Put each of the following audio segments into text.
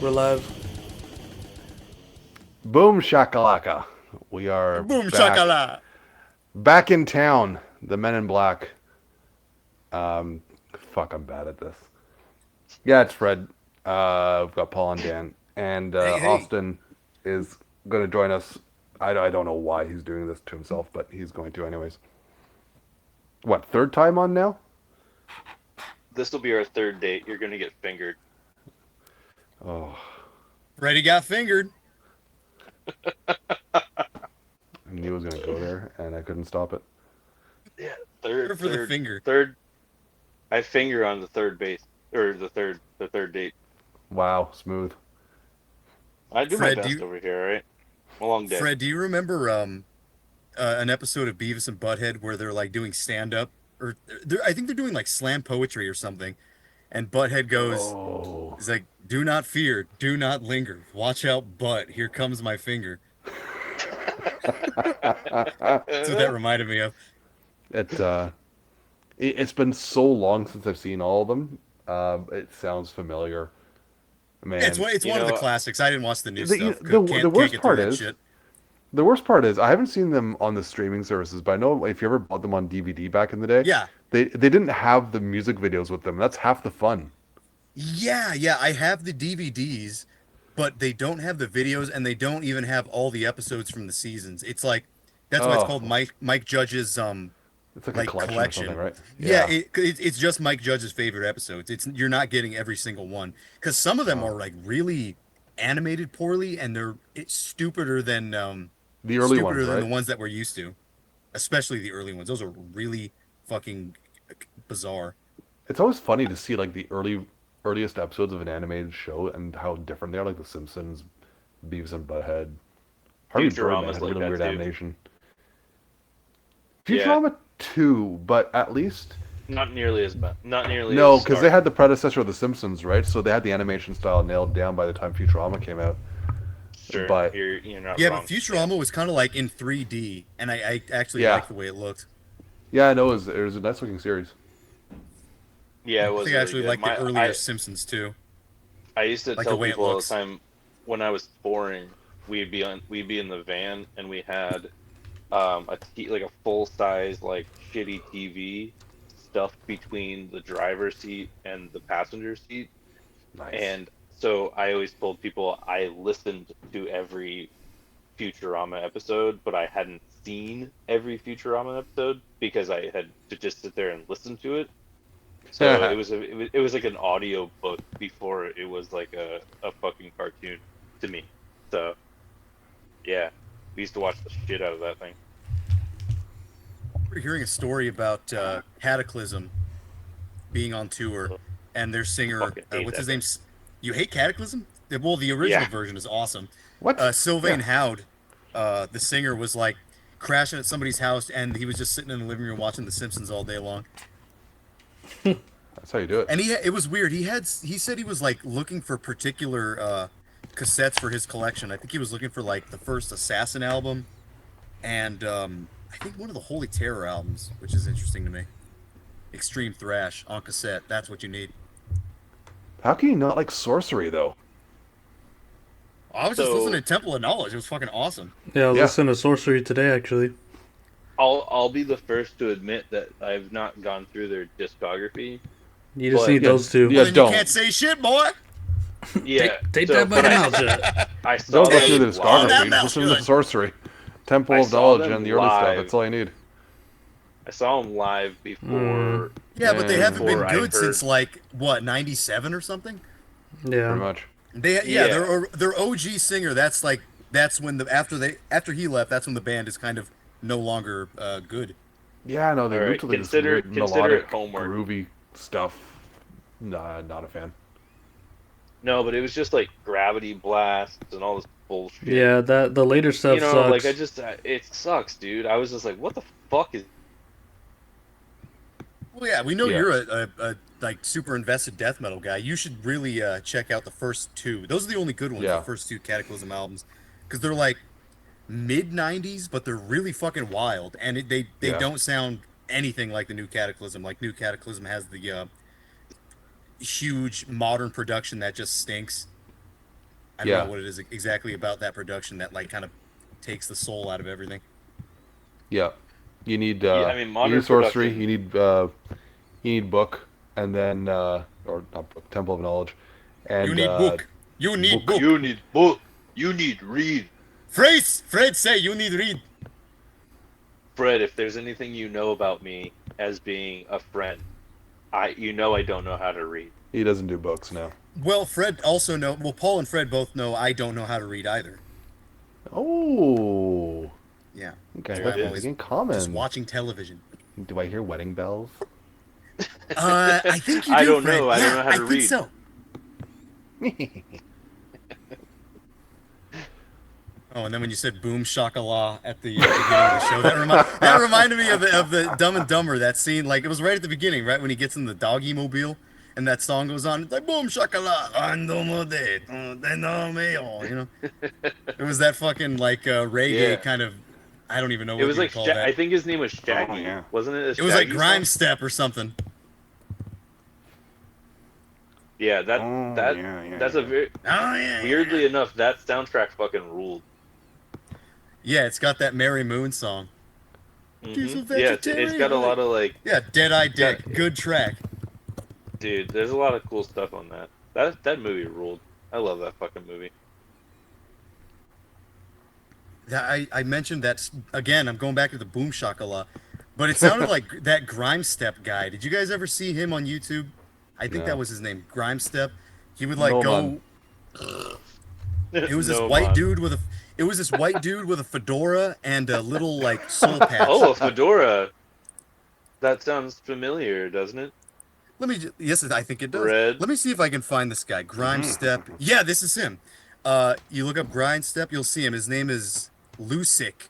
We're live. Boom shakalaka. We are Boom back. shakala. Back in town. The Men in Black. Um, fuck, I'm bad at this. Yeah, it's Fred. We've got Paul and Dan. And Hey, hey. Austin is going to join us. I don't know why he's doing this to himself, but he's going to anyways. What, third time on now? This will be our third date. You're gonna get fingered. Oh, Freddy got fingered. I knew I was going to go there, and I couldn't stop it. Yeah, Here for the finger. third. I finger on the third base or the third date. Wow, smooth. I do Fred, my best over here, all right? A long day. Fred, do you remember an episode of Beavis and Butthead where they're like doing stand up, or I think they're doing like slam poetry or something, and Butthead goes, Oh. he's like, "Do not fear, do not linger, watch out, butt. Here comes my finger." That's what that reminded me of. It's been so long since I've seen all of them. It sounds familiar, man. It's you one of the know, classics. I didn't watch the new The, stuff. the Can't worst get through part that is shit. the worst part is I haven't seen them on the streaming services, but I know if you ever bought them on DVD back in the day, Yeah. they didn't have the music videos with them. That's half the fun. Yeah, I have the DVDs, but they don't have the videos, and they don't even have all the episodes from the seasons. It's like that's why it's called Oh, Mike Judge's it's like a like collection or something, collection. right? Yeah, Yeah. it's just Mike Judge's favorite episodes. It's you're not getting every single one because some of them Oh. are like really animated poorly, and it's The early stupider ones, than the right? ones that we're used to, especially the early ones. Those are really fucking bizarre. It's always funny to see like the earliest episodes of an animated show and how different they are, like The Simpsons, Beavis and Butthead. Harvey Birdman Futurama's had like really that weird too. animation. Yeah. Futurama 2, but at least Not nearly as bad. Not nearly no, as because they stark. had the predecessor of The Simpsons, right? So they had the animation style nailed down by the time Futurama came out. Sure, But you're not Yeah, but wrong. Futurama was kind of like in 3D, and I actually yeah, like the way it looked. yeah, I know it was a nice looking series. Yeah, it I was think I really actually good. like the earlier Simpsons too, I used to like the tell way it people all the looks. time when I was touring, we'd be in the van and we had like a full size like shitty TV stuffed between the driver's seat and the passenger seat. Nice. And so I always told people I listened to every Futurama episode, but I hadn't seen every Futurama episode because I had to just sit there and listen to it. So it was like an audio book before it was like a fucking cartoon to me. So yeah, we used to watch the shit out of that thing. We're hearing a story about Cataclysm being on tour, and their singer, Fucking hate what's that his thing. name? You hate Cataclysm? Well, the original Yeah. version is awesome. What? Sylvain Yeah, Howd, the singer, was like crashing at somebody's house, and he was just sitting in the living room watching The Simpsons all day long. that's how you do it. And it was weird. He said he was like looking for particular cassettes for his collection. I think he was looking for like the first Assassin album, and I think one of the Holy Terror albums, which is interesting to me. Extreme thrash on cassette. That's what you need. How can you not like sorcery though? I was just So listening to Temple of Knowledge. It was fucking awesome. Yeah, I was Yeah. listening to Sorcery today, actually. I'll be the first to admit that I've not gone through their discography. You just But- need Yeah, those two. yeah. Well, then don't. you can't say shit, boy. Yeah, Take so, that by but the I- mouth shut. I saw Don't go them through the Oh, discography. that live. mouth Just listen to good. sorcery, Temple I of saw Knowledge, them and the early stuff. live. That's all you need. I saw them live before. Yeah, but they Man. haven't been Before I good since heard- like what, 97 or something. Pretty Yeah. much. Yeah, Yeah. their OG singer. That's when after he left. That's when the band is kind of no longer good. Yeah, no, they All moved right, to like this consider- weird consider melodic, it homework. groovy stuff. Nah, not a fan. No, but it was just like gravity blasts and all this bullshit. Yeah, the later stuff You know, sucks. like it sucks, dude. I was just like, what the fuck is? Well, yeah, we know Yeah. you're a like super invested death metal guy. You should really check out the first two. Those are the only good ones. Yeah. The first two Cataclysm albums, because they're like mid '90s, but they're really fucking wild, and they Yeah. don't sound anything like the new Cataclysm. Like new Cataclysm has the huge modern production that just stinks. I don't Yeah. know what it is exactly about that production that like kind of takes the soul out of everything. Yeah. You need Yeah, I mean, you modern need sorcery, production. you need book, and then or not book, Temple of Knowledge, You and need book. You need book. book. You need book. You need read. Fred say you need read. Fred, if there's anything you know about me as being a friend, I don't know how to read. He doesn't do books now. Well, Fred also know. Well, Paul and Fred both know I don't know how to read either. Oh, Yeah, you that's guys why have I'm something always in just common. watching television. Do I hear wedding bells? I think you I do, don't Fred. know. I don't Yeah, know how I to think read. so. Oh, and then when you said "boom shakala" at the beginning of the show, that reminded me of the Dumb and Dumber. That scene, like it was right at the beginning, right when he gets in the doggy mobile, and that song goes on. It's like "boom shakala, andomo de, no meo," you know. It was that fucking like reggae Yeah. kind of. I don't even know It what was you would like call that. I think his name was Oh Shaggy. yeah. Wasn't it a It was like Shaggy grime song? step or something. Yeah, that Oh that yeah. that's a very Oh yeah, weirdly enough that soundtrack fucking ruled. yeah. It's got that Mary Moon song. He's a Yeah, it's got a vegetarian. lot of like Yeah, Dead Eye it's got Dick. Good track. dude, there's a lot of cool stuff on that. That movie ruled. I love that fucking movie. I mentioned that again. I'm going back to the Boom Shakala, but it sounded like that Grime Step guy. Did you guys ever see him on YouTube? I think that No. was his name, Grime Step. He would like No man. go. It was this No white man. dude with a. It was this white dude with a fedora and a little like soul patch. Oh, a fedora. That sounds familiar, doesn't it? Yes, I think it does. Red. Let me see if I can find this guy. Grime Step. Yeah, this is him. You look up Grime Step, you'll see him. His name is Lusick.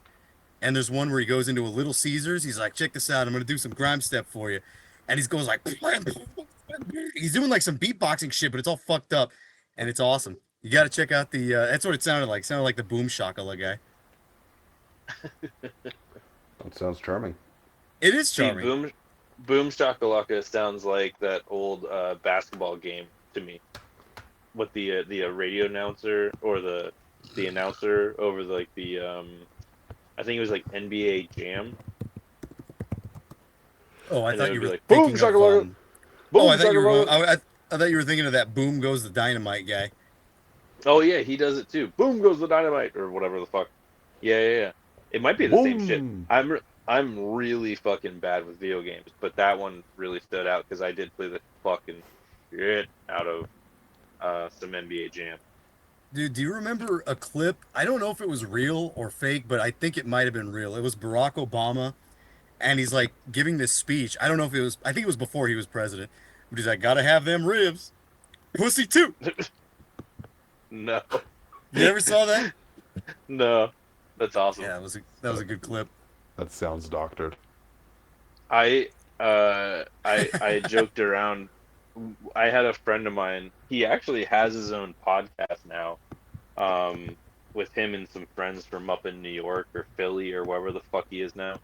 And there's one where he goes into a Little Caesars. He's like, check this out. I'm gonna do some Grime Step for you. And he goes like, he's doing like some beatboxing shit, but it's all fucked up, and it's awesome. You got to check out the. That's what it sounded like. It sounded like the Boom Shakala guy. That sounds charming. It is See, charming. Boom Shakalaka sounds like that old basketball game to me, with the radio announcer or the announcer over like the I think it was like NBA Jam. Oh, I and thought it you would be were like, thinking Boom of. Shakalaka. Oh, Boom I thought you were going. shakalaka. I thought you were thinking of that Boom Goes the Dynamite guy. Oh yeah, he does it too. Boom goes the dynamite or whatever the fuck. Yeah. It might be the same shit. Boom. I'm really fucking bad with video games, but that one really stood out because I did play the fucking shit out of some NBA Jam. Dude, do you remember a clip? I don't know if it was real or fake, but I think it might have been real. It was Barack Obama, and he's like giving this speech. I don't know if it was. I think it was before he was president. But he's like, "Gotta have them ribs, pussy too." No, You ever saw that? no, that's awesome. Yeah, that was a good clip. That sounds doctored. I joked around. I had a friend of mine. He actually has his own podcast now, with him and some friends from up in New York or Philly or wherever the fuck he is now.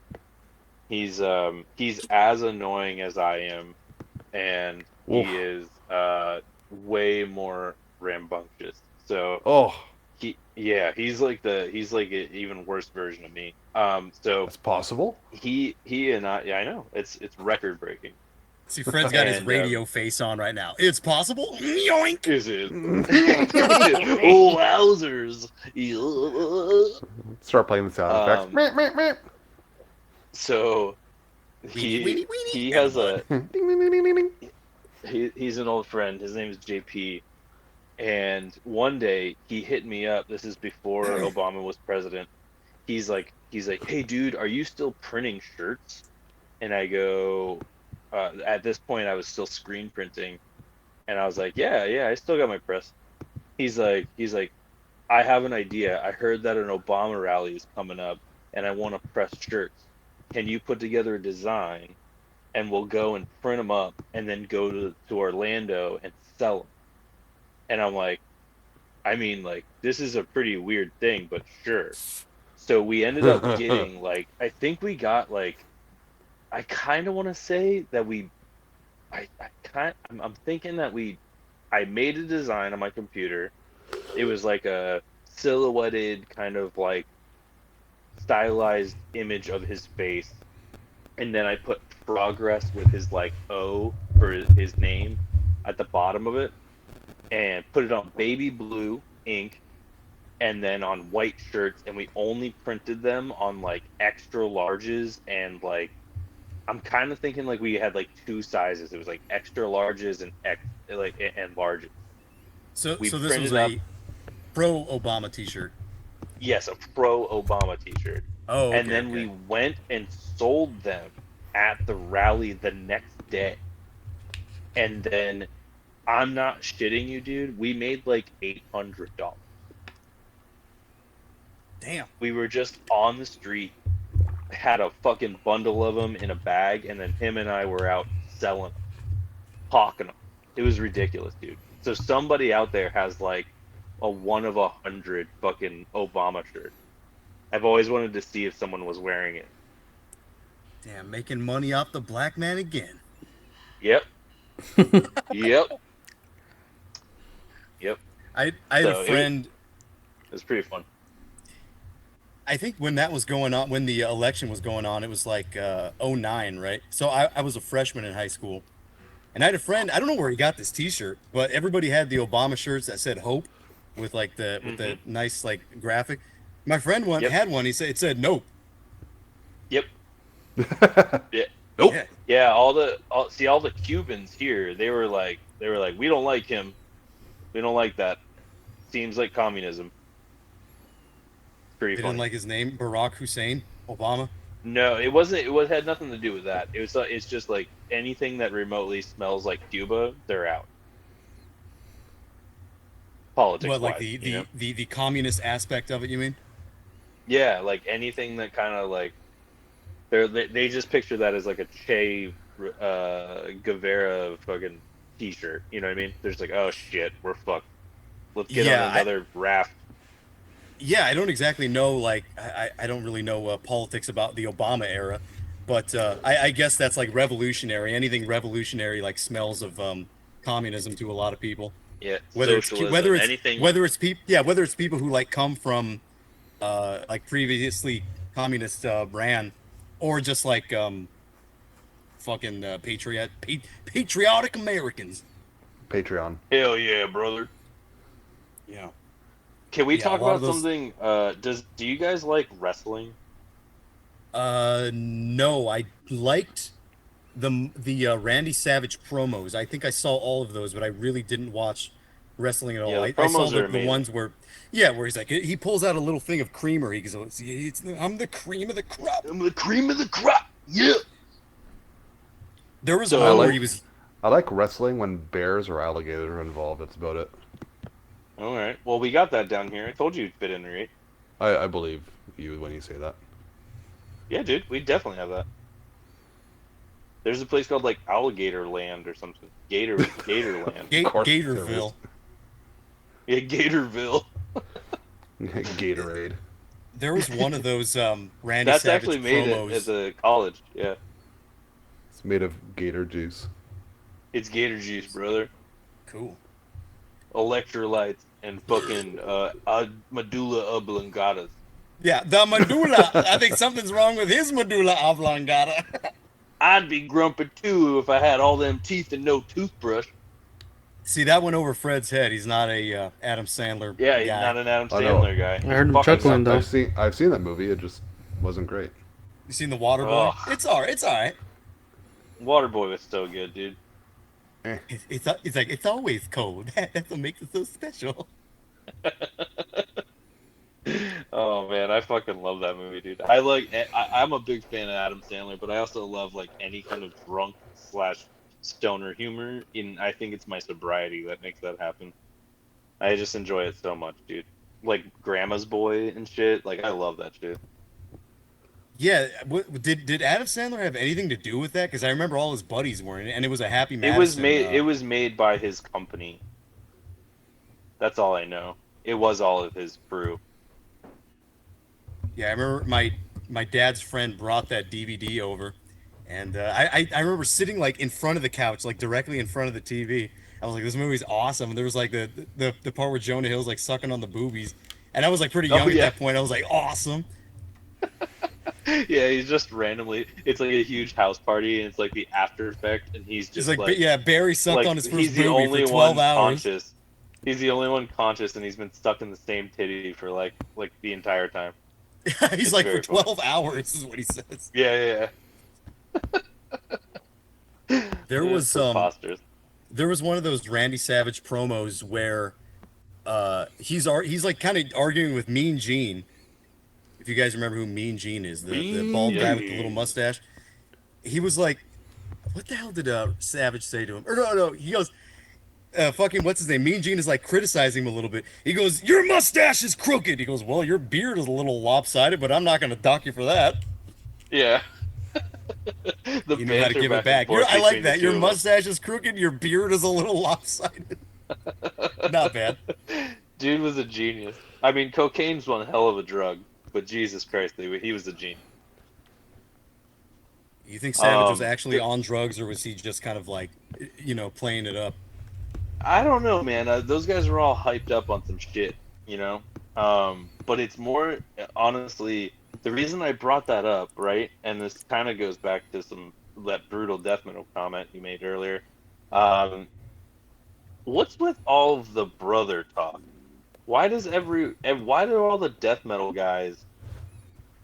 He's as annoying as I am, and Oof. he is way more rambunctious. So Oh, he's like an even worse version of me. So that's possible. he and I, yeah, I know it's record breaking. See, Fred's got his And, radio face on right now. It's possible. Yoink. Is it? Oh, wowzers! Yeah. Start playing the sound effects. Um, Meep, meep, meep. So Weenie, weenie, weenie. he has a Ding, ding, ding, ding, ding, ding. he's an old friend. His name is JP. And one day he hit me up. This is before Obama was president. He's like, hey dude, are you still printing shirts? And I go, at this point I was still screen printing, and I was like, yeah, I still got my press. He's like, I have an idea. I heard that an Obama rally is coming up, and I want to press shirts. Can you put together a design, and we'll go and print them up, and then go to Orlando and sell them? And I'm like, I mean, like, this is a pretty weird thing, but sure. So we ended up getting, like, I think we got, like, I kind of want to say that I'm thinking that I made a design on my computer, it was like a silhouetted kind of like stylized image of his face, and then I put progress with his like O for his name at the bottom of it, and put it on baby blue ink, and then on white shirts, and we only printed them on like extra larges, and like I'm kind of thinking like we had like two sizes. It was like extra larges and and larges. So We so this was printed up, a pro Obama T-shirt. yes, a pro Obama T-shirt, Oh, and okay, then okay. we went and sold them at the rally the next day, and then I'm not shitting you, dude. We made like $800. Damn. We were just on the street, had a fucking bundle of them in a bag, and then him and I were out selling them, hawking them. It was ridiculous, dude. So somebody out there has like a 1 of 100 fucking Obama shirt. I've always wanted to see if someone was wearing it. Damn, making money off the black man again. Yep. Yep. Yep. I had So a friend. It was pretty fun. I think when that was going on, when the election was going on, it was like '09, right? So I was a freshman in high school, and I had a friend. I don't know where he got this T-shirt, but everybody had the Obama shirts that said "Hope" with like the nice like graphic. My friend Yep. had one. He said it said "Nope." Yep. Yeah. Nope. Yeah. Yeah, all the Cubans here, they were like we don't like him. We don't like that. Seems like communism. Pretty They funny. didn't like his name, Barack Hussein Obama. No, it wasn't. Had nothing to do with that. It's just like anything that remotely smells like Cuba, they're out. Politics What, like wise, the you know? the communist aspect of it? You mean? Yeah, like anything that kind of like they just picture that as like a Che Guevara fucking T-shirt. You know what I mean? They're just like, oh shit, we're fucked. Let's get Yeah, on another raft. Yeah, I don't exactly know. Like, I don't really know politics about the Obama era, but I guess that's like revolutionary. Anything revolutionary like smells of communism to a lot of people. Yeah, Whether it's socialism, anything. whether it's people who like come from like previously communist ran, or just like fucking patriotic Americans. Patreon. Hell yeah, brother. Yeah. Can we Yeah, talk a lot about of those- something? Do you guys like wrestling? No, I liked the Randy Savage promos. I think I saw all of those, but I really didn't watch wrestling at all. Yeah, the I saw promos are the amazing. ones where, yeah, where he's like, he pulls out a little thing of creamer. He goes, I'm the cream of the crop. I'm the cream of the crop. Yeah. There was So- one where like- he was, I like wrestling when bears or alligators are involved. That's about it. All right. Well, we got that down here. I told you you'd fit in, right? I believe you when you say that. Yeah, dude. We definitely have that. There's a place called like Alligator Land or something. Gatorland. course there Gatorville. Yeah, Gatorville. Gatorade. There was one of those Randy That's Savage actually made promos. it as a college. Yeah. It's made of gator juice. It's Gator Juice, brother. Cool. Electrolytes and fucking medulla oblongatas. Yeah, the medulla. I think something's wrong with his medulla oblongata. I'd be grumpy too if I had all them teeth and no toothbrush. See, that went over Fred's head. He's not a Adam Sandler Yeah, he's guy. not an Adam I know. Sandler guy. I heard him Fuck chuckling though. I've seen that movie. It just wasn't great. You seen the Water Boy? Oh. It's all right. It's all right. Waterboy was so good, dude. It's like it's always cold. That's what makes it so special. Oh man, I fucking love that movie, dude. I'm a big fan of Adam Sandler, but I also love like any kind of drunk / stoner humor. I think it's my sobriety that makes that happen. I just enjoy it so much, dude. Like Grandma's Boy and shit. Like I love that shit. Yeah, did Adam Sandler have anything to do with that? Because I remember all his buddies were in it, and it was a Happy Madison. It was made by his company. That's all I know. It was all of his crew. Yeah, I remember my dad's friend brought that DVD over, And I remember sitting like in front of the couch, like directly in front of the TV. I was like, this movie's awesome. And there was like the part where Jonah Hill's like sucking on the boobies, and I was like pretty Oh, young at yeah. that point. I was like, awesome. Yeah, he's just randomly. It's like a huge house party, and it's like the after effect, and he's He's just like, yeah, Barry sucked like on his first he's the boobie only for 12 one hours. conscious. He's the only one conscious, and he's been stuck in the same titty for like the entire time. He's It's like, for very funny. 12 hours is what he says. Yeah, yeah. There Yeah, was preposterous. there was one of those Randy Savage promos where he's like kind of arguing with Mean Gene. If you guys remember who Mean Gene is, the bald guy with the little mustache. He was like, what the hell did Savage say to him? Or no, he goes, fucking, what's his name? Mean Gene is like criticizing him a little bit. He goes, your mustache is crooked. He goes, well, your beard is a little lopsided, but I'm not going to dock you for that. Yeah. The You know how to banter give it and back. forth I like between the that. two Your of them. mustache is crooked. Your beard is a little lopsided. Not bad. Dude was a genius. I mean, cocaine's one hell of a drug, but Jesus Christ, he was a genius. You think Savage was Um, actually on drugs, or was he just kind of like, playing it up? I don't know, man. Those guys were all hyped up on some shit, you know. But it's more honestly the reason I brought that up, right? And this kind of goes back to that brutal death metal comment you made earlier. What's with all of the brother talk? Why do all the death metal guys?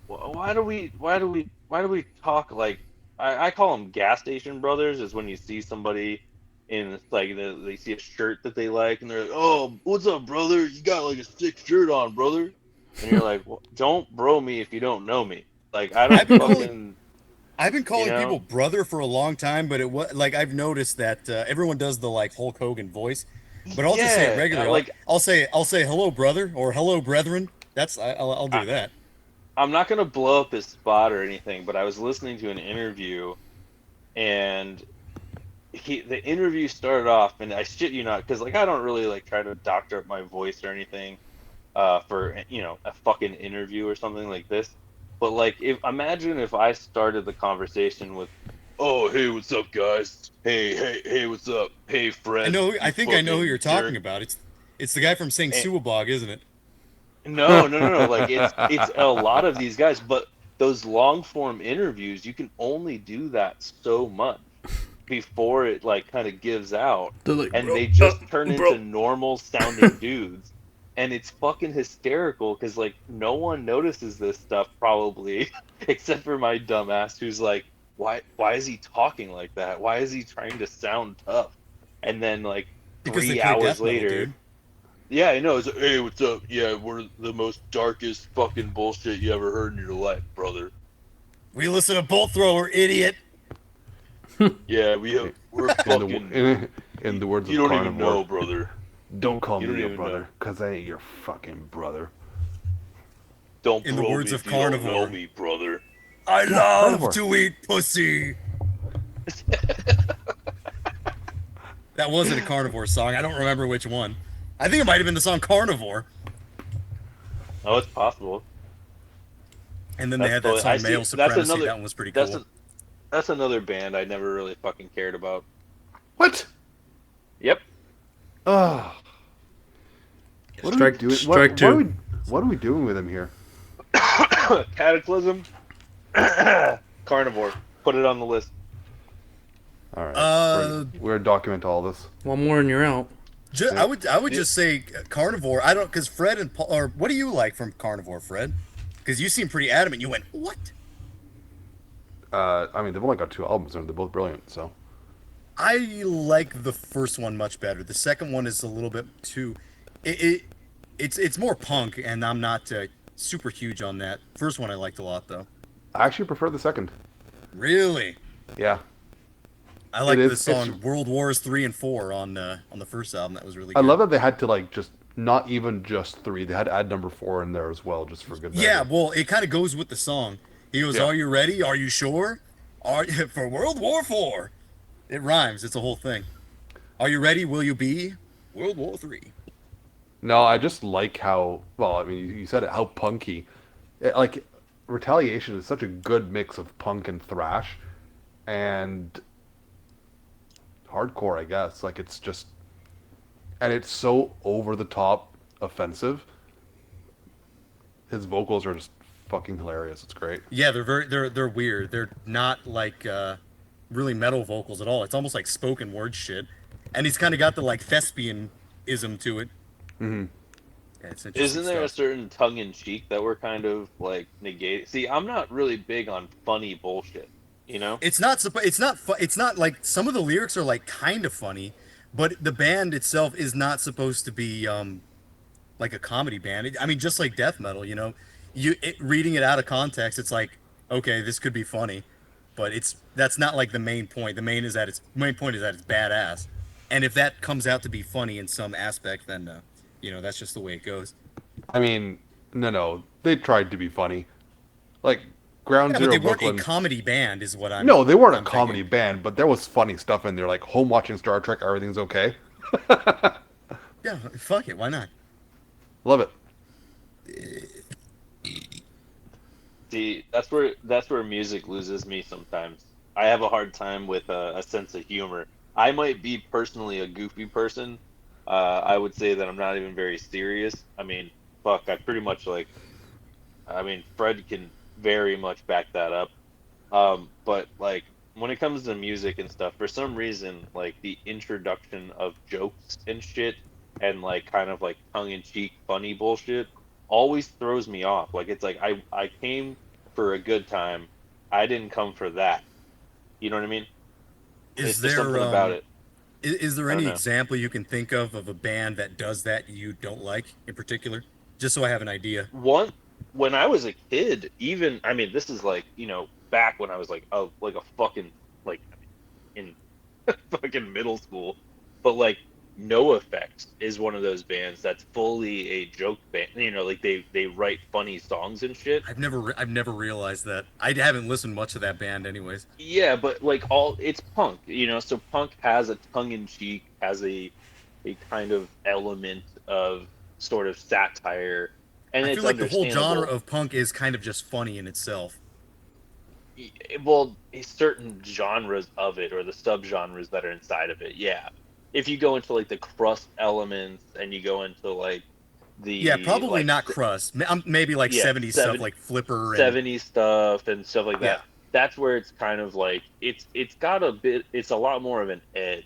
Why do we talk like I call them gas station brothers? Is when you see somebody in like they see a shirt that they like and they're like, "Oh, what's up, brother? You got like a sick shirt on, brother." And you're like, well, "Don't bro me if you don't know me." Like I don't I've been fucking. I've been calling You know? people brother for a long time, but it was like I've noticed that everyone does the like Hulk Hogan voice, but I'll just say it Yeah, regularly. like- I'll say hello brother or hello brethren. I'll do that. I'm not gonna blow up his spot or anything, but I was listening to an interview, and the interview started off, and I shit you not, because like I don't really like try to doctor up my voice or anything, for a fucking interview or something like this. But like, imagine if I started the conversation with, "Oh, hey, what's up, guys? Hey, what's up? Hey, Fred." I think I know who fucking you're talking jerk." about. It's the guy from Sing And- Suabog, isn't it? No. Like it's a lot of these guys, but those long form interviews, you can only do that so much before it like kind of gives out, They're like, and "Bro, they just turn bro." into normal sounding dudes, and it's fucking hysterical because like no one notices this stuff probably except for my dumbass who's like, why is he talking like that? Why is he trying to sound tough? And then like Because they 3 play hours death metal, later. dude. Yeah, I know. It's like, "Hey, what's up? Yeah, we're the most darkest fucking bullshit you ever heard in your life, brother. We listen to Bolt Thrower, idiot. Yeah, we're fucking. In the words You of don't even know, Carnivore, brother. don't call You me don't your even brother, know. because I ain't your fucking brother. Don't In the bro words me of if you don't Carnivore. know me, brother." I Yeah, love Carnivore. to eat pussy. That wasn't a Carnivore song. I don't remember which one. I think it might have been the song Carnivore. Oh, it's possible. And then they had That's that totally- song I see- Male that's Supremacy. another- That one was pretty That's cool. that's another band I never really fucking cared about. What? Yep. Oh. What Strike- are we doing? strike what, two. what are we doing with him here? Cataclysm. Carnivore. Put it on the list. All right, we're gonna document all this. One more and you're out. I would just say Carnivore. I don't, because Fred and Paul, or what do you like from Carnivore, Fred? Because you seem pretty adamant. You went, what? I mean, they've only got 2 albums, and they're both brilliant. So I like the first one much better. The second one is a little bit too. It's more punk, and I'm not super huge on that. First one I liked a lot though. I actually prefer the second. Really, Yeah, I like It the is- song it's- "World Wars 3 and 4" on the first album. That was really I good. love that they had to like just not even just 3. They had to add number 4 in there as well, just for good Yeah, measure. well, it kind of goes with the song. He goes, Yeah. "Are you ready? Are you sure? Are for World War 4?" It rhymes. It's a whole thing. Are you ready? Will you be World War 3? No, I just like how well. I mean, you said it. How punky, like Retaliation is such a good mix of punk and thrash, and hardcore, I guess. Like it's just, and it's so over the top offensive. His vocals are just fucking hilarious. It's great. Yeah, they're weird. They're not like really metal vocals at all. It's almost like spoken word shit. And he's kind of got the like thespianism to it. Hmm. Yeah, it's interesting Isn't there a stuff. certain tongue in cheek that we're kind of like negating? See, I'm not really big on funny bullshit, you know? It's not like some of the lyrics are like kind of funny, but the band itself is not supposed to be like a comedy band. I mean, just like death metal, you know, reading it out of context, it's like, okay, this could be funny, but that's not like the main point. The main point is that it's badass, and if that comes out to be funny in some aspect, then you know, that's just the way it goes. I mean, no, they tried to be funny. Like Ground Yeah, but Zero they weren't a Brooklyn. comedy band, is what No, they weren't a I'm comedy thinking. band, but there was funny stuff in there, like home watching Star Trek. Everything's okay. Yeah, fuck it, why not? Love it. See, that's where music loses me sometimes. I have a hard time with a sense of humor. I might be personally a goofy person. I would say that I'm not even very serious. I mean, fuck, I pretty much like. I mean, Fred can very much back that up. But like when it comes to music and stuff, for some reason, like the introduction of jokes and shit, and like kind of like tongue-in-cheek funny bullshit, always throws me off. Like it's like I came for a good time. I didn't come for that. You know what I mean? Is It's just something there about it. is there I don't any know. example you can think of a band that does that you don't like in particular? Just so I have an idea. One when I was a kid, even I mean, this is like back when I was like a fucking like in fucking middle school, but like No Effects is one of those bands that's fully a joke band. Like they write funny songs and shit. I've never realized that. I haven't listened much to that band, anyways. Yeah, but like all it's punk, so punk has a tongue in cheek, has a kind of element of sort of satire, and I it's feel like the whole genre understandable. of punk is kind of just funny in itself. Well, certain genres of it or the subgenres that are inside of it, yeah. If you go into like the crust elements and you go into like Yeah, the probably not crust. Maybe like yeah, 70s stuff like Flipper and 70s stuff and stuff like yeah. that, that's where it's kind of like it's got a bit, it's a lot more of an edge.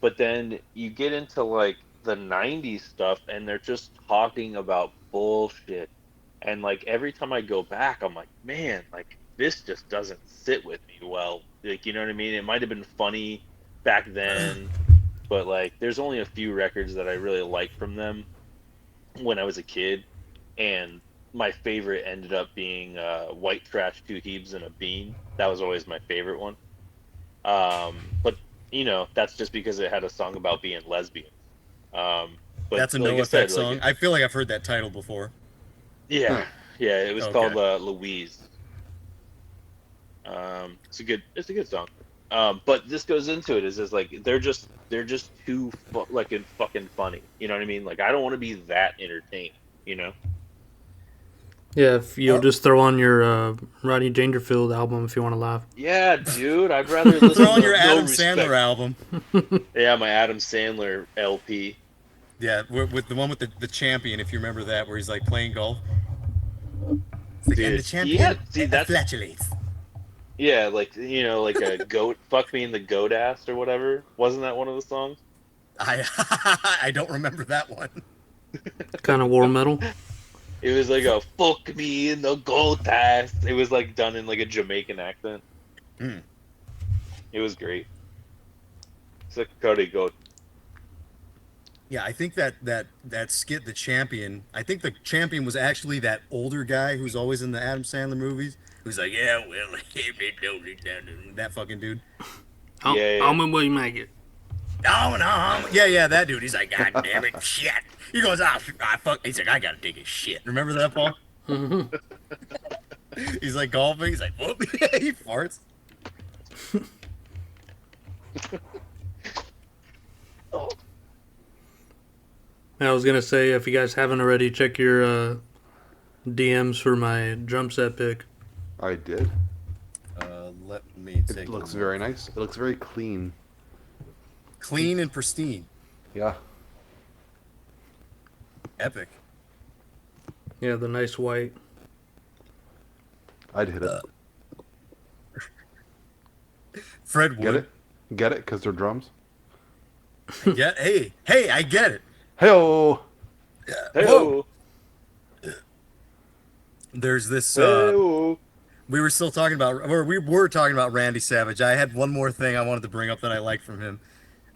But then you get into like the 90s stuff and they're just talking about bullshit. And like every time I go back, I'm like, man, like this just doesn't sit with me well. Like, you know what I mean? It might have been funny back then, but like there's only a few records that I really liked from them when I was a kid, and my favorite ended up being White Trash, Two Heaves, and a Bean. That was always my favorite one. But that's just because it had a song about being lesbian. But That's a like No I said, Effect song. I feel like I've heard that title before. yeah, yeah, it was called Okay. Louise. It's a good song. But this goes into it is just like they're just too like fucking funny. You know what I mean? Like I don't want to be that entertained. You know? Yeah, if you'll Oh, just throw on your Rodney Dangerfield album if you want to laugh. Yeah, dude. I'd rather throw listen on your to No Adam Sandler Respect. album. Yeah, my Adam Sandler LP. Yeah, with the one with the champion, if you remember that, where he's like playing golf. It's like, and the Dude, yeah. champion See, that's flatulates. yeah, like a goat. Fuck me in the goat ass or whatever. Wasn't that one of the songs? I I don't remember that one. Kind of war metal. It was like a fuck me in the goat ass. It was like done in like a Jamaican accent. Hmm. It was great. It's like Cody Goat. Yeah, I think that skit, the champion. I think the champion was actually that older guy who's always in the Adam Sandler movies. Who's like, yeah, well, that fucking dude. Yeah, yeah. I'm in William Maggot. Oh no! Yeah, that dude. He's like, God damn it, shit. He goes, fuck. He's like, I gotta take a shit. Remember that, Paul? Mm-hmm. He's like golfing. He's like, whoop. He farts. I was gonna say, if you guys haven't already, check your DMs for my drum set pick. I did. Let Let me take It a looks look. very nice. It looks very clean. Clean and pristine. Yeah. Epic. Yeah, the nice white. I'd hit it. Fred Get would. it? Get it? Because they're drums? Hey, I get it. Hey-oh! Whoa. There's this. Hey-oh. We were still talking about, or we were talking about Randy Savage. I had one more thing I wanted to bring up that I liked from him.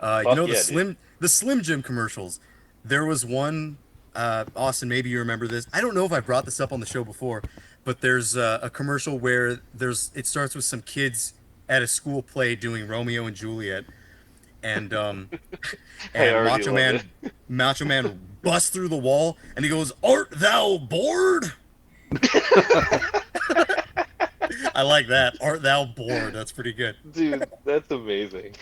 You know, yeah, the Slim Jim commercials. There was one, Austin, maybe you remember this. I don't know if I brought this up on the show before, but there's a commercial where it starts with some kids at a school play doing Romeo and Juliet, and I already love Macho Man busts through the wall and he goes, "Art thou bored?" I like that. Art thou bored? That's pretty good. Dude, that's amazing.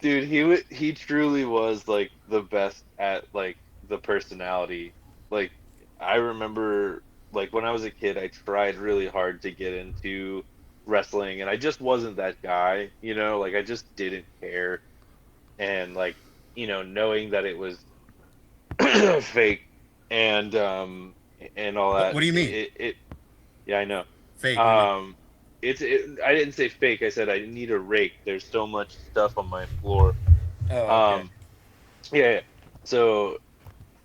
Dude, he truly was like the best at like the personality. Like I remember like when I was a kid, I tried really hard to get into wrestling and I just wasn't that guy, you know, like I just didn't care. And like, you know, knowing that it was fake and all that. What do you mean? Yeah, I know. Fake. I didn't say fake. I said I need a rake. There's so much stuff on my floor. Oh, okay. Yeah. So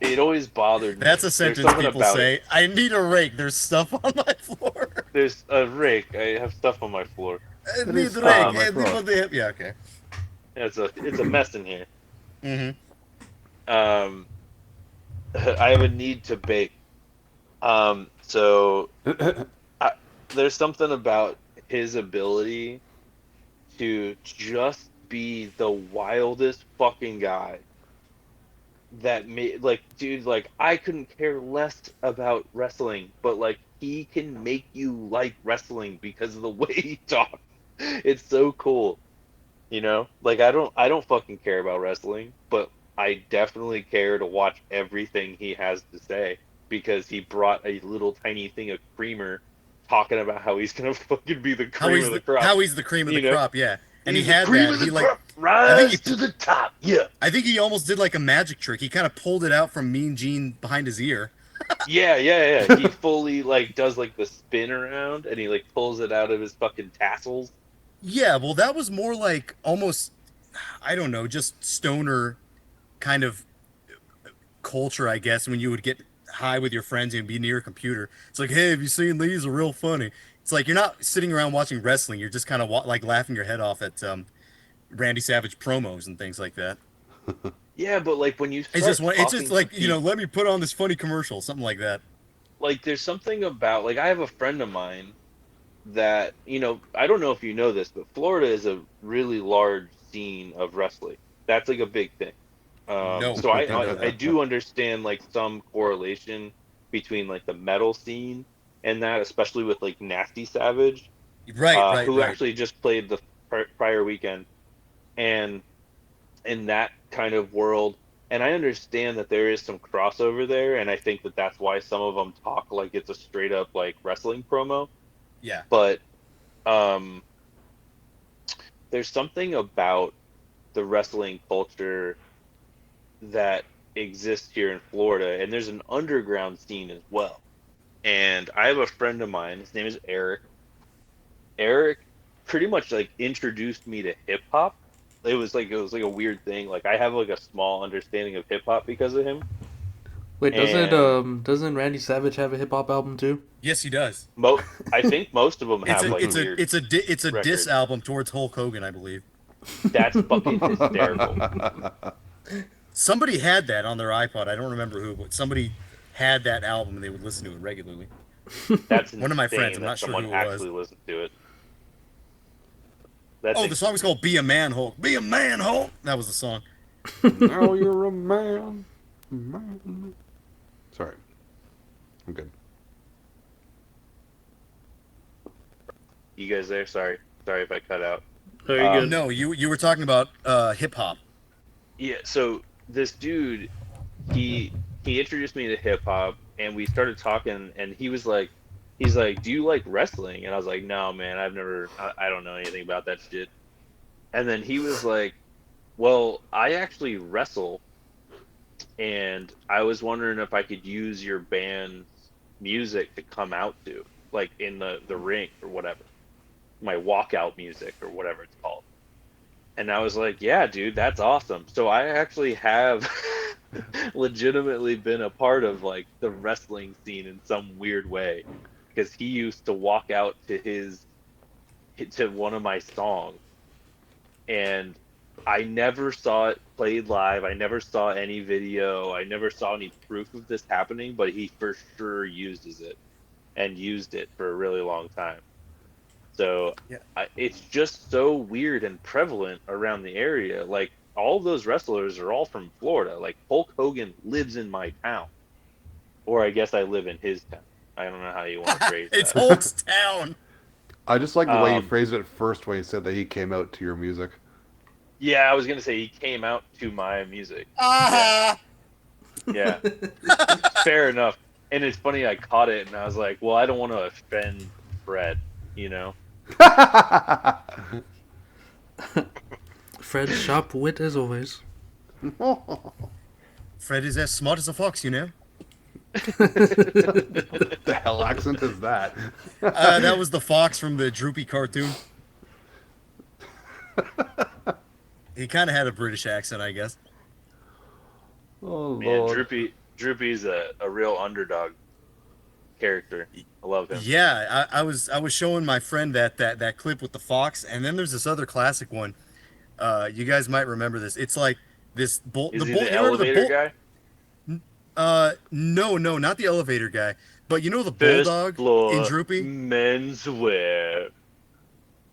it always bothered me. That's a There's sentence something people about say. it. I need a rake. There's stuff on my floor. There's a rake. I have stuff on my floor. I It need is a stuff rake. on my And floor. yeah, okay. It's a mess in here. Mm-hmm. I have a need to bake. So there's something about his ability to just be the wildest fucking guy that made like, dude, like I couldn't care less about wrestling, but like he can make you like wrestling because of the way he talks. It's so cool. You know? Like I don't fucking care about wrestling, but I definitely care to watch everything he has to say because he brought a little tiny thing of creamer talking about how he's gonna fucking be the cream of the crop. How he's the cream of You the know? crop, yeah. And He's he the had cream that. of the He like crop. Rise he- to the top. Yeah. I think he almost did like a magic trick. He kind of pulled it out from Mean Gene behind his ear. Yeah. He fully like does like the spin around and he like pulls it out of his fucking tassels. Yeah, well, that was more like almost, I don't know, just stoner kind of culture, I guess, when you would get high with your friends and be near a computer. It's like, hey, have you seen these? They're real funny. It's like you're not sitting around watching wrestling. You're just kind of like laughing your head off at Randy Savage promos and things like that. Yeah, but like when you start It's just talking like, to you know, let me put on this funny commercial, something like that. like there's something about like I have a friend of mine that, you know, I don't know if you know this, but Florida is a really large scene of wrestling. That's like a big thing. No, So I didn't know that. I do understand like some correlation between like the metal scene and that, especially with like Nasty Savage, Right, who right. actually just played the prior weekend, and in that kind of world. And I understand that there is some crossover there, and I think that that's why some of them talk like it's a straight up like wrestling promo. Yeah. But there's something about the wrestling culture that exists here in Florida, and there's an underground scene as well. And I have a friend of mine, his name is Eric. Eric pretty much like introduced me to hip hop. It was like a weird thing. Like I have like a small understanding of hip hop because of him. Wait, And- doesn't Randy Savage have a hip hop album too? Yes, he does. I think most of them have like weird. It's a diss records. album towards Hulk Hogan, I believe. That's fucking hysterical. Somebody had that on their iPod. I don't remember who, but somebody had that album and they would listen to it regularly. That's One of my insane friends, I'm that not sure someone who it was. actually listened to it. That's Oh, the song was called "Be a Man, Hulk." Be a man, Hulk. That was the song. Now you're a man. Sorry. I'm good. You guys there? Sorry if I cut out. Oh, you're good. No, you were talking about hip hop. Yeah, so this dude, he introduced me to hip hop, and we started talking, and he was like, he's like, "Do you like wrestling?" And I was like, "No, man, I don't know anything about that shit." And then he was like, "Well, I actually wrestle, and I was wondering if I could use your band's music to come out to, like in the ring or whatever, my walkout music or whatever it's called." And I was like, "Yeah, dude, that's awesome." So I actually have legitimately been a part of like the wrestling scene in some weird way, because he used to walk out to one of my songs, and I never saw it played live. I never saw any video. I never saw any proof of this happening, but he for sure uses it and used it for a really long time. So Yeah. it's just so weird and prevalent around the area. Like all those wrestlers are all from Florida. Like Hulk Hogan lives in my town, or I guess I live in his town. I don't know how you want to phrase It's that. Hulk's town. I just like the way you Um, phrased it first when you said that he came out to your music. Yeah, I was gonna say he came out to my music. Ah. Yeah, fair enough. And it's funny, I caught it and I was like, well, I don't want to offend Fred, you know? Fred, sharp wit as always. Fred is as smart as a fox, you know. The hell accent is that? That was the fox from the Droopy cartoon. He kind of had a British accent, I guess. Oh Man, lord. Droopy's a real underdog character. I love him. Yeah, I was showing my friend that clip with the fox, and then there's this other classic one. You guys might remember this. It's like this bull. Is The he bull. the You remember the elevator bull? guy? No, not the elevator guy. But you know the First bulldog floor in Droopy? menswear.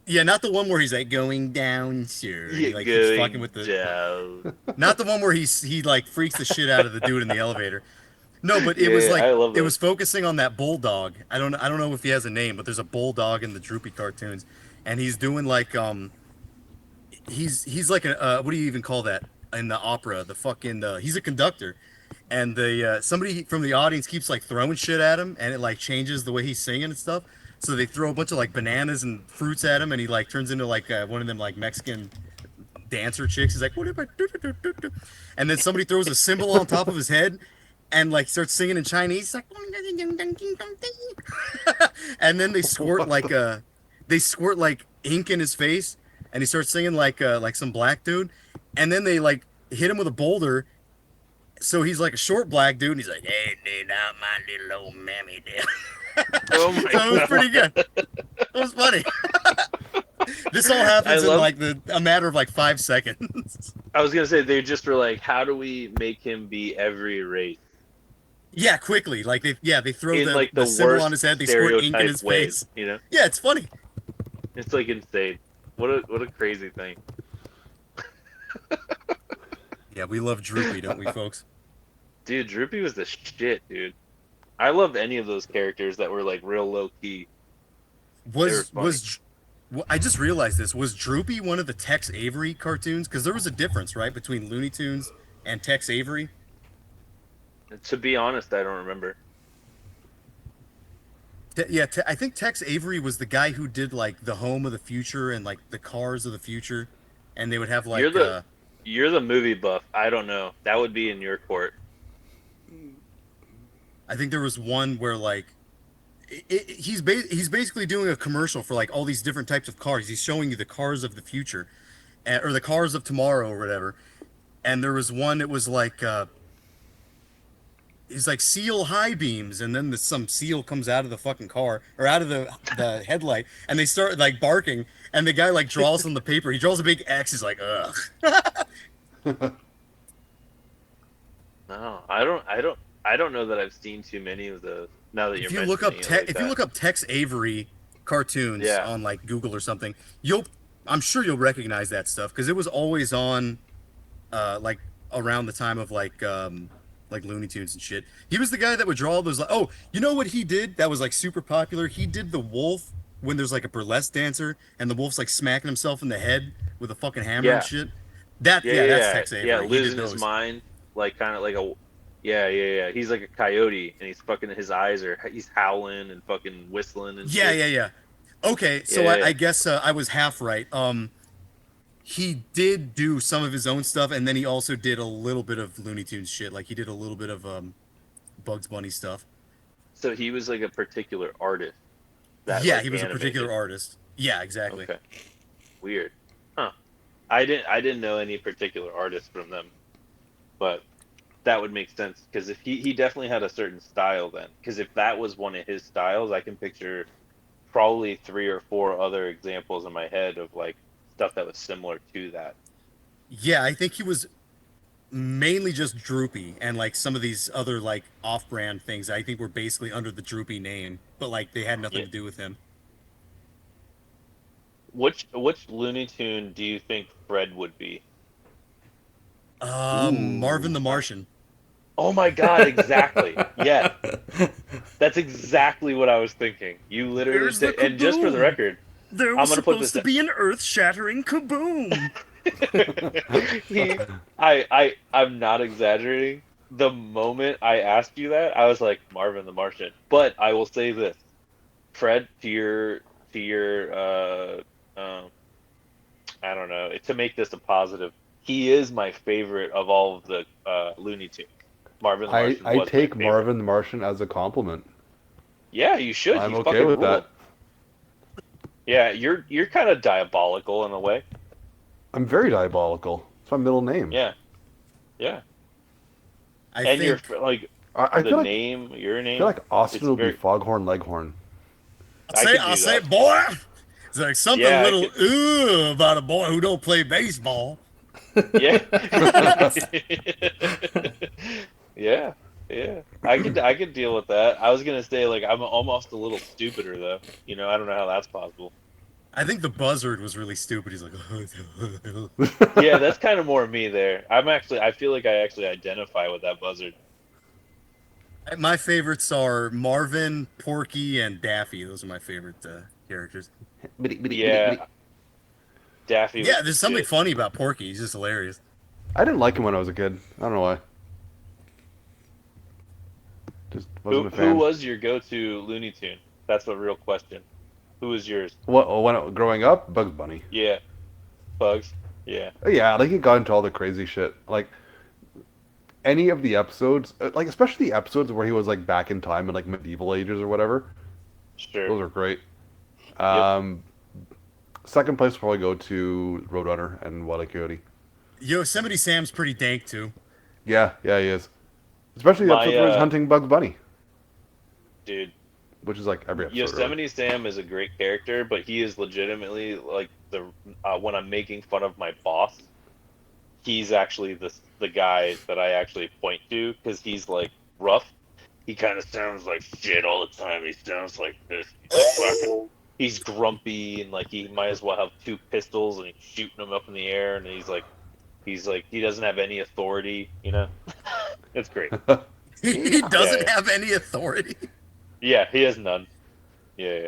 Yeah, not the one where he's like going down, sir. and Yeah, He like keeps going fucking with the. down. Not the one where he like freaks the shit out of the dude in the elevator. No, but it Yeah, was like I love it those. was focusing on that bulldog. I don't know if he has a name, but there's a bulldog in the Droopy cartoons, and he's doing like he's like a what do you even call that in the opera? The fucking he's a conductor, and the somebody from the audience keeps like throwing shit at him, and it like changes the way he's singing and stuff. So they throw a bunch of like bananas and fruits at him, and he like turns into like one of them like Mexican dancer chicks. He's like, what if I do, do, do, do, do?" And then somebody throws a cymbal on top of his head and like starts singing in Chinese. He's like, and then they squirt like ink in his face, and he starts singing like some black dude, and then they like hit him with a boulder. So he's like a short black dude, and he's like, "Hey, dude, out my little old mammy, dude." Oh my So it was God. pretty good. It was funny. This all happens I in love- like a matter of like 5 seconds. I was gonna say they just were like, how do we make him be every race Yeah, quickly. Like they throw in like the the symbol worst on his head, they squirt ink in stereotype his way? face. You know, Yeah, it's funny. it's like insane. What a crazy thing. Yeah, we love Droopy, don't we, folks? Dude, Droopy was the shit, dude. I loved any of those characters that were like real low key. Was funny. was I just realized this. Was Droopy one of the Tex Avery cartoons? Because there was a difference, right, between Looney Tunes and Tex Avery. To be honest, I don't remember. I think Tex Avery was the guy who did like the Home of the Future and like the Cars of the Future, and they would have like You're the movie buff. I don't know. That would be in your court. I think there was one where like he's basically doing a commercial for like all these different types of cars. He's showing you the cars of the future, or the cars of tomorrow, or whatever. And there was one that was like he's like seal high beams, and then some seal comes out of the fucking car or out of the headlight, and they start like barking, and the guy like draws on the paper. He draws a big X. He's like, ugh. No, I don't know that I've seen too many of those. Now that you're If you look up mentioning it like if you that. look up Tex Avery cartoons Yeah. on like Google or something, I'm sure you'll recognize that stuff because it was always on like around the time of like Looney Tunes and shit. He was the guy that would draw all those like, oh, you know what he did that was like super popular? He did the wolf when there's like a burlesque dancer and the wolf's like smacking himself in the head with a fucking hammer Yeah. and shit. That's Tex Avery. Yeah, He did losing his those. mind, like kind of like Yeah. He's like a coyote, and he's fucking his eyes are he's howling and fucking whistling and shit. Yeah. Okay, so Yeah. I guess I was half right. He did do some of his own stuff, and then he also did a little bit of Looney Tunes shit. Like he did a little bit of Bugs Bunny stuff. So he was like a particular artist. Yeah, like, he was a animated. particular artist. Yeah, exactly. Okay. Weird. Huh. I didn't know any particular artist from them, but that would make sense because if he definitely had a certain style then. Because if that was one of his styles, I can picture probably 3 or 4 other examples in my head of like stuff that was similar to that. Yeah, I think he was mainly just Droopy, and like some of these other like off-brand things I think were basically under the Droopy name, but like they had nothing Yeah. to do with him. Which Looney Tune do you think Fred would be? Marvin the Martian. Oh my God! Exactly. Yeah, that's exactly what I was thinking. You literally There's the said, and just for the kaboom. record, There I'm was gonna put supposed this to be an earth-shattering kaboom. I'm not exaggerating. The moment I asked you that, I was like Marvin the Martian. But I will say this, Fred, to your I don't know, to make this a positive, he is my favorite of all of the Looney Tunes. Marvin the Martian I was take my favorite. Marvin the Martian as a compliment. Yeah, you should. I'm You okay fucking with rule. that. Yeah, you're kind of diabolical in a way. I'm very diabolical. It's my middle name. Yeah. I And think you're like I the feel like name, your I name. feel like Austin it's would very- be Foghorn Leghorn. I'll say, boy. It's like something Yeah, I little ooh about a boy who don't play baseball. Yeah. Yeah. I could deal with that. I was gonna say like I'm almost a little stupider though. You know, I don't know how that's possible. I think the buzzard was really stupid. He's like, Yeah, that's kind of more me there. I feel like I actually identify with that buzzard. my favorites are Marvin, Porky, and Daffy. Those are my favorite characters. Yeah. Daffy. Yeah, was there's something good. funny about Porky. He's just hilarious. I didn't like him when I was a kid. I don't know why. Just wasn't a fan. Who was your go-to Looney Tune? That's a real question. Who was yours? Growing up, Bugs Bunny. Yeah. Bugs. Yeah. Yeah, like he got into all the crazy shit. Like any of the episodes, like especially the episodes where he was like back in time in like medieval ages or whatever. Sure. Those are great. Second place will probably go to Roadrunner and Wile E. Coyote. Yosemite Sam's pretty dank too. Yeah, he is. Especially the My, episode where he's hunting Bugs Bunny, Dude, which is like every episode. really. Yosemite Sam is a great character, but he is legitimately like the when I'm making fun of my boss, he's actually the guy that I actually point to because he's like rough. He kind of sounds like shit all the time. He sounds like this. He's grumpy and like he might as well have 2 pistols and he's shooting them up in the air and he's like he doesn't have any authority. You know, it's great. He doesn't Yeah. have any authority. Yeah, he has none. Yeah.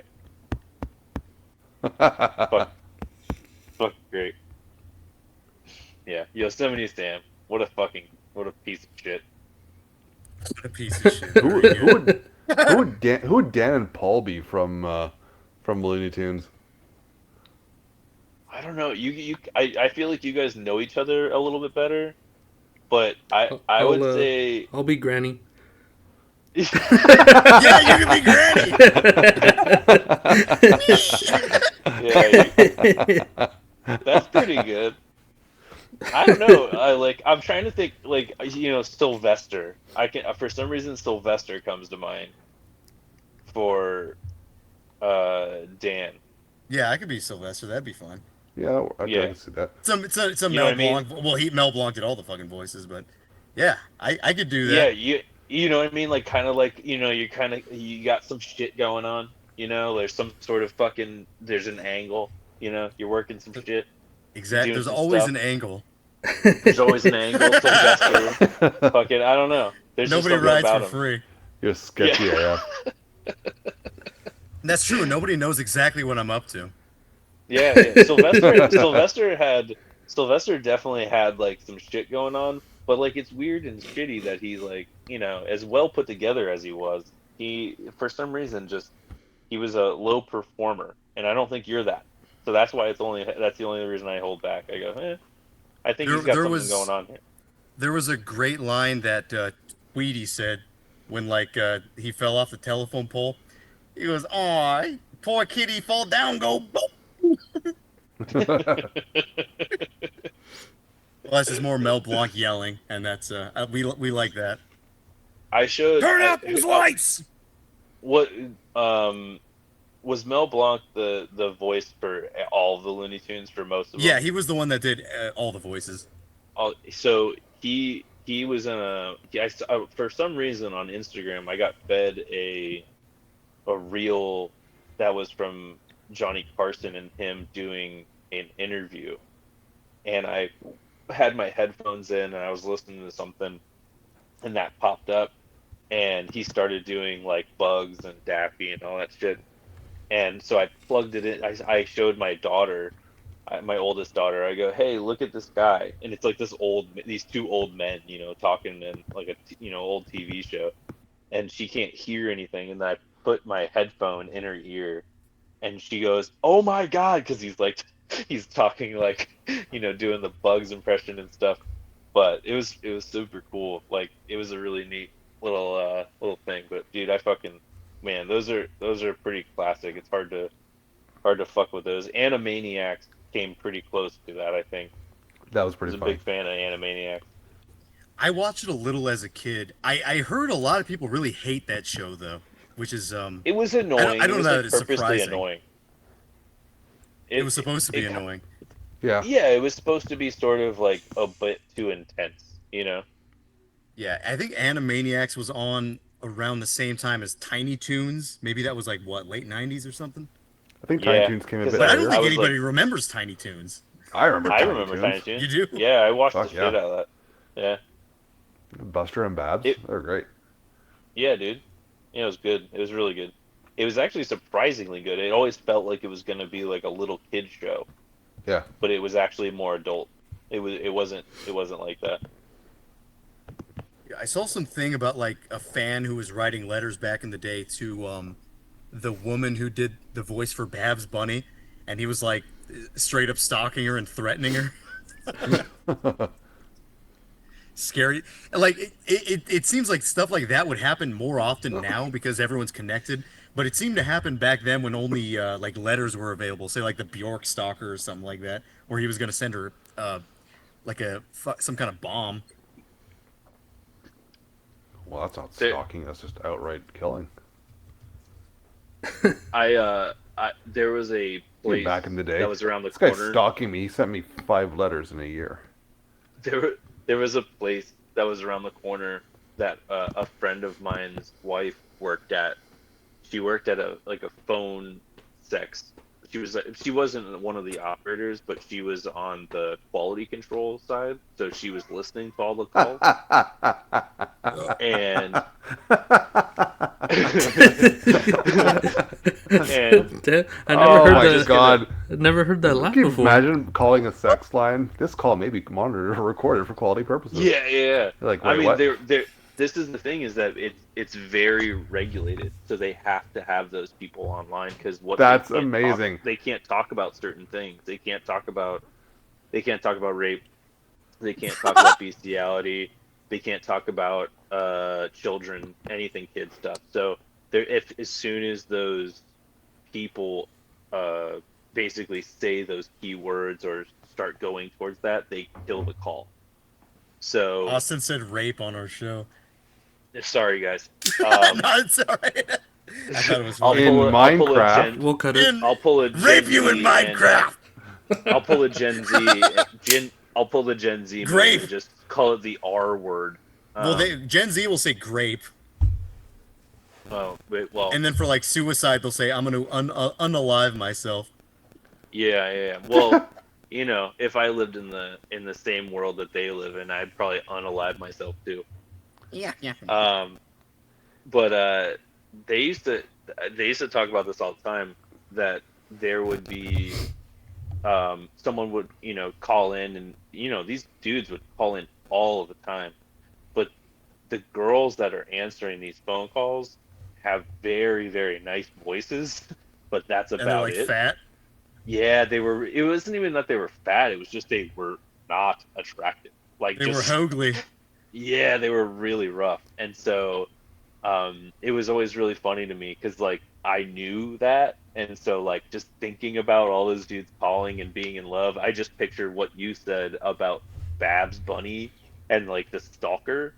Fuck great. Yeah, Yosemite Sam. What a piece of shit. What a piece of shit. Who would Dan and Paul be from Looney Tunes? I don't know. I feel like you guys know each other a little bit better, but I would say I'll be Granny. Yeah, you can be Granny. yeah, that's pretty good. I don't know. I'm trying to think. Sylvester. I can for some reason Sylvester comes to mind for Dan. Yeah, I could be Sylvester. That'd be fun. Yeah, I Yeah. can see that. It's a You know Mel what I mean? Blanc. Well, Mel Blanc did all the fucking voices, but yeah, I could do Yeah, that. you know what I mean? Like kind of like you got some shit going on. You know, there's some sort of there's an angle. You know, you're working some shit. Exactly. doing There's some always stuff. an angle. There's always an angle. Sylvester. Fucking, I don't know. There's just Nobody something rides about for him. free. You're sketchy AF. That's true. Nobody knows exactly what I'm up to. Yeah. Sylvester had Sylvester definitely had like some shit going on, but like it's weird and shitty that he like, as well put together as he was, he for some reason just he was a low performer, and I don't think you're that. So that's the only reason I hold back. I go, I think he's got something going on here. There was a great line that Tweety said when like he fell off the telephone pole. He goes, "Aw, poor kitty, fall down, go." Boop. Well, this is more Mel Blanc yelling, and that's we like that. I showed. Turn out those lights. What was Mel Blanc the voice for all of the Looney Tunes for most of them? Yeah, he was the one that did all the voices. So he was in for some reason on Instagram I got fed a reel that was from Johnny Carson and him doing an interview, and I had my headphones in and I was listening to something, and that popped up, and he started doing like Bugs and Daffy and all that shit, and so I plugged it in. I showed my daughter, my oldest daughter. I go, "Hey, look at this guy," and it's like these two old men, talking in like a old TV show, and she can't hear anything, and I put my headphone in her ear, and she goes, "Oh my god," because he's talking like doing the Bugs impression and stuff. But it was super cool. Like it was a really neat little thing. But dude, man, those are pretty classic. It's hard to fuck with those. Animaniacs came pretty close to that, I think. That was pretty I was funny. a big fan of Animaniacs. I watched it a little as a kid. I heard a lot of people really hate that show though, which is It was annoying. I don't it was know like that it's purposely surprising. annoying. It was supposed to be annoying. Yeah. Yeah, it was supposed to be sort of like a bit too intense, Yeah, I think Animaniacs was on around the same time as Tiny Toons. Maybe that was like what, late '90s or something. I think Tiny Yeah, Toons came a 'cause bit But I later. don't think was anybody like- remembers Tiny Toons. I remember I Tiny remember Toons. Tiny Toons. You do? Yeah, I watched Fuck the yeah. shit out of that. Yeah. Buster and Babs. They're great. Yeah, dude. Yeah, it was good. It was really good. It was actually surprisingly good. It always felt like it was going to be like a little kid show, Yeah. but it was actually more adult. It wasn't like that. I saw something about like a fan who was writing letters back in the day to the woman who did the voice for Babs Bunny, and he was like straight up stalking her and threatening her. Scary. Like it seems like stuff like that would happen more often now because everyone's connected. But it seemed to happen back then when only like letters were available. Say like the Bjork stalker or something like that, where he was going to send her like some kind of bomb. Well, that's not There- stalking. That's just outright killing. There was a place Back in the day, that was around the this guy's corner. stalking me. He sent me 5 letters in a year. There was a place that was around the corner that a friend of mine's wife worked at. She worked at a phone sex. She wasn't one of the operators, but she was on the quality control side, so she was listening to all the calls. and I never Oh heard my that. god! I never heard that laugh Can you before. imagine calling a sex line? This call may be monitored or recorded for quality purposes. yeah. Like, I wait, mean, what? this is the thing is that it's very regulated, so they have to have those people online because That's amazing. They can't talk about certain things. They can't talk about rape. They can't talk about bestiality. They can't talk about children, anything kid stuff. So as soon as those people basically say those keywords or start going towards that, they kill the call. So Austin said rape on our show. sorry guys. No, it's alright. I thought it was I'll funny. In pull Minecraft- We'll cut it. I'll pull a Gen Rape you in Z Minecraft. I'll pull a Gen Z. I'll pull the Gen Z. Grape. And just call it the R word. Well, Gen Z will say grape, Oh, wait, well. and then for like suicide, they'll say I'm gonna unalive myself. Yeah. Well, if I lived in the same world that they live in, I'd probably unalive myself too. Yeah. But they used to talk about this all the time, that there would be someone would, call in, and these dudes would call in all of the time, but the girls that are answering these phone calls have very, very nice voices, but that's And they're about like it. fat. Yeah, they were. It wasn't even that they were fat. It was just they were not attractive. Like They were just Hoagly. yeah, they were really rough, and so it was always really funny to me because like I knew that, and so like just thinking about all those dudes calling and being in love, I just pictured what you said about Babs Bunny and like the stalker,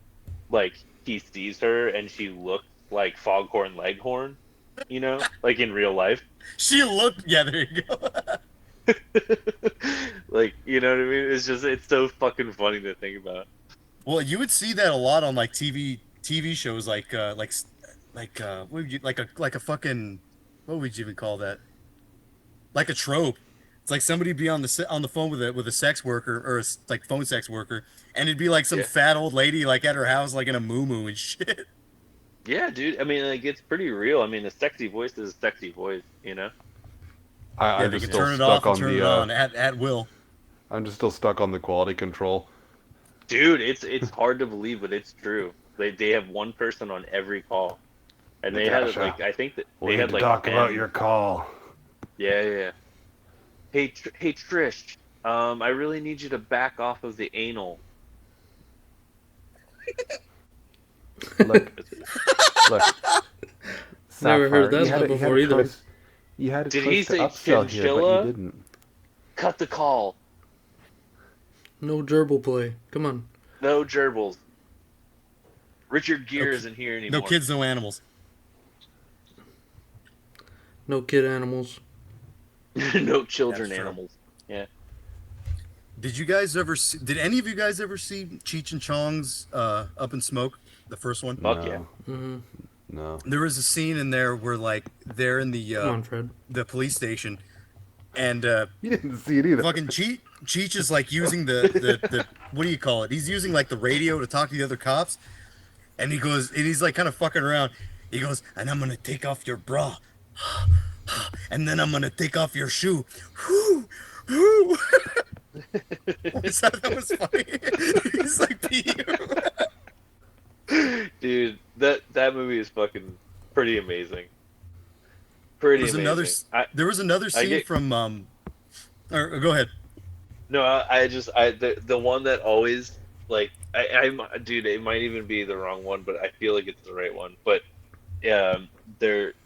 like he sees her and she looks like Foghorn Leghorn, like in real life. She looked. Yeah, there you go. Like, you know what I mean? It's so fucking funny to think about. Well, you would see that a lot on like TV shows like what would you like a fucking what would you even call that? Like a trope. It's like somebody be on the phone with a sex worker or like phone sex worker, and it'd be like some Yeah. fat old lady like at her house like in a moo and shit. Yeah, dude. I mean, like, it's pretty real. I mean, a sexy voice is a sexy voice, Yeah, I'm they just can still turn it stuck off and on turn the. it on at will. I'm just still stuck on the quality control. Dude, it's hard to believe, but it's true. They have one person on every call, and they had Natasha, like I think that We they need had to like talk 10. about your call. Yeah. Hey, hey Trish. I really need you to back off of the anal. Look, look. Never heard that you had one a- you had before a either. choice- You had a Did choice he to say upsell here, but chinchilla? you didn't. Cut the call. No gerbil play. Come on. No gerbils. Richard Gere isn't here anymore. No kids, no animals. No kid animals. No children That's true. animals. Yeah. Did you guys ever see? Did any of you guys ever see Cheech and Chong's Up in Smoke, the first one? Fuck no, yeah. Hmm. no. There was a scene in there where like they're in Come on, Fred. the police station, and You didn't see it either. fucking Cheech is like using the what do you call it? He's using like the radio to talk to the other cops, and he's like kind of fucking around. He goes, and I'm gonna take off your bra, and then I'm gonna take off your shoe. Whoo, whoo. That was funny. He's like peeing. Dude, that movie is fucking pretty amazing. Pretty There was amazing. there was another scene get- from or go ahead. No, the one that always like dude, it might even be the wrong one, but I feel like it's the right one. But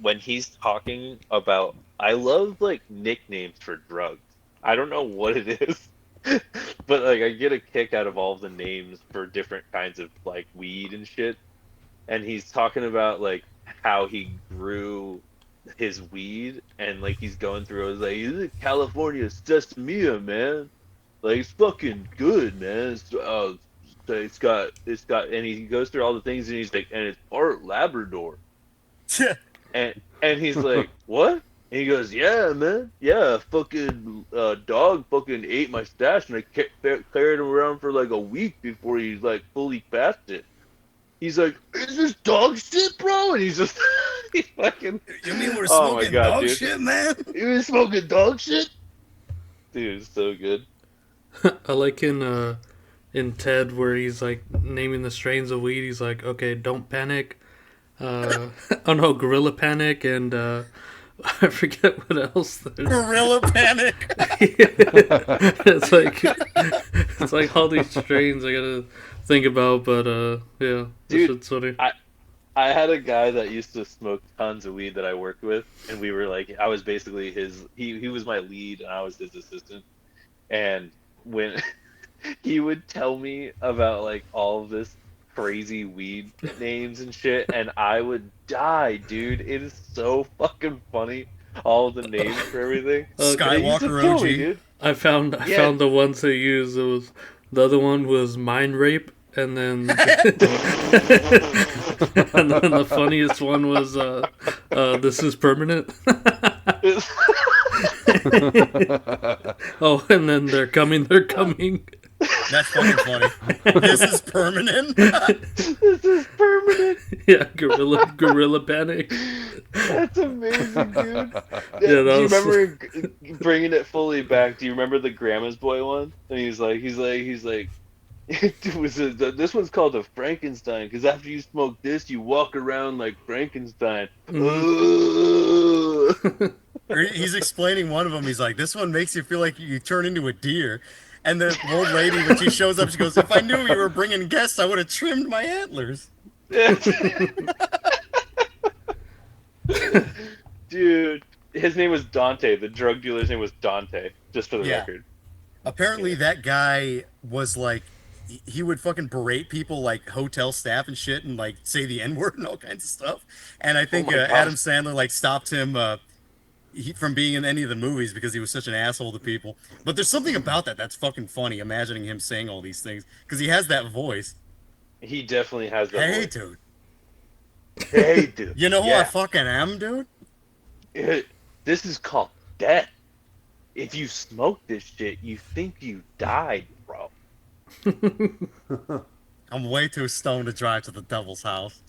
when he's talking about, I love like nicknames for drugs. I don't know what it is, but like I get a kick out of all the names for different kinds of like weed and shit. And he's talking about like how he grew his weed, and like he's going through it was like, "This is California Sesamia, man. Like it's fucking good, man. It's got," and he goes through all the things, and he's like, "And it's part Labrador." And he's like, "What?" And he goes, "Yeah, man. Yeah, fucking dog fucking ate my stash, and I carried him around for like a week before he like fully passed it." He's like, "Is this dog shit, bro?" And he's just, he fucking, You mean we're Oh my smoking God, dog dude. shit, man? you been smoking dog shit? Dude, it's so good. I like in Ted where he's like naming the strains of weed. He's like, okay, don't panic. Oh no, gorilla panic, and I forget what else. Gorilla panic. It's like all these strains I gotta think about, but yeah, Dude, it's funny. I had a guy that used to smoke tons of weed that I worked with, and we were like, I was basically he was my lead, and I was his assistant. And when he would tell me about like all of this crazy weed names and shit, and I would die, dude. It is so fucking funny. All of the names for everything. Okay. It used to Skywalker kill OG. me, dude. I found Yeah. the ones they used. It was the other one was mind rape, and then and then the funniest one was this is permanent. Oh, and then they're coming. That's fucking funny. This is permanent. This is permanent. Yeah, Gorilla Panic. That's amazing, dude. Yeah, that Do you was- remember bringing it fully back? Do you remember the Grandma's Boy one? And he's like, this one's called a Frankenstein because after you smoke this, you walk around like Frankenstein. Ugh. Or he's explaining one of them. He's like, "This one makes you feel like you turn into a deer." And the old lady, when she shows up, she goes, "If I knew you were bringing guests, I would have trimmed my antlers." Dude, his name was Dante. The drug dealer's name was Dante, just for the Yeah. record. Apparently, that guy was like, he would fucking berate people like hotel staff and shit, and like say the N word and all kinds of stuff. And I think my God. Adam Sandler like stopped him from being in any of the movies because he was such an asshole to people. But there's something about that that's fucking funny, imagining him saying all these things because he has that voice. He definitely has that. Hey, voice. dude. Hey, dude. You know who I Yeah. fucking am, dude? This is called death. If you smoke this shit, you think you died, bro. I'm way too stoned to drive to the devil's house.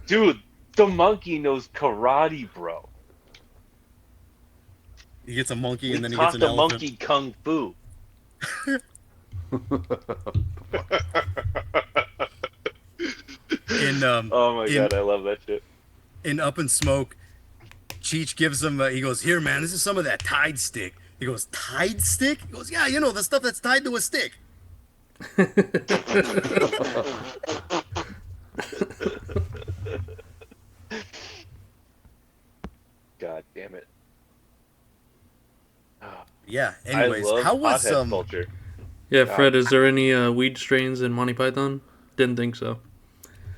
Dude, the monkey knows karate, bro. He gets a monkey We and then he taught gets an the elephant. monkey kung fu. In Oh my in- god, I love that shit. in Up in Smoke, Cheech gives him. He goes, "Here, man, this is some of that Tide stick." He goes, "Tide stick?" He goes, "Yeah, you know the stuff that's tied to a stick." God damn it. Yeah. Anyways, I love how was pothead culture. Yeah, Fred, is there any weed strains in Monty Python? Didn't think so.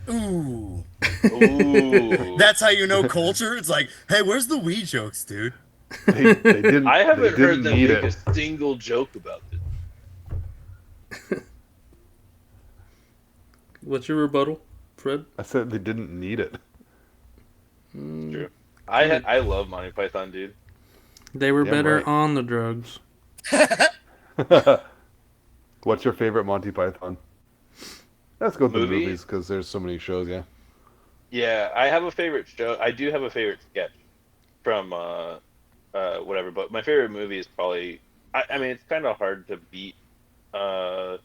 Ooh, Ooh. that's how you know culture. It's like, hey, where's the weed jokes, dude? They didn't. I haven't they heard didn't them need make it. a single joke about this. What's your rebuttal, Fred? I said they didn't need it. True. I love Monty Python, dude. They were Yeah, better right. on the drugs. What's your favorite Monty Python? Let's go with the Movie? movies because there's so many shows. Yeah. Yeah, I have a favorite show. I do have a favorite sketch from whatever, but my favorite movie is probably. I mean, it's kind of hard to beat the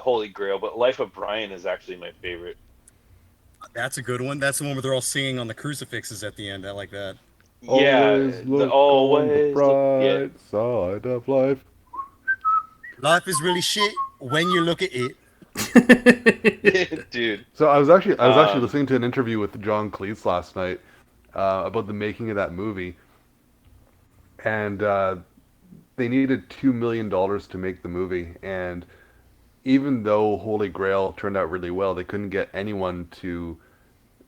Holy Grail, but Life of Brian is actually my favorite. That's a good one. That's the one where they're all singing on the crucifixes at the end. I like that. Yeah, Always look on the always bright look, side of life. Life is really shit when you look at it. yeah. Dude. So I was actually Um, listening to an interview with John Cleese last night about the making of that movie, and they needed $2 million to make the movie, and even though Holy Grail turned out really well, they couldn't get anyone to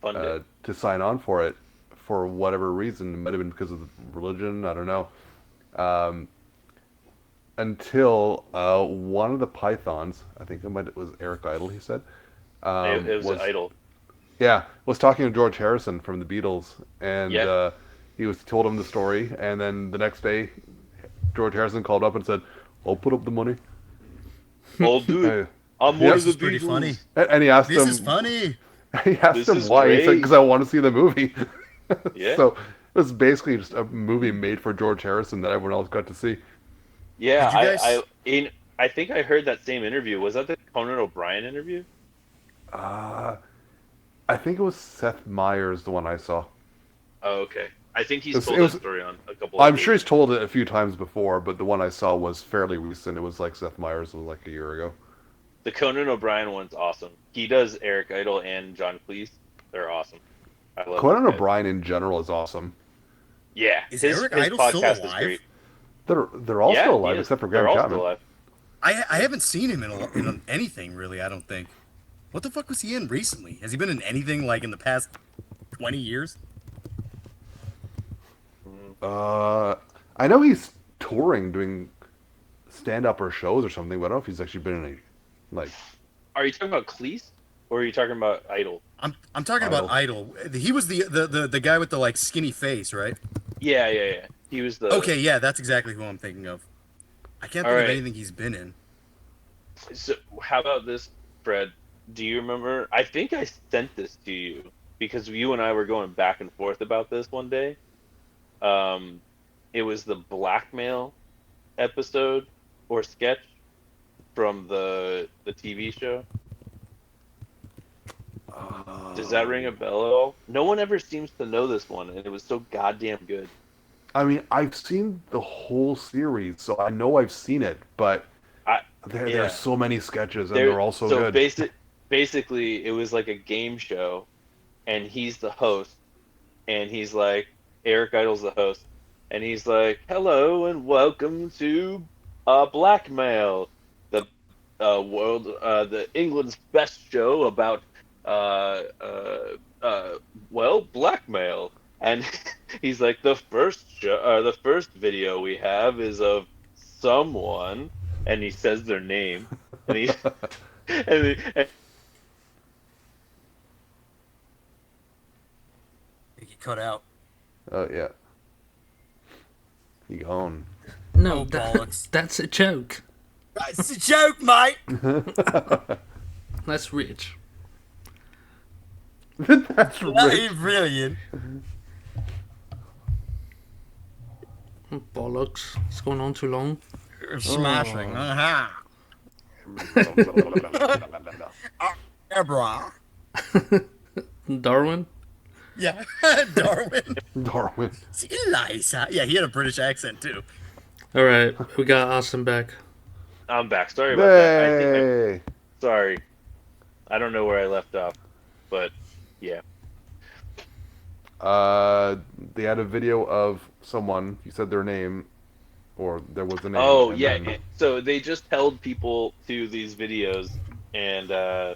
Fund it. sign on for it for whatever reason. It might have been because of religion. I don't know. Until one of the Pythons, I think it was Eric Idle, he said, It was an idol. yeah, was talking to George Harrison from the Beatles, and Yeah. he told him the story, and then the next day, George Harrison called up and said, "I'll put up the money." Oh, dude, I'm Yeah, one this of the is pretty Beatles. funny. And he asked This him, is funny. he asked This him is why. He said, great. "Because I want to see the movie." Yeah. So it was basically just a movie made for George Harrison that everyone else got to see. Yeah, Did you guys- I think I heard that same interview. Was that the Conan O'Brien interview? I think it was Seth Meyers, the one I saw. Oh, okay. I think he's It was- told it was- that story on a couple. I'm of sure he's told it a few times before, but the one I saw was fairly recent. It was like Seth Meyers was like a year ago. The Conan O'Brien one's awesome. He does Eric Idle and John Cleese. They're awesome. I love Conan those guys. O'Brien in general is awesome. Yeah, Is his Eric his Idle still podcast is alive? great. They're all Yeah, still he alive is. except for They're Graham all Chapman. still alive. I haven't seen him in anything really. I don't think. What the fuck was he in recently? Has he been in anything like in the past 20 years? I know he's touring, doing stand-up or shows or something, but I don't know if he's actually been in any, like, Are you talking about Cleese or are you talking about Idle? I'm talking about Idol. He was the guy with the like skinny face, right? Yeah. He was the Okay, yeah, that's exactly who I'm thinking of. I can't All think of right. anything he's been in. So how about this, Fred? Do you remember? I think I sent this to you because you and I were going back and forth about this one day. Um, it was the blackmail episode or sketch from the TV show. Does that ring a bell at all? No one ever seems to know this one, and it was so goddamn good. I mean, I've seen the whole series, so I know I've seen it, but I there's yeah. so many sketches, and There they're all so so good. basically it was like a game show, and he's the host, and he's like Eric Idle's the host, and he's like, "Hello and welcome to Blackmail, the the England's best show about uh, uh, well, blackmail." And he's like, the first video we have is of someone, and he says their name, and he and I think he cut out. Oh yeah, you gone. No, Oh, bollocks. that's a joke. That's a joke, mate. That's rich. That's That rich. is brilliant. Bollocks. It's going on too long. You're smashing. Oh. Yeah, brah. Darwin? Yeah, Darwin. Darwin. See, Eliza. Yeah, he had a British accent too. All right, we got Austin back. I'm back. Sorry about that. Hey. Sorry. I don't know where I left off, but yeah. They had a video of someone. You said their name, or there was a name. Oh and yeah. then- So they just held people to these videos, and the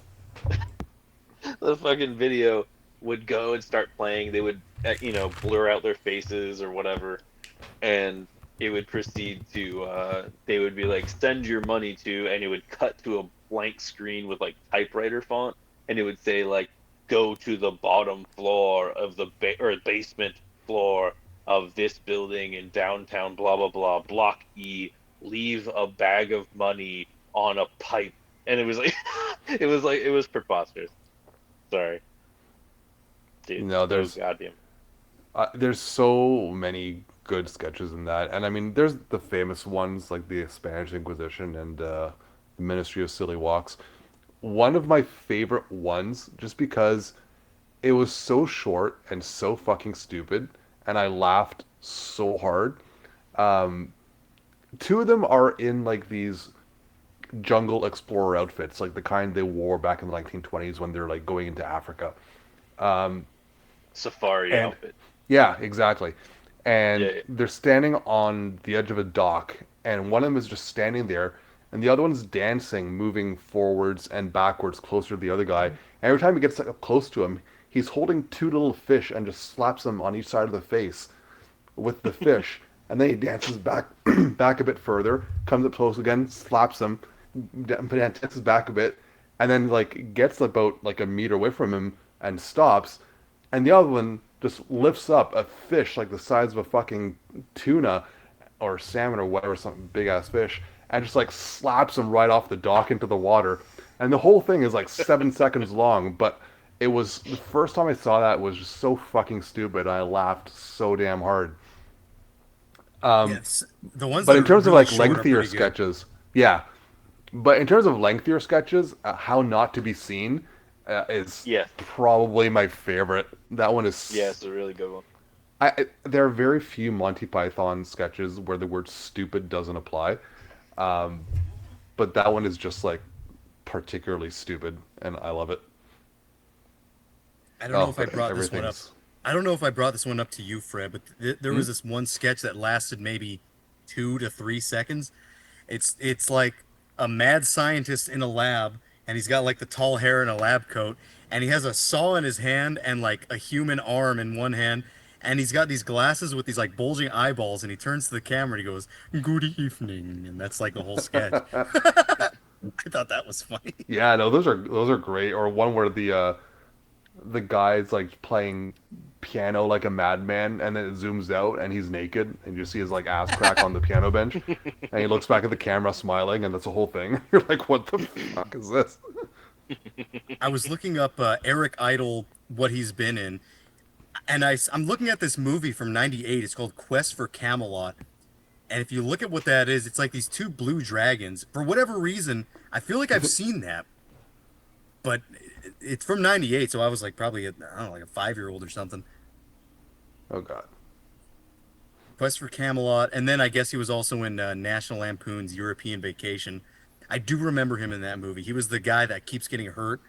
fucking video would go and start playing. They would, blur out their faces or whatever, and it would proceed to. They would be like, "Send your money to," and it would cut to a blank screen with like typewriter font, and it would say like, "Go to the bottom floor of the basement floor of this building in downtown, blah blah blah, block E. Leave a bag of money on a pipe," and it was like, it was preposterous. Sorry. Dude, No, that was there's goddamn. there's so many good sketches in that, and I mean, there's the famous ones like the Spanish Inquisition and the Ministry of Silly Walks. One of my favorite ones, just because it was so short and so fucking stupid, and I laughed so hard. Um, Two of them are in like these jungle explorer outfits, like the kind they wore back in the 1920s when they're like going into Africa. Um, Safari and outfit. yeah, exactly. Yeah, And yeah. they're standing on the edge of a dock, and one of them is just standing there, and the other one's dancing, moving forwards and backwards closer to the other guy. And every time he gets up close to him, he's holding two little fish and just slaps them on each side of the face with the fish. And then he dances back back a bit further, comes up close again, slaps them, dances back a bit, and then like gets about like a meter away from him and stops. And the other one just lifts up a fish like the size of a fucking tuna or salmon or whatever, some big ass fish, and just like slaps him right off the dock into the water. And the whole thing is like 7 seconds long, but it was the first time I saw that was just so fucking stupid. I laughed so damn hard. Um, Yes, the ones but that in are terms of really like short are lengthier pretty good. sketches, yeah. But in terms of lengthier sketches, How Not to Be Seen is Yes. probably my favorite. That one Yeah, is. it's a really good one. There are very few Monty Python sketches where the word stupid doesn't apply. Um, but that one is just like particularly stupid, and I love it. I don't know Oh, if I but brought this one up. everything's. I don't know if I brought this one up to you, Fred, but there Hmm? was this one sketch that lasted maybe 2 to 3 seconds. It's like a mad scientist in a lab, and he's got like the tall hair and a lab coat, and he has a saw in his hand and like a human arm in one hand, and he's got these glasses with these like bulging eyeballs, and he turns to the camera and he goes, "Good evening," and that's like the whole sketch. I thought that was funny. Yeah, no, those are great. Or one where the guy's like playing piano like a madman, and then it zooms out and he's naked, and you see his like ass crack on the piano bench, and he looks back at the camera smiling, and that's the whole thing. You're like, what the fuck is this? I was looking up Eric Idle, what he's been in, and I'm looking at this movie from '98. It's called Quest for Camelot. And if you look at what that is, it's like these two blue dragons. For whatever reason, I feel like I've seen that. But it's from '98, so I was like probably, I don't know, like a 5-year-old or something. Oh god. Quest for Camelot. And then I guess he was also in National Lampoon's European Vacation. I do remember him in that movie. He was the guy that keeps getting hurt.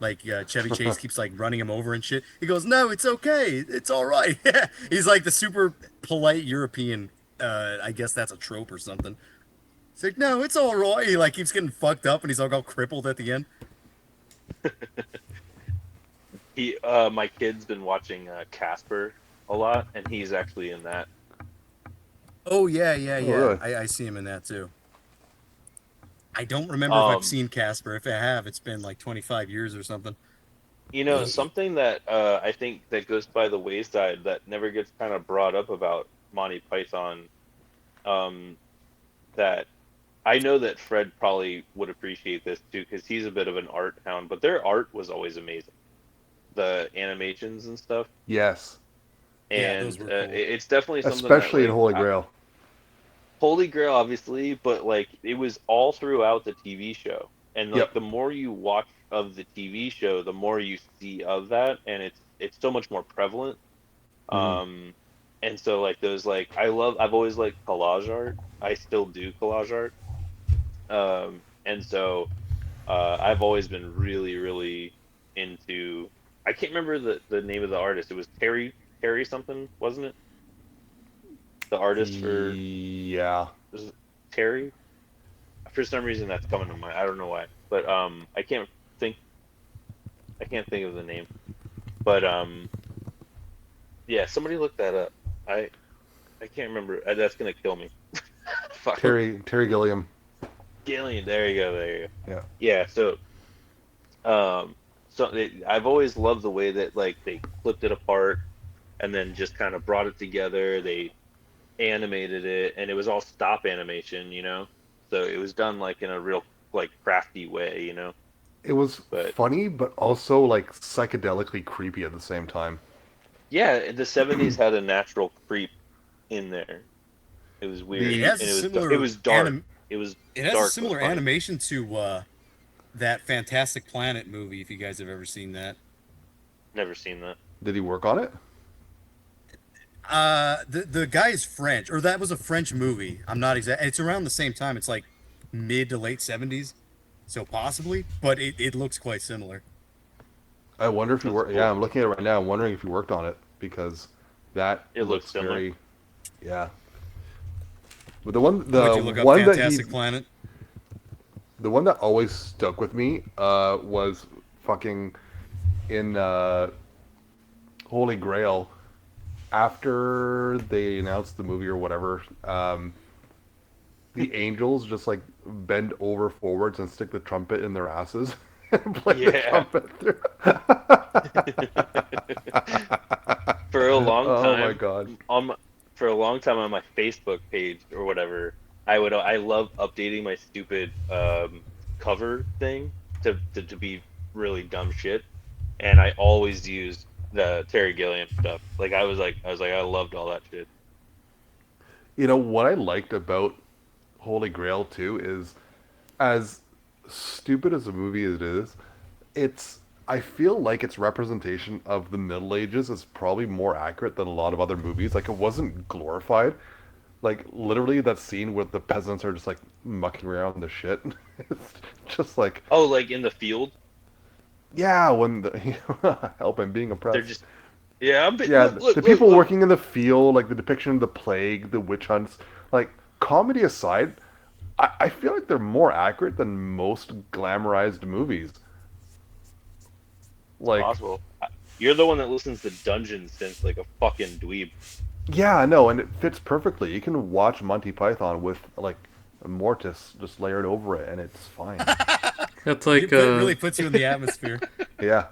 Like Chevy Chase keeps like running him over and shit. He goes, "No, it's okay. It's all right." He's like the super polite European. I guess that's a trope or something. It's like, "No, it's all right." He like keeps getting fucked up and he's all crippled at the end. My kid's been watching Casper a lot, and he's actually in that. Oh yeah, yeah, yeah. really? I see him in that too. I don't remember if I've Um, seen Casper. If I have, it's been like 25 years or something. Something that I think that goes by the wayside that never gets kind of brought up about Monty Python, that I know that Fred probably would appreciate this too, because he's a bit of an art hound, but their art was always amazing. The animations and stuff, Yes. Yeah, and those were cool. it's definitely something Especially that, in like, Holy Grail. Holy Grail, obviously, but like it was all throughout the TV show, and like Yep. the more you watch of the TV show, the more you see of that, and it's so much more prevalent. Mhm. And so like those like I've always liked collage art. I still do collage art. And so I've always been really really into. I can't remember the name of the artist. It was Terry something, wasn't it? The artist for. Yeah. Was it Terry? For some reason, that's coming to mind. I don't know why, but think. I can't think of the name, but yeah, somebody look that up. I can't remember. That's gonna kill me. Fuck. Terry Gilliam. Gillian. There you go. There you go. Yeah. Yeah. I've always loved the way that like they flipped it apart, and then just kind of brought it together. They animated it, and it was all stop animation, so it was done like in a real like crafty way. It was But- funny, but also like psychedelically creepy at the same time. Yeah, the '70s had a natural creep in there. It was weird, It has and a it was similar it was dark. anim- It was It has dark, a but similar funny. animation to that Fantastic Planet movie, if you guys have ever seen that. Never seen that. Did he work on it? The guy is French, or that was a French movie. I'm not exact. It's around the same time. It's like mid to late '70s, so possibly, but it looks quite similar. I wonder if he That's worked. cool. Yeah, I'm looking at it right now. I'm wondering if he worked on it because that It looks similar. very. Yeah. But the one, Would you look up one that Fantastic he, Planet? the one that always stuck with me, was fucking in Holy Grail. After they announced the movie or whatever, the angels just like bend over forwards and stick the trumpet in their asses and play the Yeah. trumpet through. For a long Oh time, my god. for a long time on my Facebook page or whatever, I love updating my stupid cover thing to be really dumb shit, and I always use the Terry Gilliam stuff. Like I was like I loved all that shit. You know what I liked about Holy Grail too is, as stupid as a movie as it is, I feel like its representation of the Middle Ages is probably more accurate than a lot of other movies. Like it wasn't glorified. Like literally that scene where the peasants are just like mucking around in the shit. It's just like, Oh, like in the field, yeah, when the help I'm being oppressed. they're just yeah. Yeah, Look, the look, people look. working in the field, like the depiction of the plague, the witch hunts, like comedy aside, I feel like they're more accurate than most glamorized movies. Like, Possible. You're the one that listens to Dungeons since like a fucking dweeb. yeah, no, and it fits perfectly. You can watch Monty Python with like Mortis just layered over it, and it's fine. That's It like really puts you in the atmosphere. Yeah,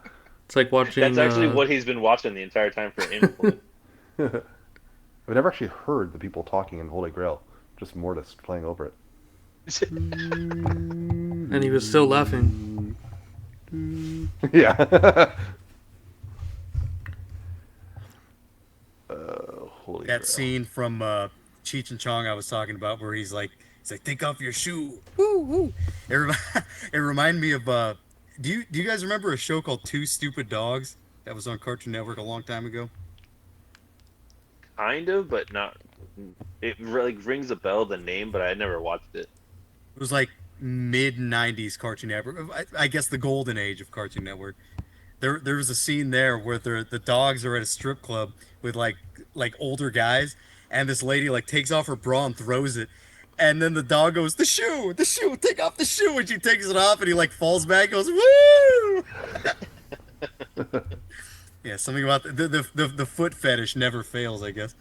It's like watching. That's actually what he's been watching the entire time for influence. I've never actually heard the people talking in Holy Grail. Just Mortis playing over it. And he was still laughing. Yeah. Holy That Grail. scene from Cheech and Chong I was talking about, where he's like, take off your shoe. Woo woo. It reminded me of. Do you guys remember a show called Two Stupid Dogs that was on Cartoon Network a long time ago? Kind of, but not. It really rings a bell, the name, but I never watched it. It was like mid '90s Cartoon Network. I guess the golden age of Cartoon Network. There was a scene there where the dogs are at a strip club with like older guys, and this lady like takes off her bra and throws it, and then the dog goes, the shoe, take off the shoe, and she takes it off, and he like falls back, goes woo. Yeah, something about the foot fetish never fails, I guess.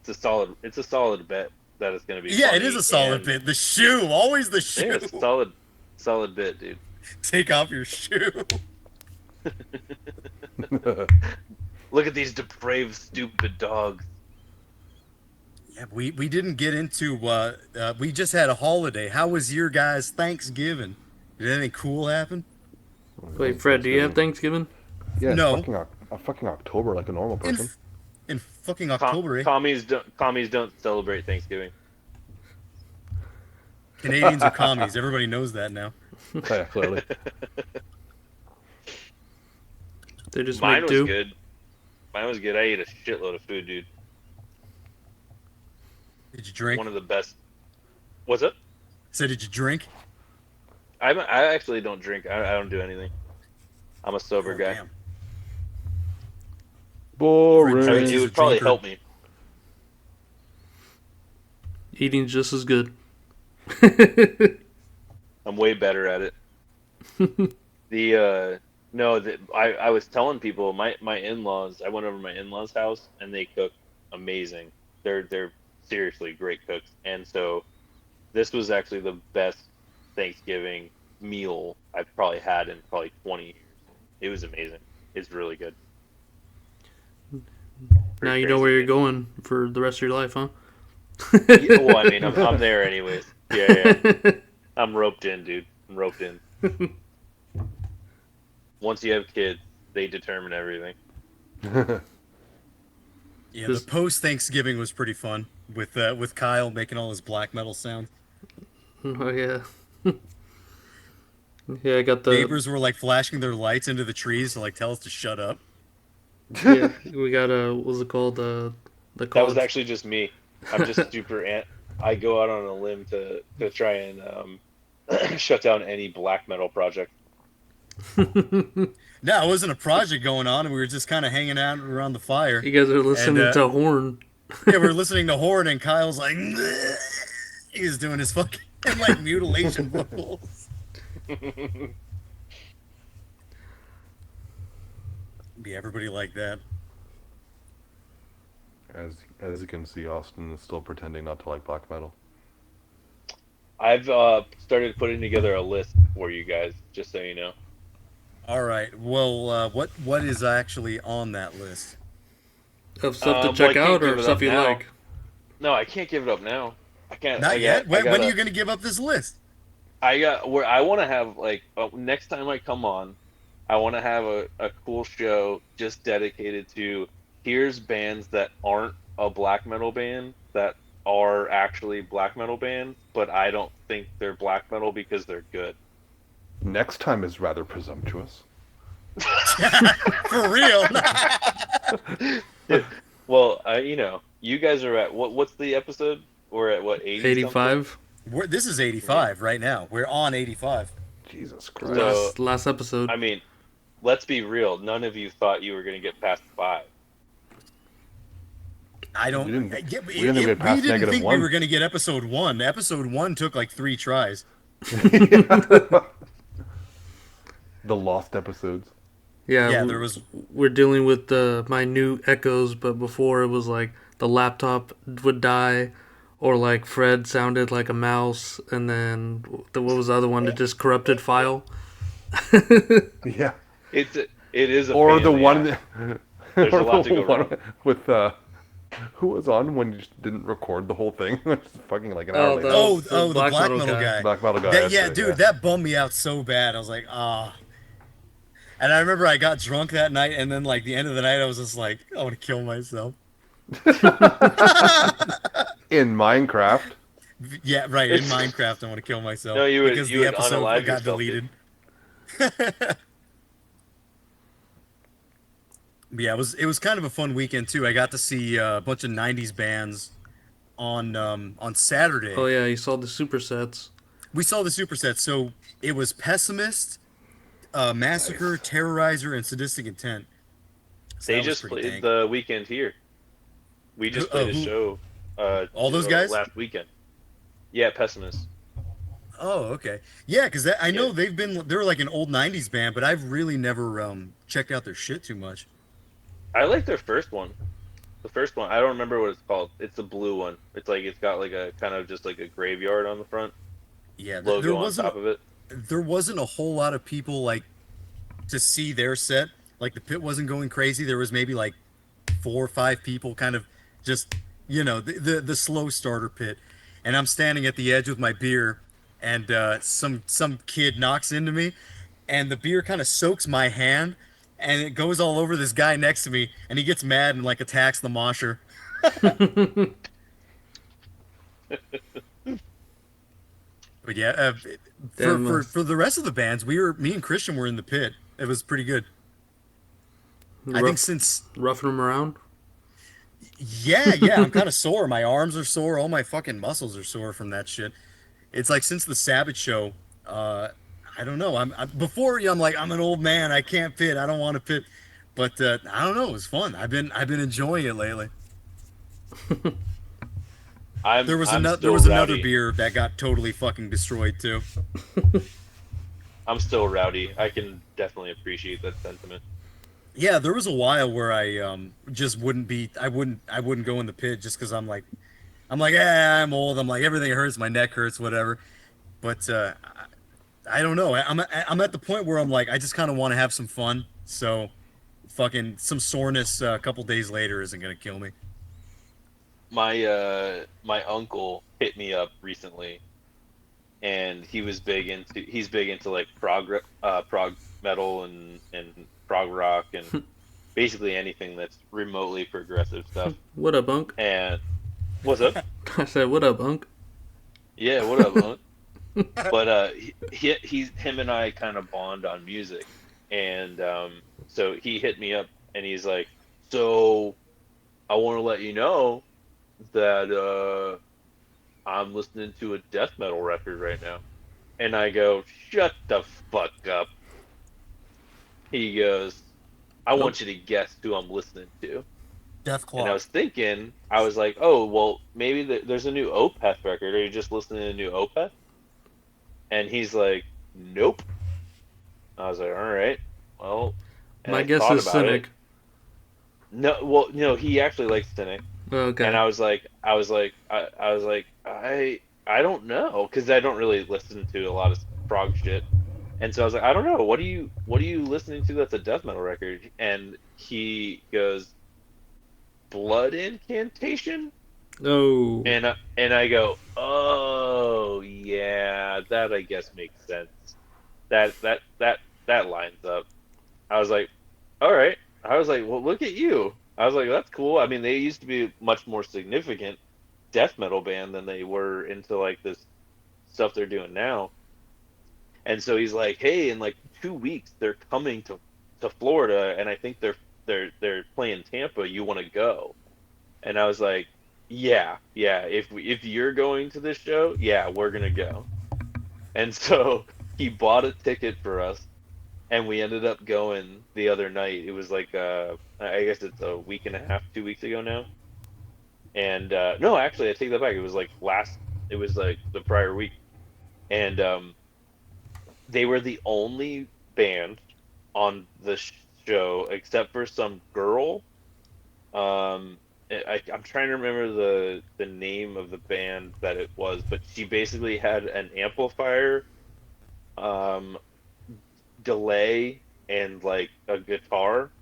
It's a solid bet that it's going to be. Yeah, it funny, is a solid and bit. The shoe, always the I shoe. think it's a solid bit, dude. Take off your shoe. Look at these depraved, stupid dogs. Yeah, we didn't get into. We just had a holiday. How was your guys' Thanksgiving? Did anything cool happen? Wait, Fred, do you have Thanksgiving? Yeah, it's No. fucking October like a normal person. In fucking October, eh? Commies don't celebrate Thanksgiving. Canadians are commies. Everybody knows that now. Yeah, clearly. They just Mine make was do. good. Mine was good. I ate a shitload of food, dude. Did you drink? One of the best. What's up? So did you drink? I actually don't drink. I don't do anything. I'm a sober Oh, guy. damn. Boring. I mean, He's it a would probably drinker. help me. Eating's just as good. I'm way better at it. I was telling people my in-laws. I went over to my in-laws' house and they cook amazing. They're seriously great cooks, and so this was actually the best Thanksgiving meal I've probably had in probably 20 years. It was amazing. It's really good. Now you know where you're going for the rest of your life, huh? Yeah, well, I mean, I'm there anyways. Yeah. I'm roped in, dude. I'm roped in. Once you have kids, they determine everything. Yeah, This- the post Thanksgiving was pretty fun with Kyle making all his black metal sounds. Oh yeah. Yeah, I got the Neighbors were like flashing their lights into the trees to like tell us to shut up. yeah, we got what was it called? The That college. was actually just me. I'm just super I go out on a limb to try and shut down any black metal project. No, it wasn't a project going on, and we were just kind of hanging out around the fire. You guys are listening And, to Horn. Yeah, we were listening to Horn, and Kyle's like, he was doing his fucking like mutilation vocals. Be everybody like that. As you can see, Austin is still pretending not to like black metal. I've started putting together a list for you guys, just so you know. All right. Well, what is actually on that list? Of stuff to Well, I check can't out give or it stuff up you now. like? No, I can't give it up now. I can't. Not I yet. got- I When are gotta- you going to give up this list? where I want to have like next time I come on, I want to have a cool show just dedicated to here's bands that aren't a black metal band that are actually black metal bands, but I don't think they're black metal because they're good. Next time is rather presumptuous. For real? Well, you guys are at what's the episode? We're at what 80 85. This is 85 right now. We're on 85. Jesus Christ. So- Last episode. I mean, let's be real. None of you thought you were going to get past 5. I don't. We didn't- yeah, we didn't get past we didn't negative think we one. were going to get episode 1. Episode 1 took like 3 tries. The lost episodes. yeah, Yeah, there was. we're dealing with my new echoes, but before it was like the laptop would die, or like Fred sounded like a mouse, and then what was the other one? The just corrupted file. Yeah. it is a Or pain the in one, ass. There's a lot to go wrong. with who was on when you just didn't record the whole thing? Just fucking like an hour Oh, later. the The black black metal metal guy. guy. Black metal guy. That That's yeah, it, dude, yeah. that bummed me out so bad. I was like, ah. And I remember I got drunk that night, and then like the end of the night, I was just like, I want to kill myself. In Minecraft. Yeah, right. In Minecraft, I want to kill myself No, because you the would episode unalive got yourself, dude. deleted. But yeah, it was kind of a fun weekend too. I got to see a bunch of '90s bands on Oh Saturday. yeah, you saw the supersets. We saw the supersets. So it was Pessimist, Massacre, Nice. Terrorizer, and Sadistic Intent. So They that was just pretty played dank. the weekend here. We just played a Who? show All those guys? last weekend. Yeah, Pessimist. Oh, okay. Yeah, because I Yeah. know they're like an old '90s band, but I've really never checked out their shit too much. I like their first one. The first one, I don't remember what it's called. It's the blue one. It's like it's got like a kind of just like a graveyard on the front, Yeah, there logo on wasn't top of it. there wasn't a whole lot of people like to see their set. Like the pit wasn't going crazy. There was maybe like 4 or 5 people, kind of just the slow starter pit. And I'm standing at the edge with my beer, and some kid knocks into me, and the beer kind of soaks my hand, and it goes all over this guy next to me, and he gets mad and like attacks the mosher. But yeah, Damn, for the rest of the bands, me and Christian were in the pit. It was pretty good. I think rough, since roughing them around. yeah, I'm kind of sore. My arms are sore. All my fucking muscles are sore from that shit. It's like since the Sabbath show. Uh, I don't know. Before I'm like I'm an old man. I can't pit. I don't want to pit. But I don't know. It was fun. I've been enjoying it lately. I'm There still was another rowdy. beer that got totally fucking destroyed too. I'm still rowdy. I can definitely appreciate that sentiment. Yeah, there was a while where I just wouldn't be. I wouldn't go in the pit just because I'm like, I'm old. I'm like everything hurts. My neck hurts. Whatever. But I don't know. I'm at the point where I'm like I just kind of want to have some fun. So fucking some soreness a couple days later isn't gonna kill me. My uncle hit me up recently, and he's big into like prog metal and prog rock and basically anything that's remotely progressive stuff. What up, Unc? And what's up? I said, what up, Unc? Yeah, what up, Hunt? But him and I kind of bond on music, and so he hit me up and he's like, so I want to let you know that I'm listening to a death metal record right now. And I go, shut the fuck up. He goes, I want you to guess who I'm listening to. Deathclaw. And I was thinking, I was like, oh, well, maybe there's a new Opeth record. Are you just listening to a new Opeth? And he's like, nope. I was like, all right, well. And My I guess thought is about it. Cynic. No, well, he actually likes Cynic. Okay. And I was like, I don't know, because I don't really listen to a lot of prog shit. And so I was like, I don't know. What are you listening to that's a death metal record? And he goes, Blood Incantation? Oh. And I go, oh yeah, that I guess makes sense. That lines up. I was like, all right. I was like, well, look at you. I was like, that's cool. I mean, they used to be much more significant death metal band than they were into like this stuff they're doing now. And so he's like, hey, in like 2 weeks they're coming to Florida, and I think they're playing Tampa. You want to go? And I was like, yeah. If you're going to this show, yeah, we're gonna go. And so he bought a ticket for us, and we ended up going the other night. It was like I guess it's a week and a half, 2 weeks ago now. And no, actually, I take that back. It was like the prior week, and they were the only band on the show except for some girl. I'm trying to remember the name of the band that it was, but she basically had an amplifier delay and like a guitar,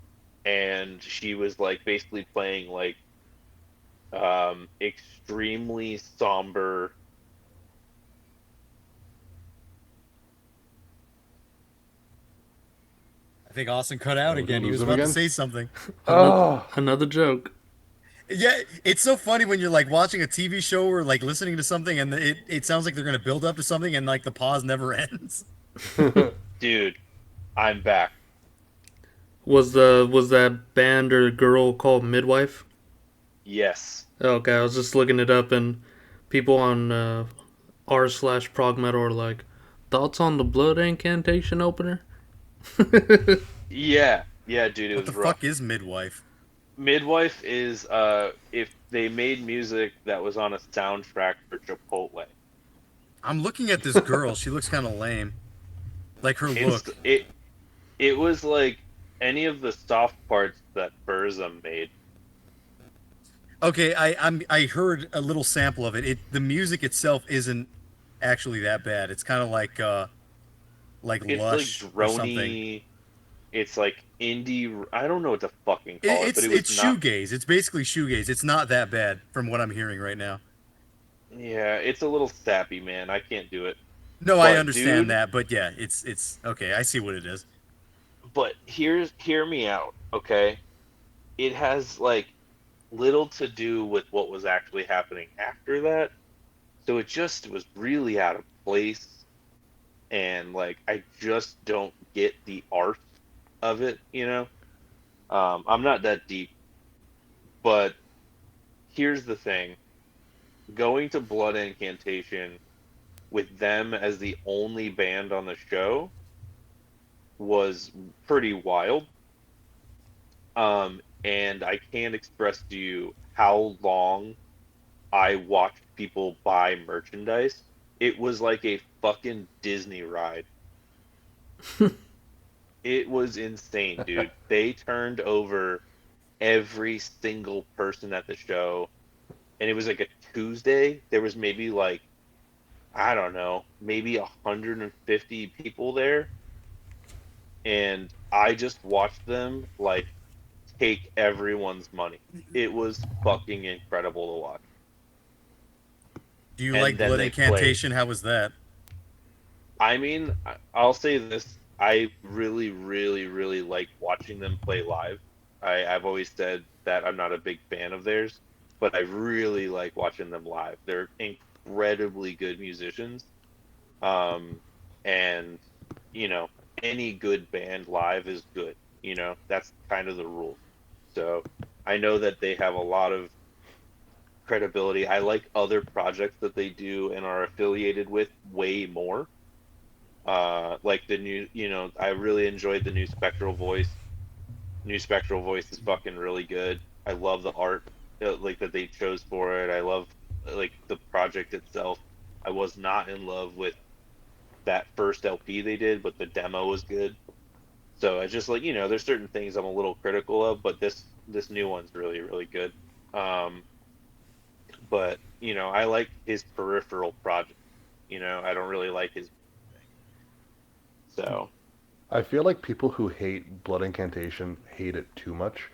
and she was like basically playing like extremely somber. I think Austin cut out Did we again. He lose was him about to again? say something. Oh, Another joke. Yeah, it's so funny when you're like watching a TV show or like listening to something and it sounds like they're gonna build up to something and like the pause never ends. Dude, I'm back. Was that band or girl called Midwife? Yes. Okay, I was just looking it up, and people on r/prog metal are like, thoughts on the Blood Incantation opener? Yeah. Yeah, dude, it What was the rough. fuck is midwife? Midwife is if they made music that was on a soundtrack for Chipotle. I'm looking at this girl. She looks kind of lame. Like her It's look. it was like any of the soft parts that Burzum made. Okay, I heard a little sample of it. The music itself isn't actually that bad. It's kind of like It's like Lush or something. drony. It's like indie. I don't know what to fucking call it, but It's it was it's not. shoegaze. It's basically shoegaze. It's not that bad from what I'm hearing right now. Yeah, it's a little sappy, man. I can't do it. No, I But understand dude, that, but yeah, it's okay. I see what it is. but hear me out, okay? It has like little to do with what was actually happening after that. So it just was really out of place, and like I just don't get the art of it, you know? I'm not that deep, but here's the thing. Going to Blood Incantation with them as the only band on the show was pretty wild. And I can't express to you how long I watched people buy merchandise. It was like a fucking Disney ride. It was insane, dude. They turned over every single person at the show, and it was like a Tuesday. There was maybe like, I don't know, maybe 150 people there, and I just watched them like take everyone's money. It was fucking incredible to watch. Do you And like then Blood they played. Incantation? How was that? I mean, I'll say this. I really, really, really like watching them play live. I've always said that I'm not a big fan of theirs, but I really like watching them live. They're incredibly good musicians. Um, and, you know, any good band live is good. You know, that's kind of the rule. So I know that they have a lot of credibility. I like other projects that they do and are affiliated with way more. Like the new, you know, I really enjoyed the new Spectral Voice. New Spectral Voice is fucking really good. I love the art like that they chose for it. I love like the project itself. I was not in love with that first LP they did, but the demo was good. So I just like, you know, there's certain things I'm a little critical of, but this new one's really really good. Um, but you know, I like his peripheral project. You know, I don't really like his thing. So I feel like people who hate Blood Incantation hate it too much,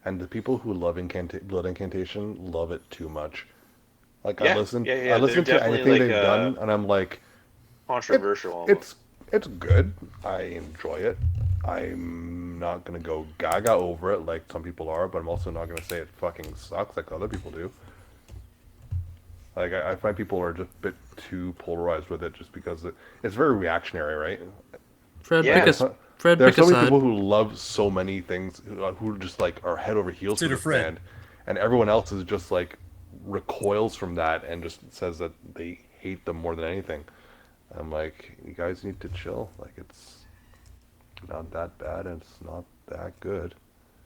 and the people who love Blood Incantation love it too much. Like yeah, yeah, I yeah. They're listen to definitely anything like they've done, and I'm like, it, controversial almost. it's good. I enjoy it. I'm not gonna go gaga over it like some people are, but I'm also not gonna say it fucking sucks like other people do. Like I find people are just a bit too polarized with it, just because it's very reactionary, right? Fred, Like pick Yeah, a Fred, there are pick a so many side. people who love so many things, who just like are head over heels for Consider this Fred. band, and everyone else is just like recoils from that and just says that they hate them more than anything. I'm like, you guys need to chill. Like it's not that bad and it's not that good.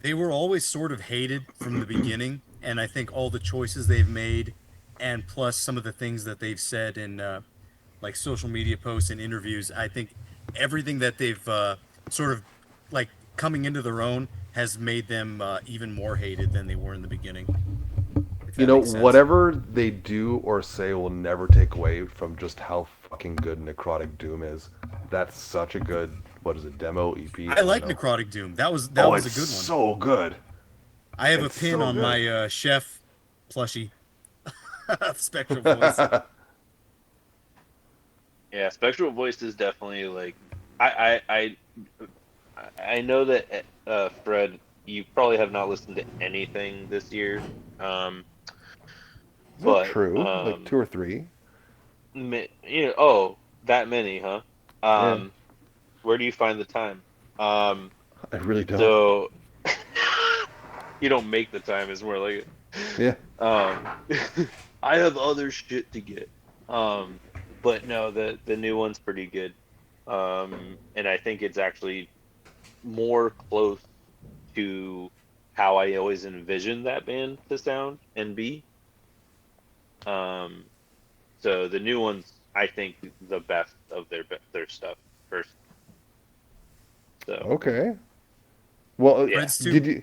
They were always sort of hated from the beginning, and I think all the choices they've made, and plus some of the things that they've said in like social media posts and interviews, I think everything that they've sort of like coming into their own has made them even more hated than they were in the beginning. If You that know, makes sense. whatever they do or say will never take away from just how fucking good Necrotic Doom is. That's such a good what is it, demo EP? I like don't know. Necrotic Doom. That was Oh, a it's good one. so good. I have a It's pin so on good. my chef plushie. Spectral voice. Yeah, Spectral Voice is definitely like I I I know that Fred, you probably have not listened to anything this year. Um, Is that but true? Like two or three? oh, that many, huh? Yeah, Where do you find the time? Um, I really don't. so you don't make the time is more like it. Yeah. Um, I have other shit to get. Um, but no, the new one's pretty good. And I think it's actually more close to how I always envisioned that band to sound and be. Um, so the new one's, I think, the best of their stuff first. So Okay. Well, yeah,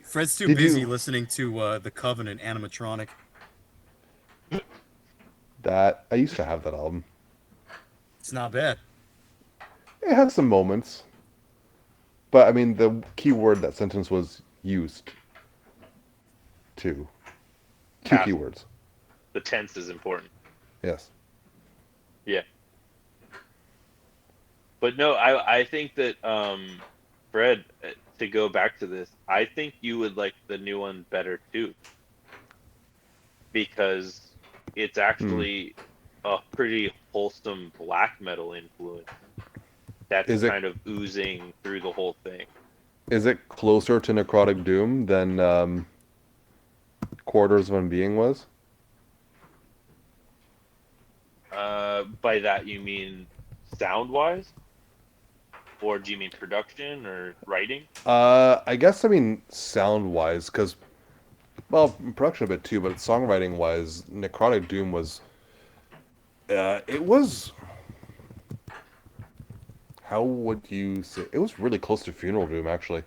Fred's too did busy you listening to the Covenant animatronic. that I used to have that album. It's not bad. It has some moments, but I mean the key word that sentence was used to. Two pass. keywords. The tense is important. Yes. Yeah, but no, I think that Fred, to go back to this, I think you would like the new one better too, because it's Hmm. actually a pretty wholesome black metal influence that's Is it kind of oozing through the whole thing. is it closer to Necrotic Doom than Quarters of Unbeing was? By that you mean sound wise, or do you mean production or writing? I guess I mean sound wise, because well, production a bit too, but songwriting wise, Necrotic Doom was it was how would you say it was really close to Funeral Doom actually.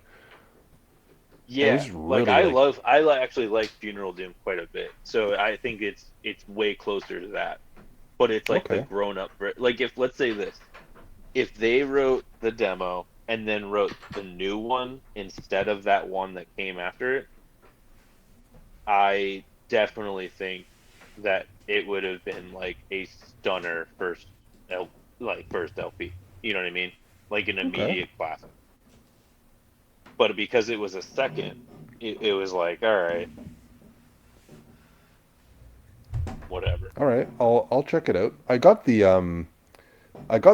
It Yeah, was like really like actually like Funeral Doom quite a bit. So I think it's way closer to that. But it's like the okay. grown up like if let's say this, if they wrote the demo and then wrote the new one instead of that one that came after it, I definitely think that it would have been like a stunner first LP. You know what I mean? Like an Okay. immediate classic. But because it was a second, it was like, all right, whatever. All right. I'll check it out. I got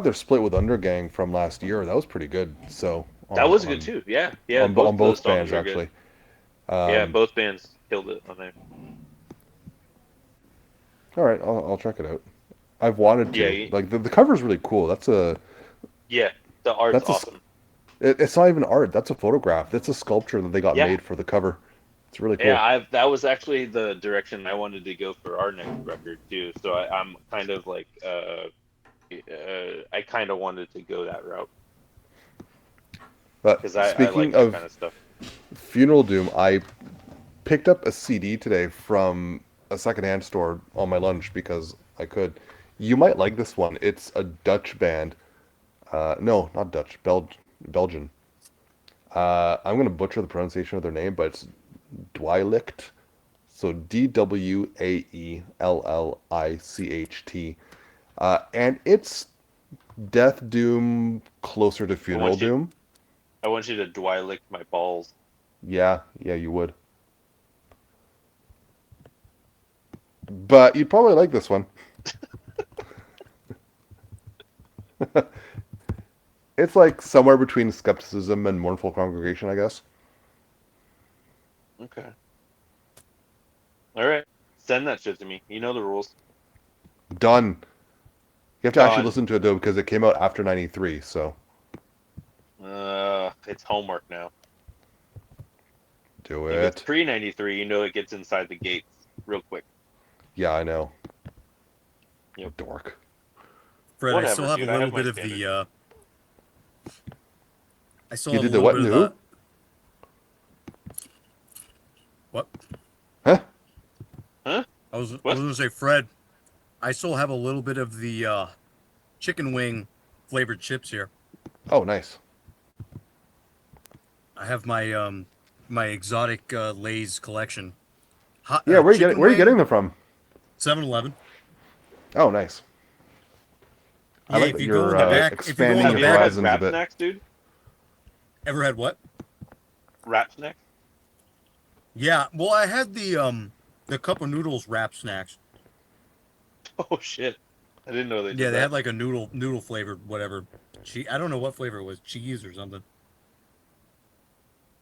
their split with Undergang from last year. That was pretty good. So That was good too. Yeah, yeah. Both on of those both songs bands were good. actually. Yeah, Um, both bands killed it on there. all right, I'll check it out. I've wanted Yeah, to. Like the cover's really cool. yeah. The art's That's a awesome. it's not even art. That's a photograph. That's a sculpture that they got Yeah, made for the cover. It's really yeah. cool. That was actually the direction I wanted to go for our next record too. So I'm kind of like, I kind of wanted to go that route But because I like speaking that kind of of stuff. Funeral Doom, I picked up a CD today from a secondhand store on my lunch because I could. You might like this one. It's a Dutch band. No, not Dutch. Belgian. I'm gonna butcher the pronunciation of their name, but it's Dwailicht. So Dwaellicht. And it's Death Doom closer to I Funeral want you, Doom. I want you to dry lick my balls. Yeah, yeah, you would. But you'd probably like this one. It's like somewhere between Skepticism and Mournful Congregation, I guess. Okay. All right. Send that shit to me. You know the rules. Done. You have to actually Done. listen to it though because it came out after '93. So It's homework now. do If it's it. pre 93, you know it gets inside the gates real quick. Yeah, I know. Yep. Dork. Fred, I still Whatever, have a dude. I little have my bit of standards. the. I still You have a did the little what bit and of the the. who? What? Huh? Huh? I was What? gonna say, Fred. I still have a little bit of the chicken wing flavored chips here. Oh, nice. I have my exotic Lay's collection. Hot, Yeah, chicken where are you wing, getting them from? 7-Eleven. Oh, nice. I Yeah, like if that you go in you're the back, if you go expanding in Have the your you ever back, had horizons a Rap bit. Snacks, dude? ever had what? Rap Snacks? Yeah, well, I had the cup of noodles wrap snacks. Oh shit! I didn't know they Yeah, did they that. had like a noodle flavored whatever. I don't know what flavor it was, cheese or something.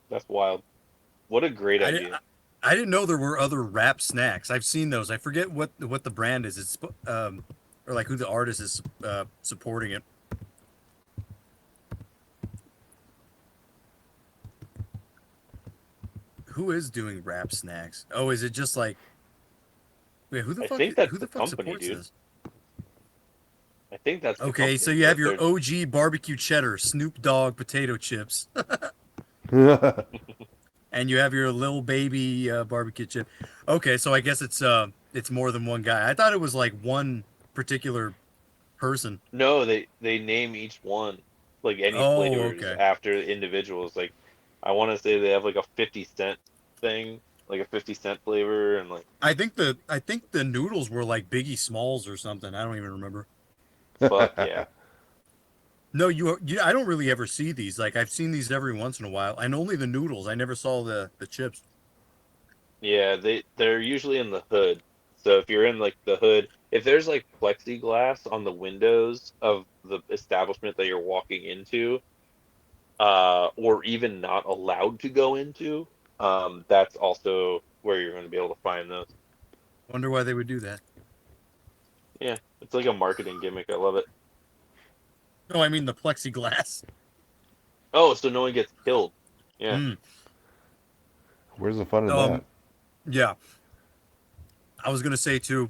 That's wild. What a great I didn't idea. I didn't know there were other wrap snacks. I've seen those. I forget what the brand is. It's or like who the artist is supporting it. Who is doing wrap snacks? Oh, is it just like wait, I think that's who the the fuck company, supports dude. this? I think that's the Okay, so company. you have your They're- OG barbecue cheddar, Snoop Dogg potato chips, and you have your little baby barbecue chip. Okay, so I guess it's more than one guy. I thought it was like one particular person. No, they name each one like any Oh, flavors okay. after the individuals. Like I want to say they have like a 50 cent thing, like a 50 cent flavor, and like I think the noodles were like Biggie Smalls or something. I don't even remember. fuck yeah, No, I don't really ever see these. Like I've seen these every once in a while, and only the noodles. I never saw the chips. yeah. They're usually in the hood. So if you're in like the hood, if there's like plexiglass on the windows of the establishment that you're walking into, or even not allowed to go into, that's also where you're going to be able to find those. Wonder why they would do that. Yeah, it's like a marketing gimmick. I love it. No, I mean the plexiglass. Oh, so no one gets killed. Yeah. Mm. Where's the fun in Um, that? yeah. I was gonna say too.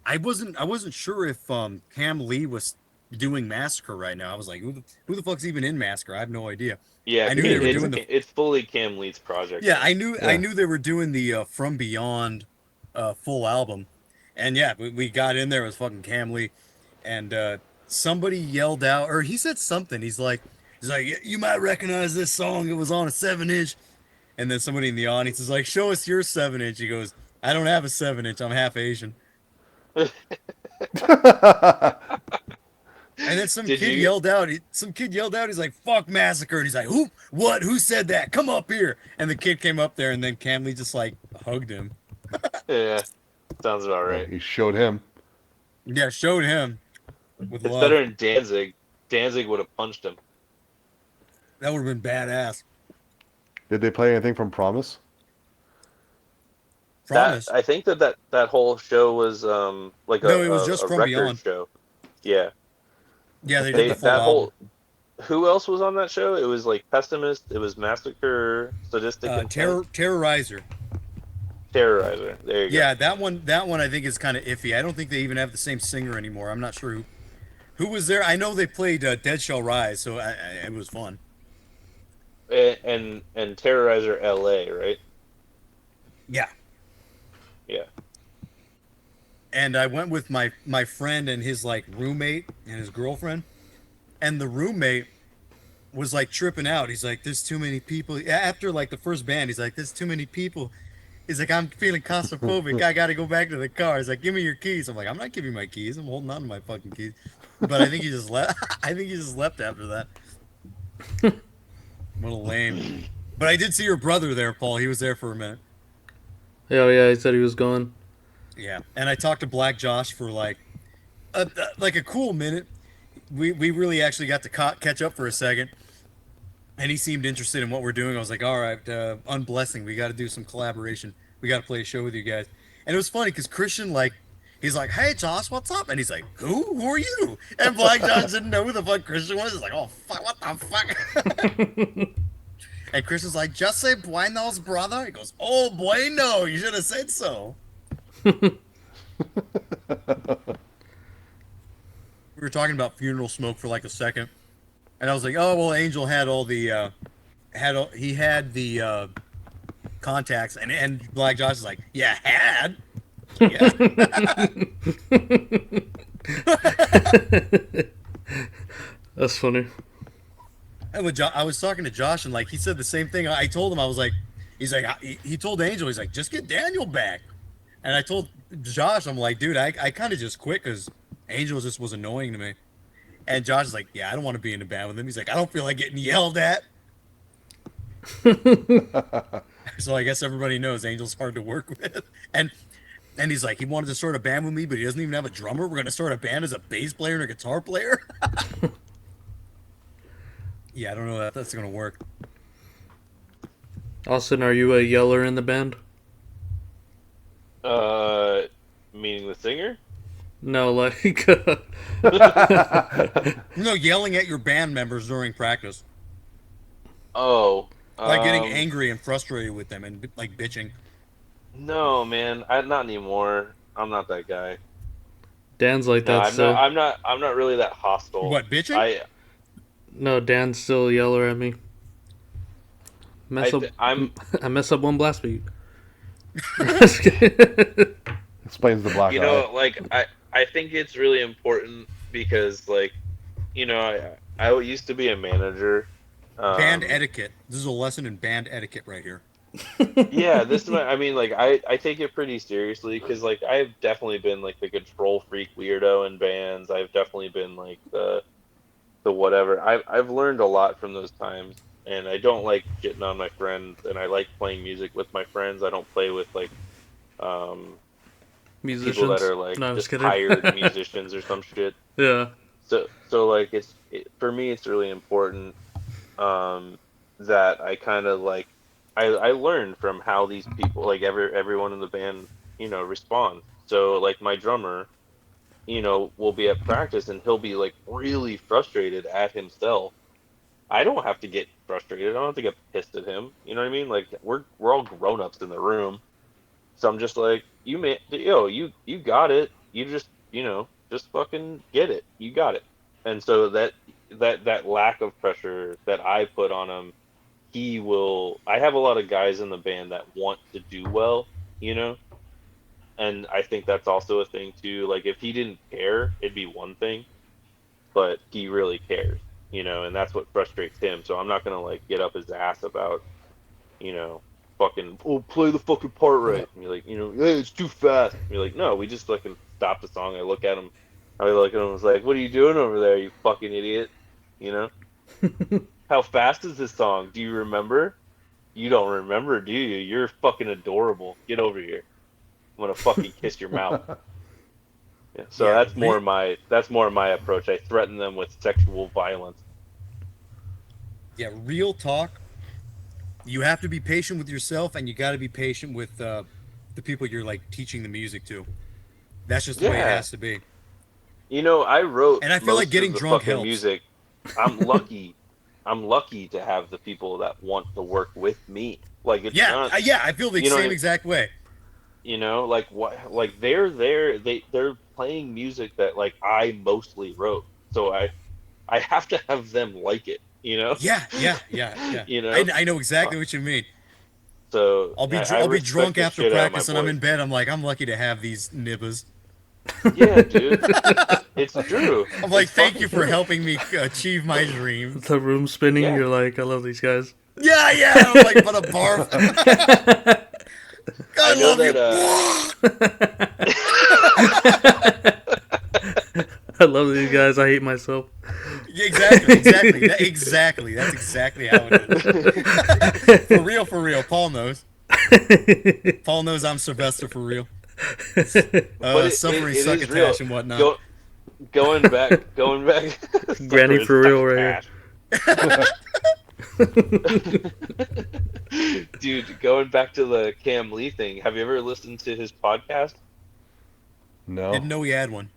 I wasn't sure if Cam Lee was doing Massacre right now. I was like, who the fuck's even in Massacre? I have no idea. Yeah, I knew they were it's doing the it's fully Cam Lee's project. yeah. I Yeah. knew they were doing the From Beyond full album, and yeah, we got in there. It was fucking Cam Lee, and somebody yelled out, or he said something. He's like, you might recognize this song. It was on a 7-inch. And then somebody in the audience is like, show us your 7-inch. He goes, I don't have a 7-inch. I'm half Asian. And then some Did kid you? yelled out. Some kid yelled out. He's like, "Fuck Massacre!" And he's like, "Who? What? Who said that? Come up here!" And the kid came up there, and then Cam Lee just like hugged him. Yeah, sounds about Yeah, right. he showed him. Yeah, showed him with It's love. better than Danzig. Danzig would have punched him. That would have been badass. Did they play anything from Promise? Promise. I think that whole show was like No, it was just a From record Beyond. show. Yeah, Yeah, they did the full that album. whole. Who else was on that show? It was like Pessimist. It was Massacre, Sadistic Intent, Terrorizer. Terrorizer. There you go. Yeah, that one I think is kind of iffy. I don't think they even have the same singer anymore. I'm not sure who was there. I know they played Dead Shall Rise, so it was fun. And Terrorizer L.A. Right? Yeah. Yeah. And I went with my friend and his like roommate and his girlfriend, and the roommate was like tripping out. He's like, "There's too many people." After like the first band, he's like, "There's too many people." He's like, "I'm feeling claustrophobic. I got to go back to the car." He's like, "Give me your keys." I'm like, "I'm not giving you my keys. I'm holding on to my fucking keys." But I think he just left. I think he just left after that. What a lame. But I did see your brother there, Paul. He was there for a minute. Yeah, yeah, he said he was going. Yeah, and I talked to Black Josh for like a cool minute. We really actually got to catch up for a second, and he seemed interested in what we're doing. I was like, all right, Unblessing, we got to do some collaboration. We got to play a show with you guys. And it was funny because Christian he's like, hey Josh, what's up? And he's like, who are you? And Black Josh didn't know who the fuck Christian was. He's like, oh fuck, what the fuck? And Christian's like, just say Buenos, brother. He goes, oh bueno, you should have said so. We were talking about Funeral Smoke for like a second, and I was like, "Oh well, Angel had all the he had the contacts," and Black Josh is like, "Yeah, had." Yeah. That's funny. And I was talking to Josh, and like he said the same thing. I told him, I was like, he's like, he told Angel, he's like, just get Daniel back. And I told Josh, I'm like, dude, I kind of just quit because Angel just was annoying to me. And Josh is like, yeah, I don't want to be in a band with him. He's like, I don't feel like getting yelled at. So I guess everybody knows Angel's hard to work with. And he's like, he wanted to start a band with me, but he doesn't even have a drummer. We're gonna start a band as a bass player and a guitar player. Yeah, I don't know if that's gonna work. Austin, are you a yeller in the band? Meaning the singer? No, like No, yelling at your band members during practice, Oh, like getting angry and frustrated with them and like bitching. no, man, not anymore. I'm not that guy. Dan's like No, that I'm still. not. I'm not really that hostile. What, bitching? No, Dan's still a yeller at me. I'm. I mess up one blast beat. Explains the black You eye. know, like I think it's really important because, like, I used to be a manager. Band etiquette. This is a lesson in band etiquette right here. Yeah, this is I mean, like, I take it pretty seriously because, like, I've definitely been like the control freak weirdo in bands. I've definitely been like the whatever. I've learned a lot from those times, and I don't like shitting on my friends, and I like playing music with my friends. I don't play with like Musicians. people that are like No, I'm just kidding. hired musicians or some shit. Yeah. So like for me it's really important that I kind of like I learn from how these people, like everyone in the band, responds. So like my drummer, will be at practice and he'll be like really frustrated at himself. I don't have to get frustrated. I don't have to get pissed at him. You know what I mean? Like we're all grown ups in the room. So I'm just like, you got it. You just fucking get it. You got it. And so that lack of pressure that I put on him, I have a lot of guys in the band that want to do well, and I think that's also a thing too. Like if he didn't care, it'd be one thing, but he really cares, and that's what frustrates him. So I'm not gonna like get up his ass about, you know, fucking, oh, play the fucking part right. And you're like, hey, it's too fast. And you're like, no, we just fucking stopped the song. I look at him. I look at him and was like, what are you doing over there, you fucking idiot? How fast is this song? Do you remember? You don't remember, do you? You're fucking adorable. Get over here. I'm gonna fucking kiss your mouth. Yeah, so Yeah, that's more my approach. I threaten them with sexual violence. Yeah, real talk. You have to be patient with yourself, and you got to be patient with the people you're like teaching the music to. That's just the way it Yeah. has to be. I wrote And I feel like most getting of the drunk fucking helps. music. I'm lucky. I'm lucky to have the people that want to work with me. Like it's Yeah, not, yeah, I feel the you know, same exact way. like what, like they're there. They're playing music that like I mostly wrote. So I have to have them like it. Yeah. You know. I know exactly what you mean. So I'll be I I'll be respect drunk the after shit out of my practice, and I'm boys. in bed. I'm like, I'm lucky to have these nibbas. Yeah, dude. It's true. I'm like, It's thank you fucking for true. helping me achieve my dream. The room spinning. Yeah. You're like, I love these guys. Yeah. I'm like, but a barf. I I know love that. I love these guys. I hate myself. you. Exactly. That's exactly how it is. For real. Paul knows. Paul knows I'm Sylvester for real. But Suffering it is succotash real. and whatnot. Going back. Granny Suffering for real right succotash. Dude, going back to the Cam Lee thing, have you ever listened to his podcast? No. Didn't know he had one.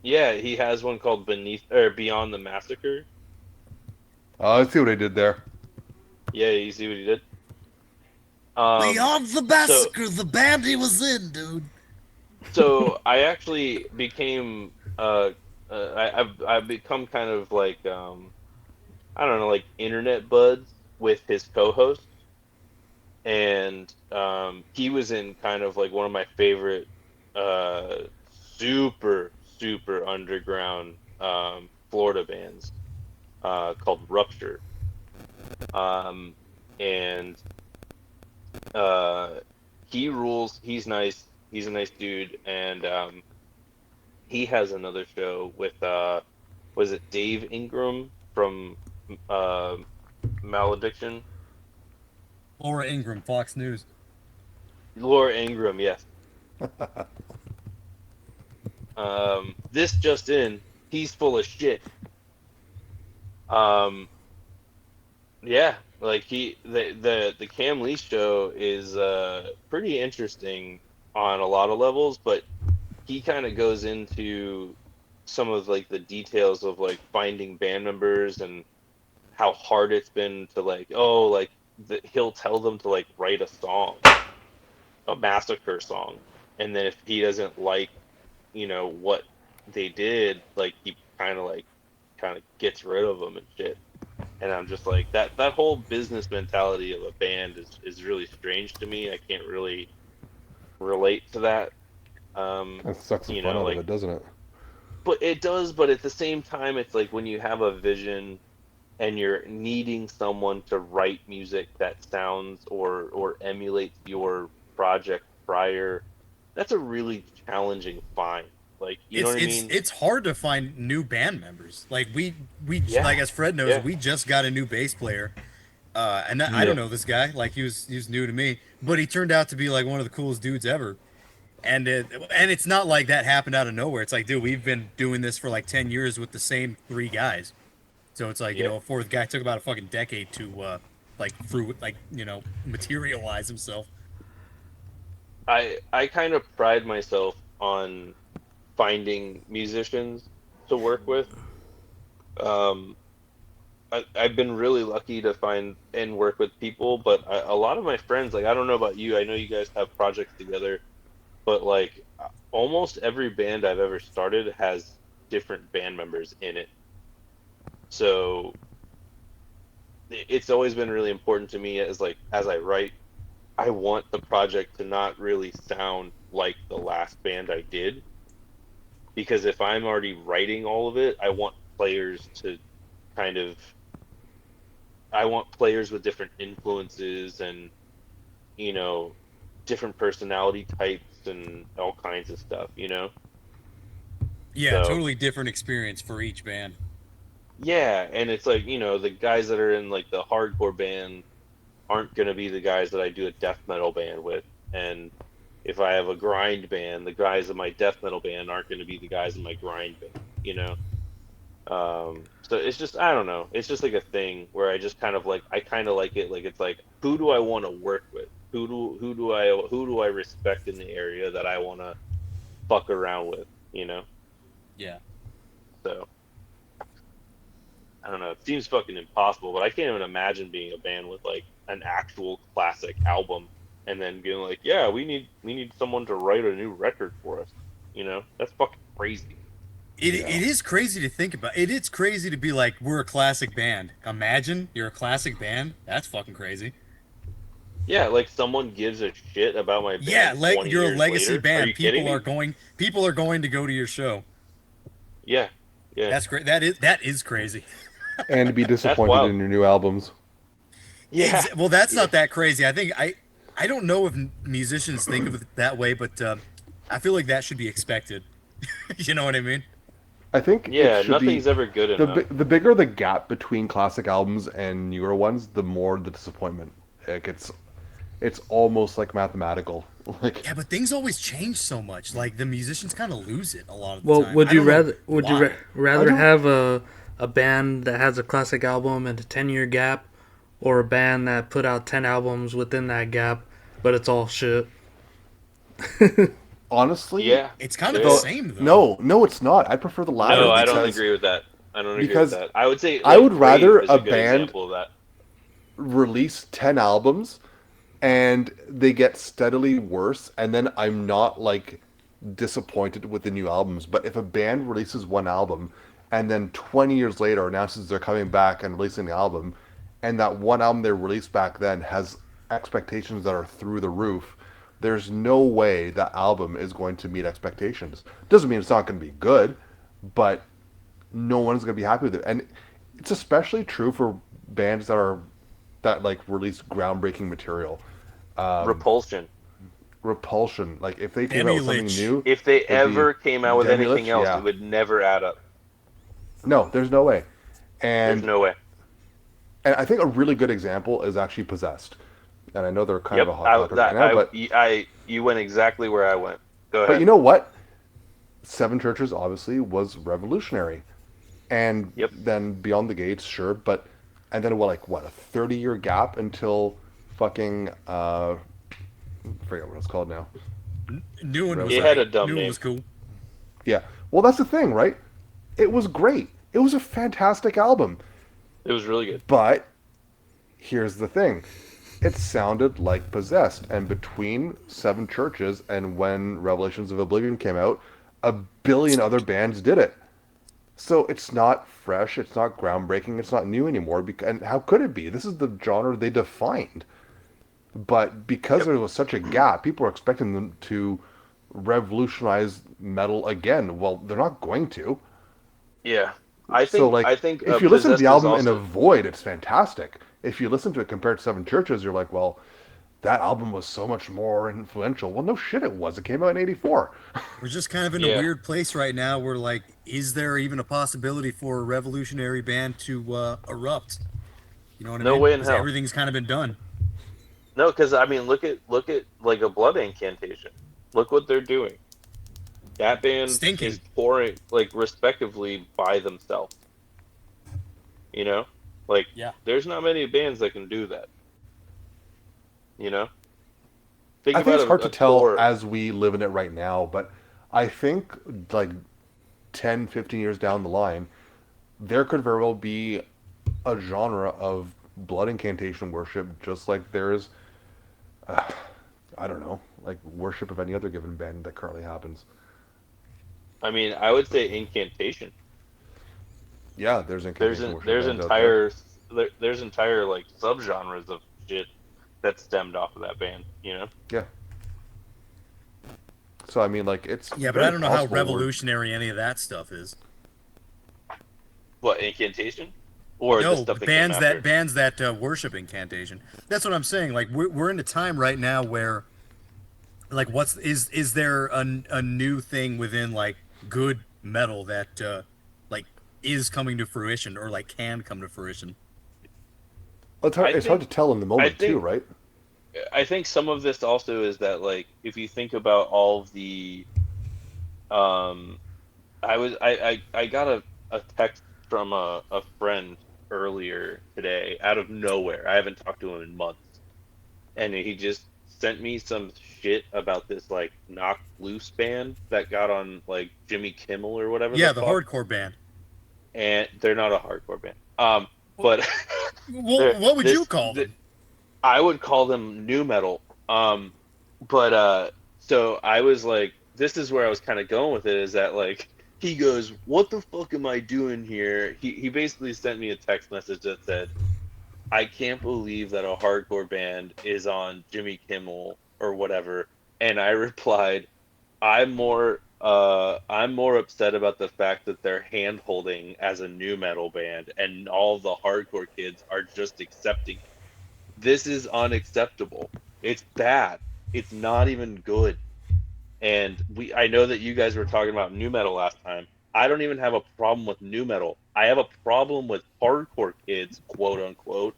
Yeah, he has one called Beyond the Massacre. I see what I did there. Yeah, you see what he did? Beyond the massacre, the band he was in, dude. So I actually became I've become kind of like I don't know, like internet buds with his co-host, and he was in kind of like one of my favorite super underground Florida bands, called Rupture. And uh, he rules. He's nice. He's a nice dude, and he has another show with was it Dave Ingram from uh, Malediction? Laura Ingram, Fox News. Laura Ingram, yes. This just in, he's full of shit. Um, yeah, like the Cam Lee show is pretty interesting on a lot of levels, but he kind of goes into some of like the details of like finding band members and how hard it's been to like he'll tell them to like write a song, a Massacre song, and then if he doesn't like what they did, like he kind of gets rid of them and shit. And I'm just like that whole business mentality of a band is really strange to me. I can't really relate to that. That sucks the You fun know, out of like, it, doesn't it? but it does. But at the same time, it's like when you have a vision and you're needing someone to write music that sounds or emulates your project prior, that's a really challenging find. Like, you know It's what I it's mean? it's hard to find new band members. Like we Yeah, like as Fred knows, yeah, we just got a new bass player. And I yeah. don't know this guy. Like he was new to me, but he turned out to be like one of the coolest dudes ever. And it's not like that happened out of nowhere. It's like, dude, we've been doing this for like 10 years with the same three guys. So it's like, Yeah. a fourth guy took about a fucking decade to materialize himself. I kind of pride myself on finding musicians to work with. Um, I've been really lucky to find and work with people, but a lot of my friends, like, I don't know about you, I know you guys have projects together, but like almost every band I've ever started has different band members in it. So it's always been really important to me as I write, I want the project to not really sound like the last band I did, because if I'm already writing all of it, kind of I want players with different influences and you know different personality types and all kinds of stuff. Yeah, So totally different experience for each band. yeah, and it's like the guys that are in like the hardcore band aren't gonna be the guys that I do a death metal band with, and if I have a grind band, the guys in my death metal band aren't gonna be the guys in my grind band. So it's just I don't know. It's just like a thing where I kind of like it. Like it's like who do I want to work with? Who do I respect in the area that I want to fuck around with? You know. Yeah. So I don't know. It seems fucking impossible, but I can't even imagine being a band with like an actual classic album and then being like, yeah, we need someone to write a new record for us. That's fucking crazy. It is crazy to think about. It is crazy to be like, we're a classic band. Imagine you're a classic band. That's fucking crazy. Yeah, like someone gives a shit about my Yeah, band 20 you're a years legacy later. Are band. you kidding me? People are going to go to your show. Yeah, yeah, That's great. That is crazy. And to be that's disappointed wild. in your new albums. Yeah, Well, that's yeah, not that crazy. I don't know if musicians think of it that way, but I feel like that should be expected. You know what I mean? I think it yeah. should be Nothing's ever good enough. the bigger the gap between classic albums and newer ones, the more the disappointment. Like it's almost like mathematical. Like Yeah, but things always change so much. Like the musicians kind of lose it a lot of the Well, time. would I you don't know rather why. rather don't- have a band that has a classic album and a 10-year gap, or a band that put out 10 albums within that gap, but it's all shit? honestly, Yeah, It's kind of yeah. the same though. no, it's not. I prefer the latter No, I don't because agree with that. I don't agree with because that. I would say I like, would rather Brave is a good band example of that. release 10 albums and they get steadily worse, and then I'm not like disappointed with the new albums. But if a band releases one album and then 20 years later announces they're coming back and releasing the album, and that one album they released back then has expectations that are through the roof, there's no way that album is going to meet expectations. Doesn't mean it's not going to be good, but no one's going to be happy with it. And it's especially true for bands that like release groundbreaking material. Um, Repulsion. Repulsion, like if they came out Demi with something Lich. new, If they it'd be ever came out with anything Demilich. else, it Yeah, would never add up. no, there's no way. There's And no way. and I think a really good example is actually Possessed. And I know they're kind of Yep. a hot topic right now, You went exactly where I went. Go but you ahead. know what? Seven Churches obviously was revolutionary, and Yep. then Beyond the Gates, sure, but and then what, a 30-year gap until fucking I forget what it's called now. New one was It had Revolution. a alright. dumb New one name. was cool. Yeah. Well, that's the thing, right? It was great. It was a fantastic album. It was really good. But here's the thing. It sounded like Possessed. And between Seven Churches and when Revelations of Oblivion came out, a billion other bands did it. So it's not fresh, it's not groundbreaking, it's not new anymore. And how could it be? This is the genre they defined. But because Yep. there was such a gap, people were expecting them to revolutionize metal again. Well, they're not going to. Yeah. So, I like, think if you listen to the Possessed is album in a also. void, it's fantastic. If you listen to it compared to Seven Churches, you're like, well, that album was so much more influential. Well, no shit, it was. It came out in '84. We're just kind of in a Yeah. weird place right now where, like, is there even a possibility for a revolutionary band to erupt? You know what I No mean? way in Because hell. everything's kind of been done. No, because I mean, look at like a Blood Incantation. Look what they're doing. That band Stinking. is pouring like respectively by themselves. You know, like Yeah. there's not many bands that can do that. You know, think I think about it's hard to a tell tour. as we live in it right now, but I think like 10, 15 years down the line, there could very well be a genre of blood incantation worship, just like there's, I don't know, like worship of any other given band that currently happens. I mean, I would say Incantation. Yeah, there's incantation worship There's bands out there. there's entire like subgenres of shit that stemmed off of that band. You know, Yeah. So I mean, like it's Yeah, but I very don't know how possible revolutionary any of that stuff is. what Incantation or the No, stuff that came after. bands that worship incantation. That's what I'm saying. Like we're in a time right now where like what's is there a new thing within like good metal that like is coming to fruition or like can come to fruition? Well, I it's hard to think tell in the I moment too, think right? I think some of this also is that like if you think about all of the um I got a text from a friend earlier today out of nowhere. I haven't talked to him in months. And he just sent me some shit about this like knock loose band that got on like Jimmy Kimmel or whatever the Yeah, the fuck. hardcore band. And they're not a hardcore band. But Well, they're what would you this, call them? I would call them new metal. But so I was like, this is where I was kind of going with it. Is that like he goes, "What the fuck am I doing here?" He basically sent me a text message that said, "I can't believe that a hardcore band is on Jimmy Kimmel or whatever." And I replied, I'm more upset about the fact that they're hand holding as a new metal band and all the hardcore kids are just accepting it. This is unacceptable. It's bad. It's not even good. And I know that you guys were talking about new metal last time. I don't even have a problem with new metal. I have a problem with hardcore kids, quote unquote,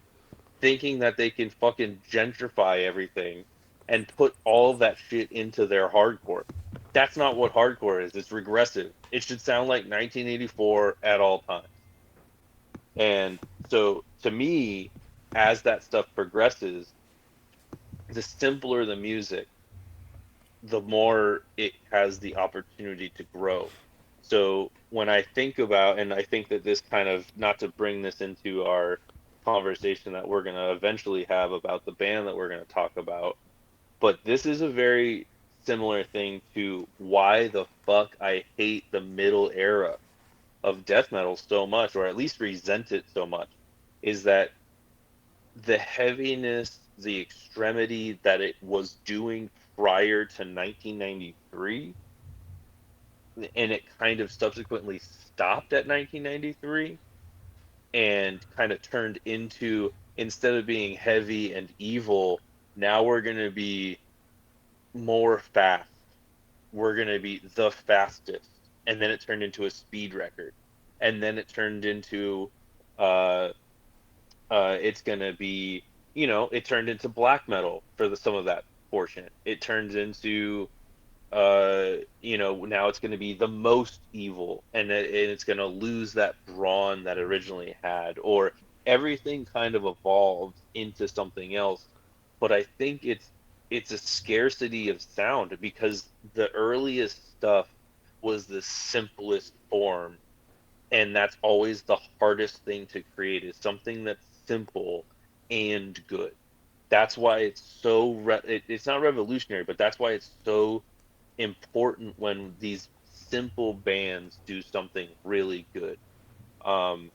thinking that they can fucking gentrify everything and put all of that shit into their hardcore. That's not what hardcore is. It's regressive. It should sound like 1984 at all times. And so to me, as that stuff progresses, the simpler the music, the more it has the opportunity to grow. So when I think about, and I think that this kind of, not to bring this into our conversation that we're going to eventually have about the band that we're going to talk about, but this is a very similar thing to why the fuck I hate the middle era of death metal so much, or at least resent it so much, is that the heaviness, the extremity that it was doing prior to 1993, and it kind of subsequently stopped at 1993, and kind of turned into, instead of being heavy and evil, now we're going to be more fast. We're going to be the fastest. And then it turned into a speed record. And then it turned into uh it's going to be, it turned into black metal for some of that portion. It turns into now it's going to be the most evil, and it's going to lose that brawn that originally had, or everything kind of evolves into something else. But I think it's a scarcity of sound, because the earliest stuff was the simplest form, and that's always the hardest thing to create, is something that's simple and good. That's why it's so it's not revolutionary, but that's why it's so important when these simple bands do something really good. Um,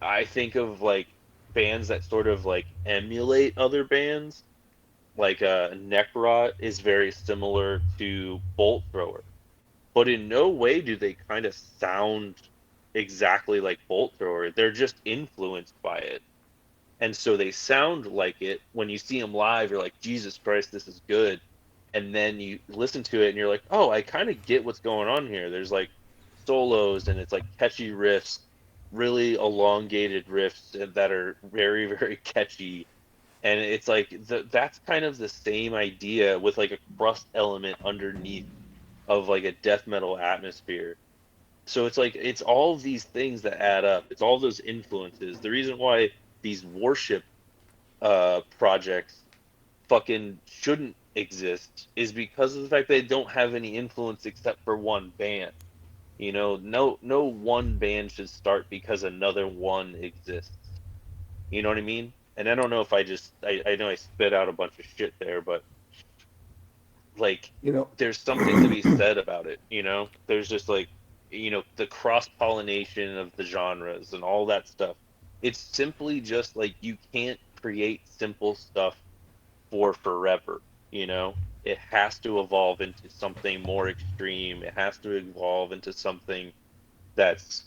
I think of like bands that sort of like emulate other bands. Like Necrot is very similar to Bolt Thrower, but in no way do they kind of sound exactly like Bolt Thrower. They're just influenced by it. And so they sound like it. When you see them live, you're like, Jesus Christ, this is good. And then you listen to it and you're like, oh, I kind of get what's going on here. There's like solos, and it's like catchy riffs, really elongated riffs that are very, very catchy. And it's like that's kind of the same idea with like a crust element underneath of like a death metal atmosphere. So it's like it's all of these things that add up. It's all those influences. The reason why these worship projects fucking shouldn't exist is because of the fact they don't have any influence except for one band. No one band should start because another one exists. You know what I mean? And I don't know if I know I spit out a bunch of shit there, but like You know, there's something to be said about it. There's just like, the cross pollination of the genres and all that stuff. It's simply just like you can't create simple stuff for forever. It has to evolve into something more extreme. It has to evolve into something that's,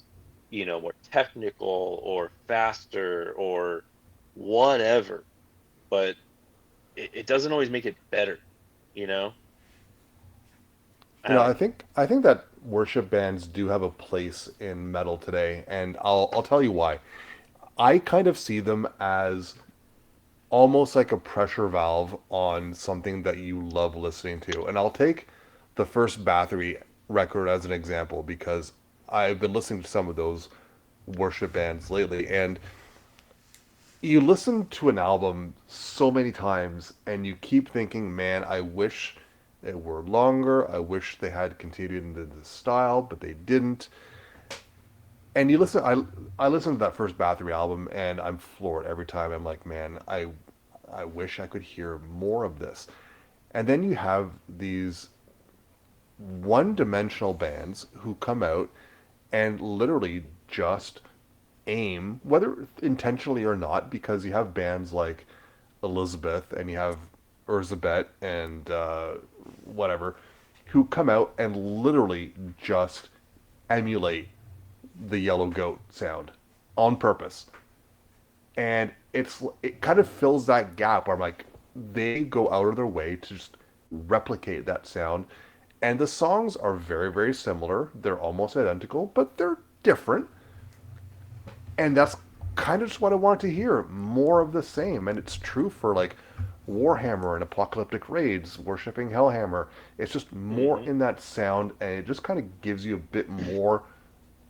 more technical or faster or whatever. But it doesn't always make it better, you know? I you know, don't I know. think I think that worship bands do have a place in metal today, and I'll tell you why. I kind of see them as almost like a pressure valve on something that you love listening to. And I'll take the first Bathory record as an example because I've been listening to some of those worship bands lately, and you listen to an album so many times and you keep thinking, man, I wish it were longer. I wish they had continued into this style, but they didn't. And you listen, I listened to that first Bathory album, and I'm floored every time. I'm like, man, I wish I could hear more of this. And then you have these one-dimensional bands who come out and literally just aim, whether intentionally or not, because you have bands like Elizabeth and you have Urzabet and whatever, who come out and literally just emulate the Yellow Goat sound on purpose. And it kind of fills that gap where I'm like, they go out of their way to just replicate that sound. And the songs are very, very similar. They're almost identical, but they're different. And that's kind of just what I want to hear. More of the same. And it's true for like Warhammer and Apocalyptic Raids, Worshipping Hellhammer. It's just more Hmm. in that sound, and it just kind of gives you a bit more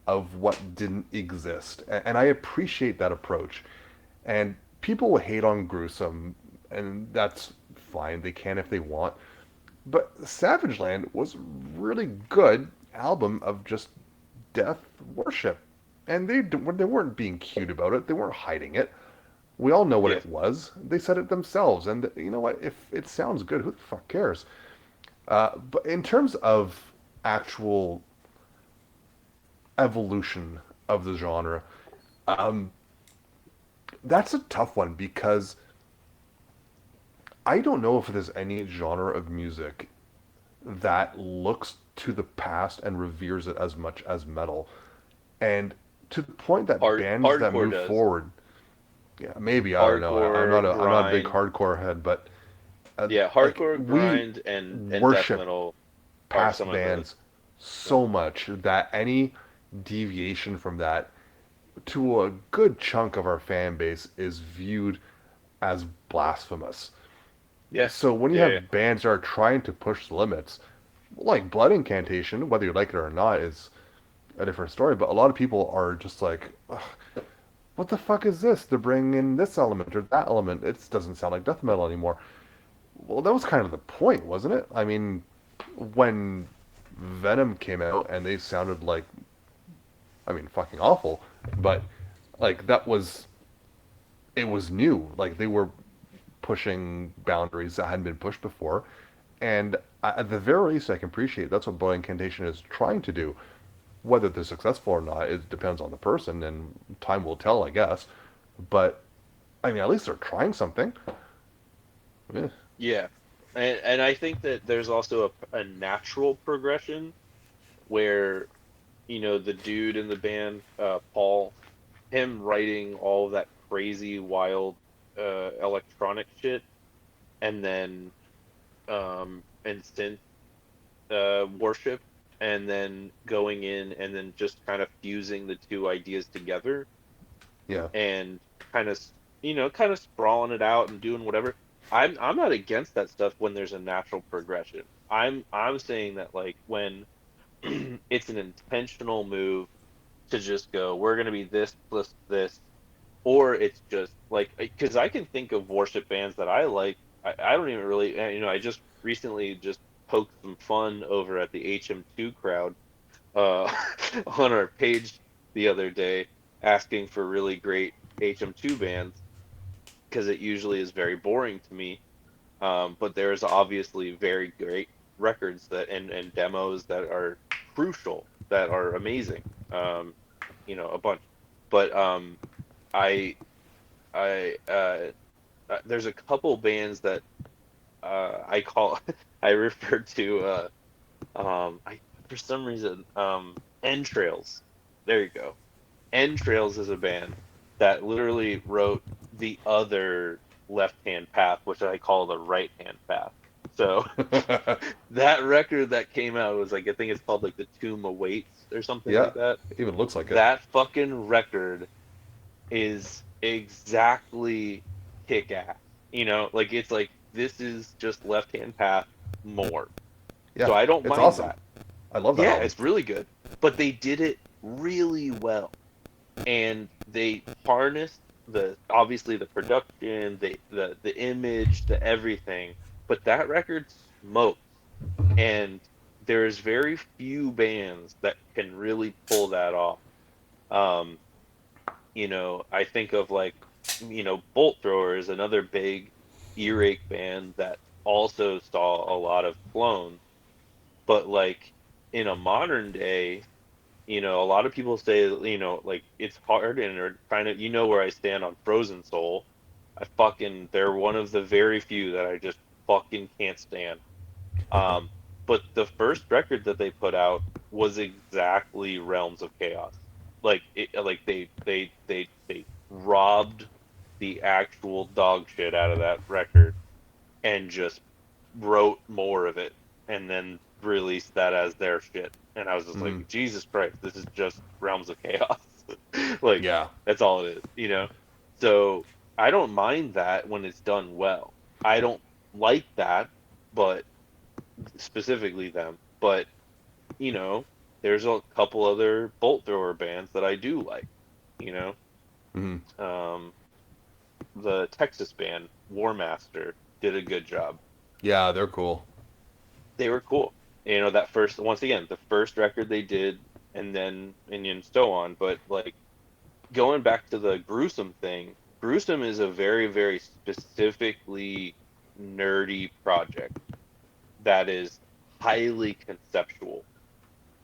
of what didn't exist. And I appreciate that approach. And people will hate on Gruesome, and that's fine. They can if they want. But Savage Land was a really good album of just death worship. And they weren't being cute about it. They weren't hiding it. We all know what Yeah. it was. They said it themselves. And you know what? If it sounds good, who the fuck cares? But in terms of actual evolution of the genre, um, that's a tough one because I don't know if there's any genre of music that looks to the past and reveres it as much as metal. And to the point that bands that Hardcore move does. forward, yeah, maybe I don't know. Hardcore, I'm not a big grind. hardcore head, but Yeah, like hardcore, we grind, and death worship metal are past some of the. bands Yeah. so much that any deviation from that to a good chunk of our fan base is viewed as blasphemous. Yeah. So when you Yeah. Yeah. have bands that are trying to push the limits, like Blood Incantation, whether you like it or not is a different story, but a lot of people are just like, "Ugh, what the fuck is this? They're bringing in this element or that element. It doesn't sound like death metal anymore." Well, that was kind of the point, wasn't it? I mean, when Venom came out and they sounded like, I mean, fucking awful, but like that was, it was new. Like they were pushing boundaries that hadn't been pushed before. And at the very least, I can appreciate that's what Blood Incantation is trying to do. Whether they're successful or not, it depends on the person, and time will tell, I guess. But I mean, at least they're trying something. Yeah. Yeah. And I think that there's also a natural progression where, the dude in the band, Paul, him writing all of that crazy, wild, electronic shit, and then and synth worship, and then going in and then just kind of fusing the two ideas together Yeah. and kind of kind of sprawling it out and doing whatever. I'm not against that stuff when there's a natural progression. I'm saying that like when it's an intentional move to just go, we're gonna be this plus this, or it's just like because I can think of worship bands that I like. I don't even really I just recently just poked some fun over at the HM2 crowd uh, on our page the other day, asking for really great HM2 bands because it usually is very boring to me. But there's obviously very great records that and demos that are crucial, that are amazing. Um, a bunch. But I there's a couple bands that I call I refer to I for some reason Entrails. There you go. Entrails is a band that literally wrote the other left hand path, which I call the right hand path. So that record that came out was like I think it's called like The Tomb Awaits or something Yeah. like that. Even looks like it. That fucking record is exactly kick ass. Like it's like this is just left hand path more. Yeah. So I don't It's mind awesome. that. I love that Yeah, album. it's really good. But they did it really well. And they harnessed the obviously the production, the image, the everything. But that record smokes. And there's very few bands that can really pull that off. Um, I think of like, Bolt Thrower is another big earache band that also saw a lot of clones. But like in a modern day, a lot of people say, like it's hard and are kind of, where I stand on Frozen Soul. They're one of the very few that I just fucking can't stand. Um, but the first record that they put out was exactly Realms of Chaos. Like they robbed the actual dog shit out of that record and just wrote more of it and then released that as their shit. And I was just like, Mm. Jesus Christ, this is just Realms of Chaos. Like, Yeah. that's all it is. So I don't mind that when it's done well. I don't like that, but specifically them. But, you know, there's a couple other bolt thrower bands that I do like, you know. Mm. Um, the Texas band, War Master, did a good job. Yeah, they're cool. They were cool. That first, once again, the first record they did, and so on. But like going back to the Gruesome thing, Gruesome is a very, very specifically nerdy project that is highly conceptual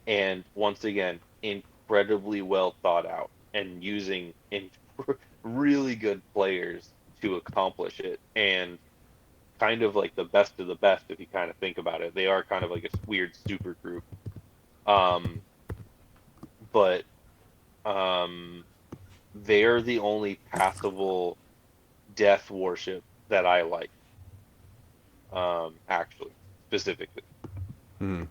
and once again incredibly well thought out and using really good players to accomplish it and kind of like the best of the best if you kind of think about it. They are kind of like a weird super group. Um, but they're the only passable death worship that I like. Actually, specifically. Hmm.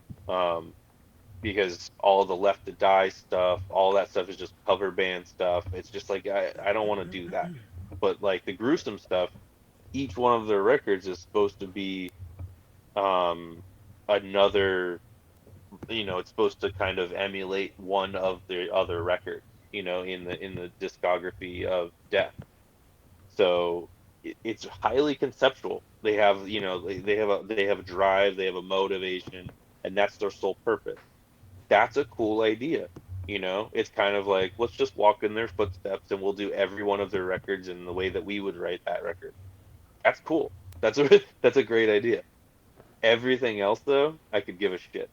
Because all the Left to Die stuff, all that stuff is just cover band stuff. It's just like I don't want to do that. But like the gruesome stuff, each one of their records is supposed to be another, it's supposed to kind of emulate one of the other records, in the discography of Death. So it's highly conceptual. They have, they have a drive, they have a motivation, and that's their sole purpose. That's a cool idea. It's kind of like, let's just walk in their footsteps and we'll do every one of their records in the way that we would write that record. That's cool. That's a great idea. Everything else though, I could give a shit.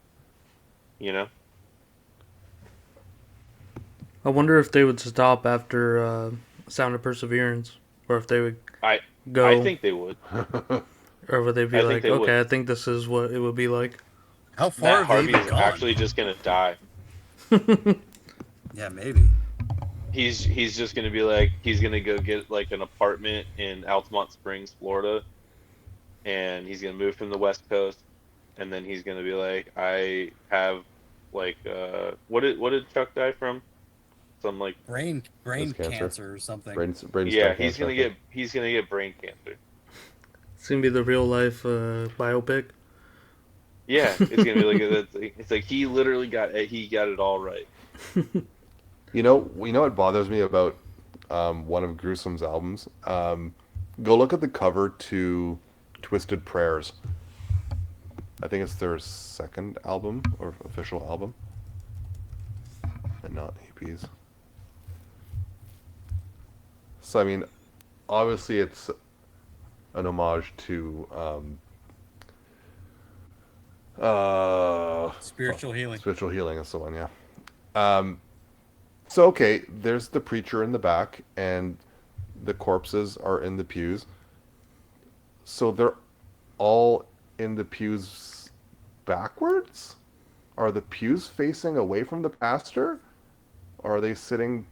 I wonder if they would stop after Sound of Perseverance, or if they would I go, I think they would. or would they be I think like, they would. okay, I think this is what it would be like. How far Matt have they Harvey even is gone? actually just gonna die. Yeah, maybe. He's just gonna be like, he's gonna go get like an apartment in Altamont Springs, Florida, and he's gonna move from the West Coast, and then he's gonna be like, I have like what did Chuck die from? Some like Brain Breast cancer. cancer or something. Brain yeah, stem he's cancer, gonna I get think. he's gonna get brain cancer. It's gonna be the real life biopic. Yeah, it's gonna be like it's like he literally got it all right. You know what bothers me about one of Gruesome's albums? Go look at the cover to Twisted Prayers. I think it's their second album or official album, and not EPs. So I mean, obviously it's an homage to Spiritual healing. spiritual healing. That's the one, yeah. So okay, there's the preacher in the back, and the corpses are in the pews. So they're all in the pews backwards? Are the pews facing away from the pastor? Or are they sitting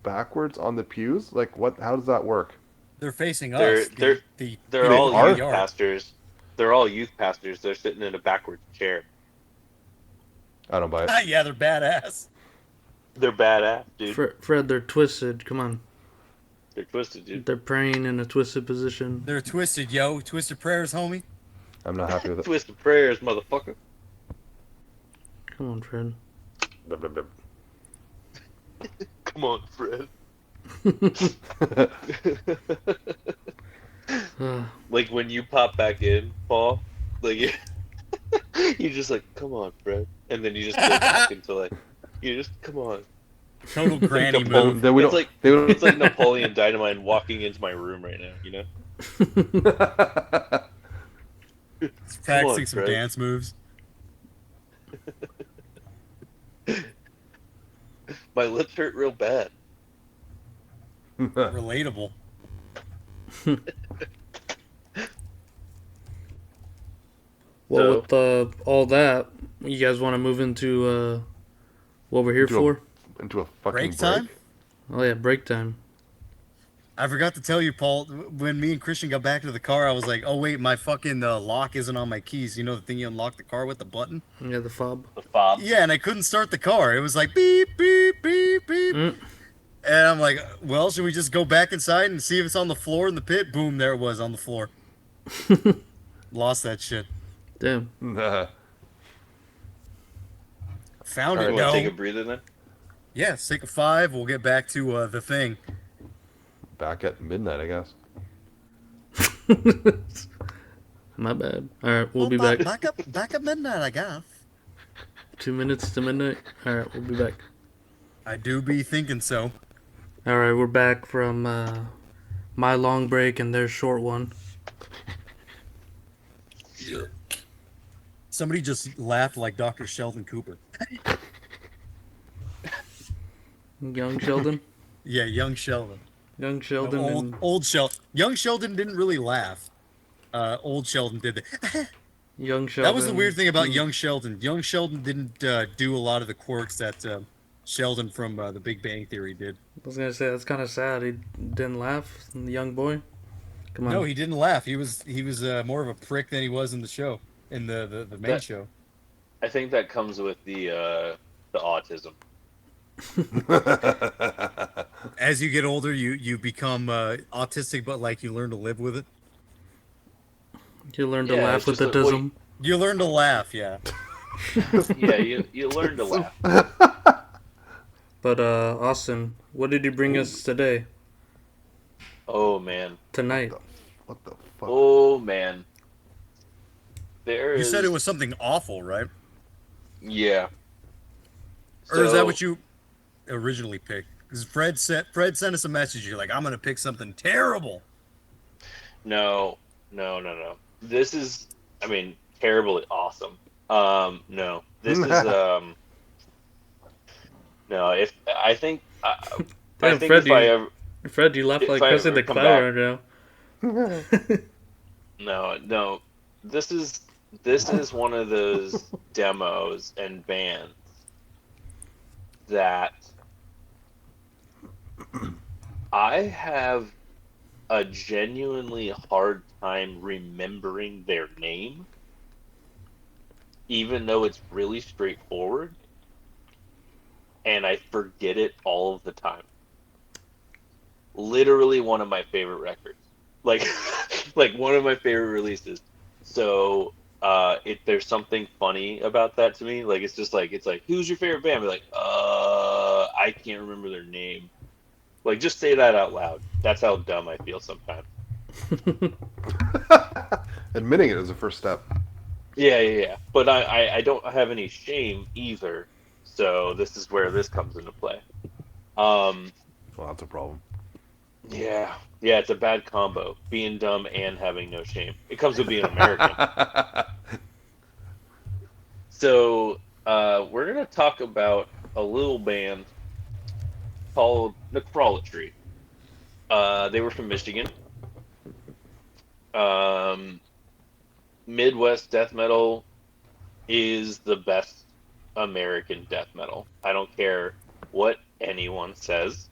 backwards on the pews? Like what? How does that work? They're facing They're- us. they're- The They're They all are? youth pastors. They're all youth pastors. They're sitting in a backwards chair. I don't buy it. Yeah, they're badass. They're badass, dude. Fred, they're twisted. Come on, They're twisted, dude. they're praying in a twisted position. They're twisted, yo. Twisted prayers, homie. I'm not happy with it. Twisted prayers, motherfucker. Come on, Fred. Blub, blub, blub. Come on, Fred. Like when you pop back in, Paul, like you just like, come on, Fred, and then you just go back into like, you just come on. Total granny Napoleon- move. Then we it's don't. like they don't- it's like Napoleon Dynamite walking into my room right now, you know? He's practicing on, some Fred. dance moves. My lips hurt real bad. Relatable. Well, with all that, you guys want to move into what we're here Into a for? Into a fucking Break time? Oh yeah, break time. I forgot to tell you, Paul, when me and Christian got back to the car, I was like, oh, wait, my fucking lock isn't on my keys. You know the thing you unlock the car with the button? Yeah, the fob. The fob. Yeah, and I couldn't start the car. It was like beep, beep, beep, beep. Mm. And I'm like, well, should we just go back inside and see if it's on the floor in the pit? Boom, there it was on the floor. Lost that shit. Damn. Found All it, You want to take no. a breather then? Yeah, let's take a 5. We'll get back to the thing. Back at midnight, I guess. My bad. All right, we'll be back. Back up midnight, I guess. 2 minutes to midnight. All right, we'll be back. I do be thinking so. All right, we're back from my long break and their short one. Somebody just laughed like Dr. Sheldon Cooper. Young Sheldon. Yeah, young Sheldon. Young Sheldon. and Old Sheldon. Young Sheldon didn't really laugh. Old Sheldon did that. Young Sheldon. That was the weird thing about young Sheldon. Young Sheldon didn't do a lot of the quirks that Sheldon from The Big Bang Theory did. I was gonna say that's kind of sad. He didn't laugh. The young boy. Come No, on. he didn't laugh. He was more of a prick than he was in the show, in the main That show. I think that comes with the autism. As you get older, you become autistic, but like you learn to live with it. You learn to Yeah, laugh it's with just the like, well, dism. You learn to laugh, yeah. yeah, you learn to laugh. But Austin, what did you bring us today? Oh man, Tonight? What the fuck? oh man. There You said it is, was something awful, right? yeah. Or is that So what you originally picked? Because Fred sent us a message. You're like, I'm gonna pick something terrible. no, no. This is, I mean, terribly awesome. No, this is no. If I think, I Damn, think Fred, if I you ever, Fred, you laugh if like I President ever the come Cloud back, right now. no. This is one of those demos and bands that I have a genuinely hard time remembering their name, even though it's really straightforward, and I forget it all of the time. Literally one of my favorite records. Like like one of my favorite releases. So if there's something funny about that to me, like it's like who's your favorite band? Be like, I can't remember their name. Like just say that out loud. That's how dumb I feel sometimes. Admitting it is the first step. Yeah. But I don't have any shame either. So this is where this comes into play. Um, Well, that's a problem. yeah, it's a bad combo. Being dumb and having no shame. It comes with being American. So we're gonna talk about a little band called Necrolatry. They were from Michigan. Um, Midwest death metal is the best American death metal. I don't care what anyone says.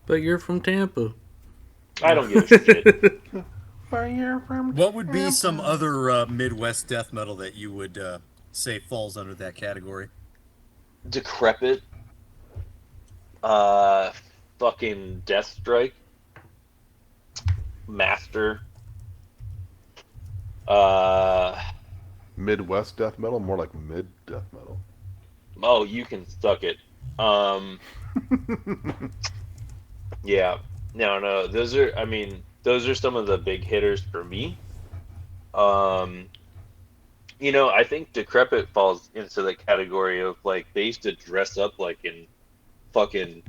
But you're from Tampa. I don't give a shit. Where you're from? What would be some other Midwest death metal that you would say falls under that category? Decrepit. Uh, Fucking Death Strike. Master. Uh, Midwest death metal, more like mid death metal. oh, you can suck it. Yeah. No. Those are some of the big hitters for me. Um, I think Decrepit falls into the category of like they used to dress up like in fucking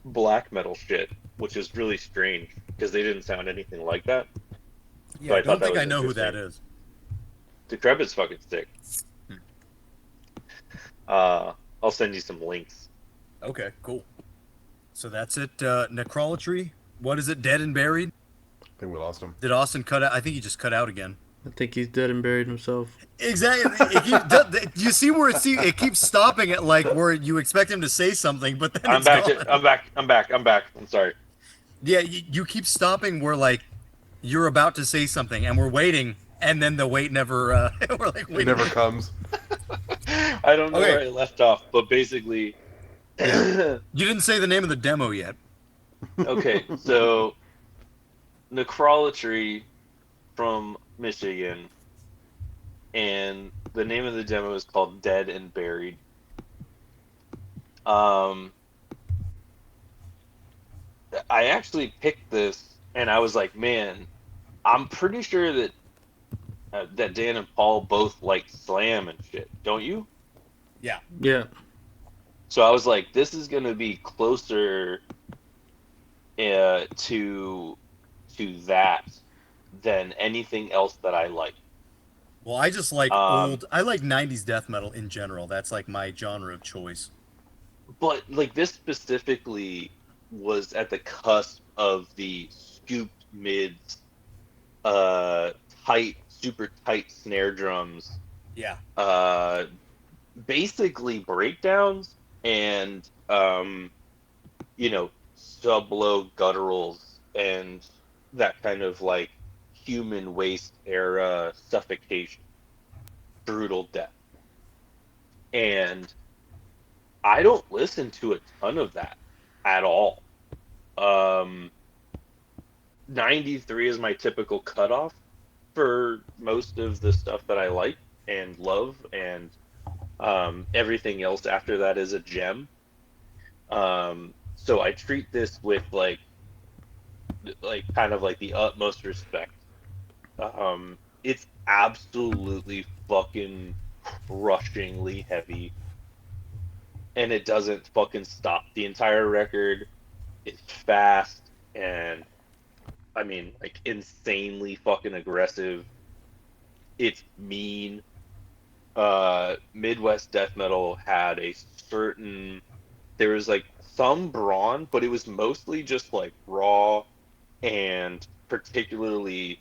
black metal shit, which is really strange because they didn't sound anything like that. Yeah, So I I thought don't that think was I know who that interesting. is. Decrepit's fucking sick. Hmm. I'll send you some links. Okay, cool. So that's it. Necrolatry. What is it? Dead and Buried? I think we lost him. Did Austin cut out? I think he just cut out again. I think he's dead and buried himself. Exactly. You see where it keeps stopping at like where you expect him to say something, but then I'm it's back. gone. I'm back. I'm sorry. Yeah, you keep stopping where like you're about to say something, and we're waiting, and then the wait never. We're like, It wait. never comes. I don't know Okay. where I left off, but basically, You didn't say the name of the demo yet. okay. So, Necrolatry from Michigan, and the name of the demo is called Dead and Buried. I actually picked this, and I was like, man, I'm pretty sure that Dan and Paul both like slam and shit, don't you? Yeah. Yeah. So I was like, this is gonna be closer to that than anything else that I like. Well, I just like Um, I like 90s death metal in general. That's like my genre of choice. But like this specifically was at the cusp of the scooped mids, super tight snare drums, Yeah. basically breakdowns and um, sub-low gutturals and that kind of like human waste era suffocation, brutal death. And I don't listen to a ton of that at all. Um, 93 is my typical cutoff for most of the stuff that I like and love, and everything else after that is a gem. So I treat this with like kind of like the utmost respect. It's absolutely fucking crushingly heavy, and it doesn't fucking stop. The entire record is fast and I mean like insanely fucking aggressive. It's mean. Midwest death metal had a certain there was like some brawn, but it was mostly just like raw and particularly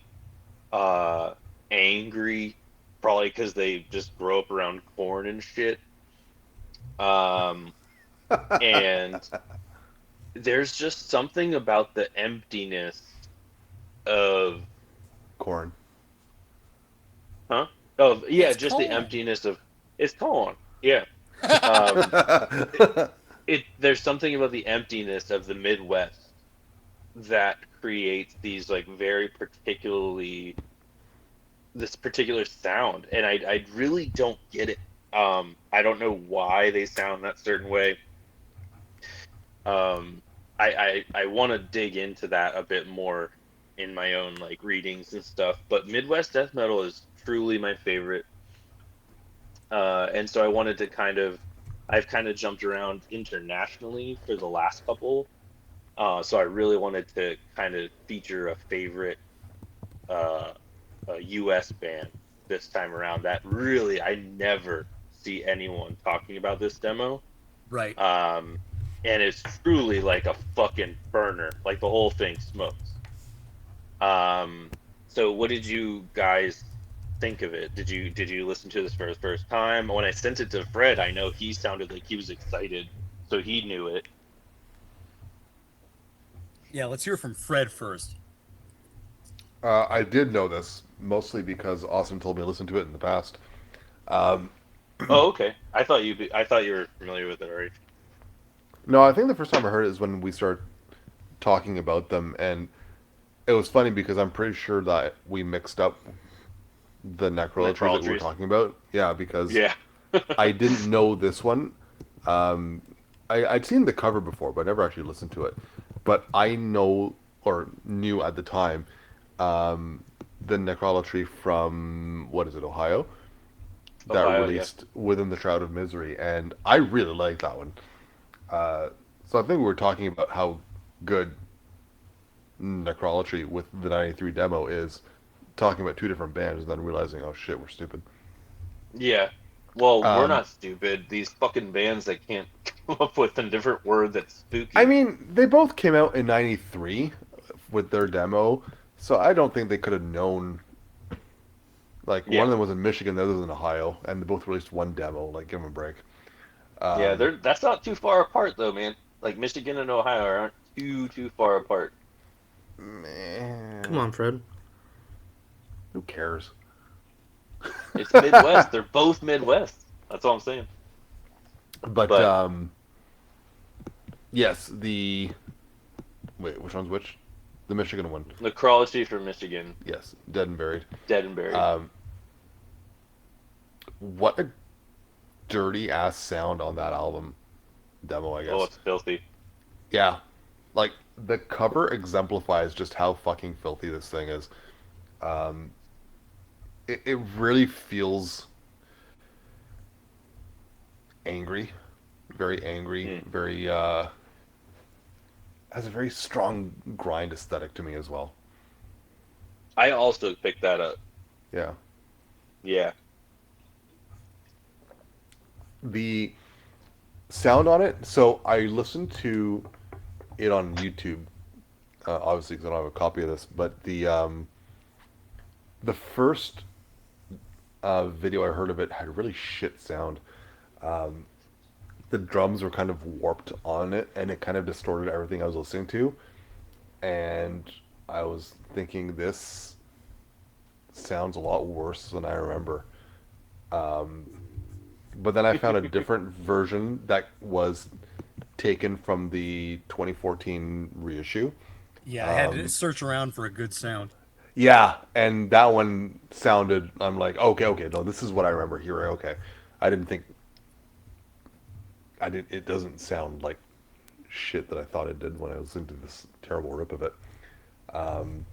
uh angry, probably because they just grow up around corn and shit. Um, and there's just something about the emptiness of, Corn. huh? Of yeah, It's just the corn. emptiness of it's corn. Yeah. Um, it there's something about the emptiness of the Midwest that creates these like very particularly this particular sound, and I really don't get it. I don't know why they sound that certain way. Um, I want to dig into that a bit more in my own like readings and stuff. But Midwest death metal is truly my favorite, and so I wanted to I've kind of jumped around internationally for the last couple. So I really wanted to kind of feature a favorite uh, a U.S. band this time around that really I never see anyone talking about this demo. Right. Um, and it's truly like a fucking burner. Like the whole thing smokes. Um, so what did you guys think of it? Did you listen to this for the first time? When I sent it to Fred, I know he sounded like he was excited, so he knew it. Yeah, let's hear from Fred first. I did know this mostly because Austin told me to listen to it in the past. Um, Oh, okay. I thought you were familiar with it already. no, I think the first time I heard it is when we started talking about them, and it was funny because I'm pretty sure that we mixed up the necrolatries that we were Necrolatries. talking about. Yeah, because Yeah. I didn't know this one. Um, I'd seen the cover before, but I never actually listened to it. But I know or knew at the time um, the necrolatry from what is it, Ohio, that Ohio, yeah. released Within the Shroud of Misery, and I really like that one. Uh, so I think we were talking about how good necrolatry with the '93 demo is, talking about two different bands, and then realizing, oh shit, we're stupid. Yeah. Well, we're Um, not stupid. These fucking bands that can't come up with a different word that's I spooky. mean, they both came out in '93 with their demo, so I don't think they could have known. Like one Yeah. of them was in Michigan, the other was in Ohio, and they both released one demo. Like, give them a break. Yeah, Um, they're that's not too far apart though, man. Like Michigan and Ohio aren't too far apart. Come man, on, Fred. who cares? It's Midwest. They're both Midwest. That's all I'm saying. But But yes, the wait, which one's which? The Michigan one. necrology from Michigan, Yes, Dead and Buried. dead and buried. Um, what a dirty ass sound on that album demo, I Oh, guess. it's filthy. Yeah, like the cover exemplifies just how fucking filthy this thing is. Um, it really feels angry, Mm. very has a very strong grind aesthetic to me as well. I also picked that up. Yeah. Yeah. The sound on it, so I listened to it on YouTube, obviously because I don't have a copy of this, but the first video I heard of it had really shit sound. Um, the drums were kind of warped on it, and it kind of distorted everything I was listening to. And I was thinking, this sounds a lot worse than I remember. Um, but then I found a different version that was taken from the 2014 reissue. Yeah, I had to search around for a good sound. Yeah, and that one sounded. I'm like, okay, okay, no, this is what I remember here. Okay, I didn't think. I did. It doesn't sound like shit that I thought it did when I was into this terrible rip of it. Um,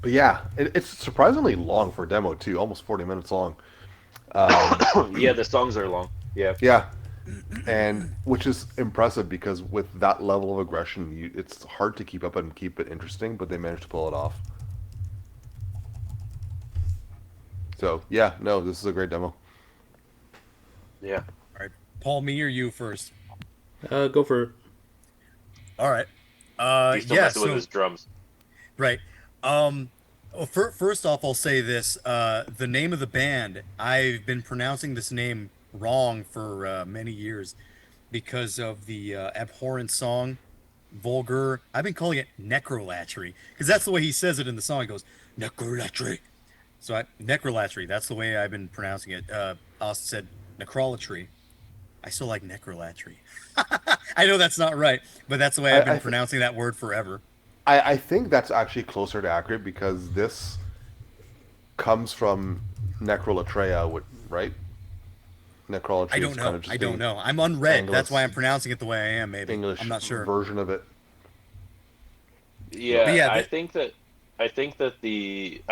but yeah, it's surprisingly long for a demo too, almost 40 minutes long. Yeah, the songs are long. Yeah. Yeah, and which is impressive because with that level of aggression, it's hard to keep up and keep it interesting. But they managed to pull it off. So yeah, no, this is a great demo. Yeah. All right, Paul, me or you first? Go for it. All right. He's still Yeah. messing with So his drums. right. Well, first off, I'll say this: the name of the band. I've been pronouncing this name wrong for many years because of the abhorrent song, vulgar. I've been calling it necrolatry because that's the way he says it in the song. He goes necrolatry. So necrolatry. That's the way I've been pronouncing it. Austin said necrolatry. I still like necrolatry. I know that's not right, but that's the way I've been pronouncing that word forever. I think that's actually closer to accurate because this comes from Necrolatrea, right? Necrolatry I don't is know. kind of just I don't the know. I'm unread. That's why I'm Anglo pronouncing it the way I am. Maybe English I'm not sure. version of it. Yeah, But yeah, I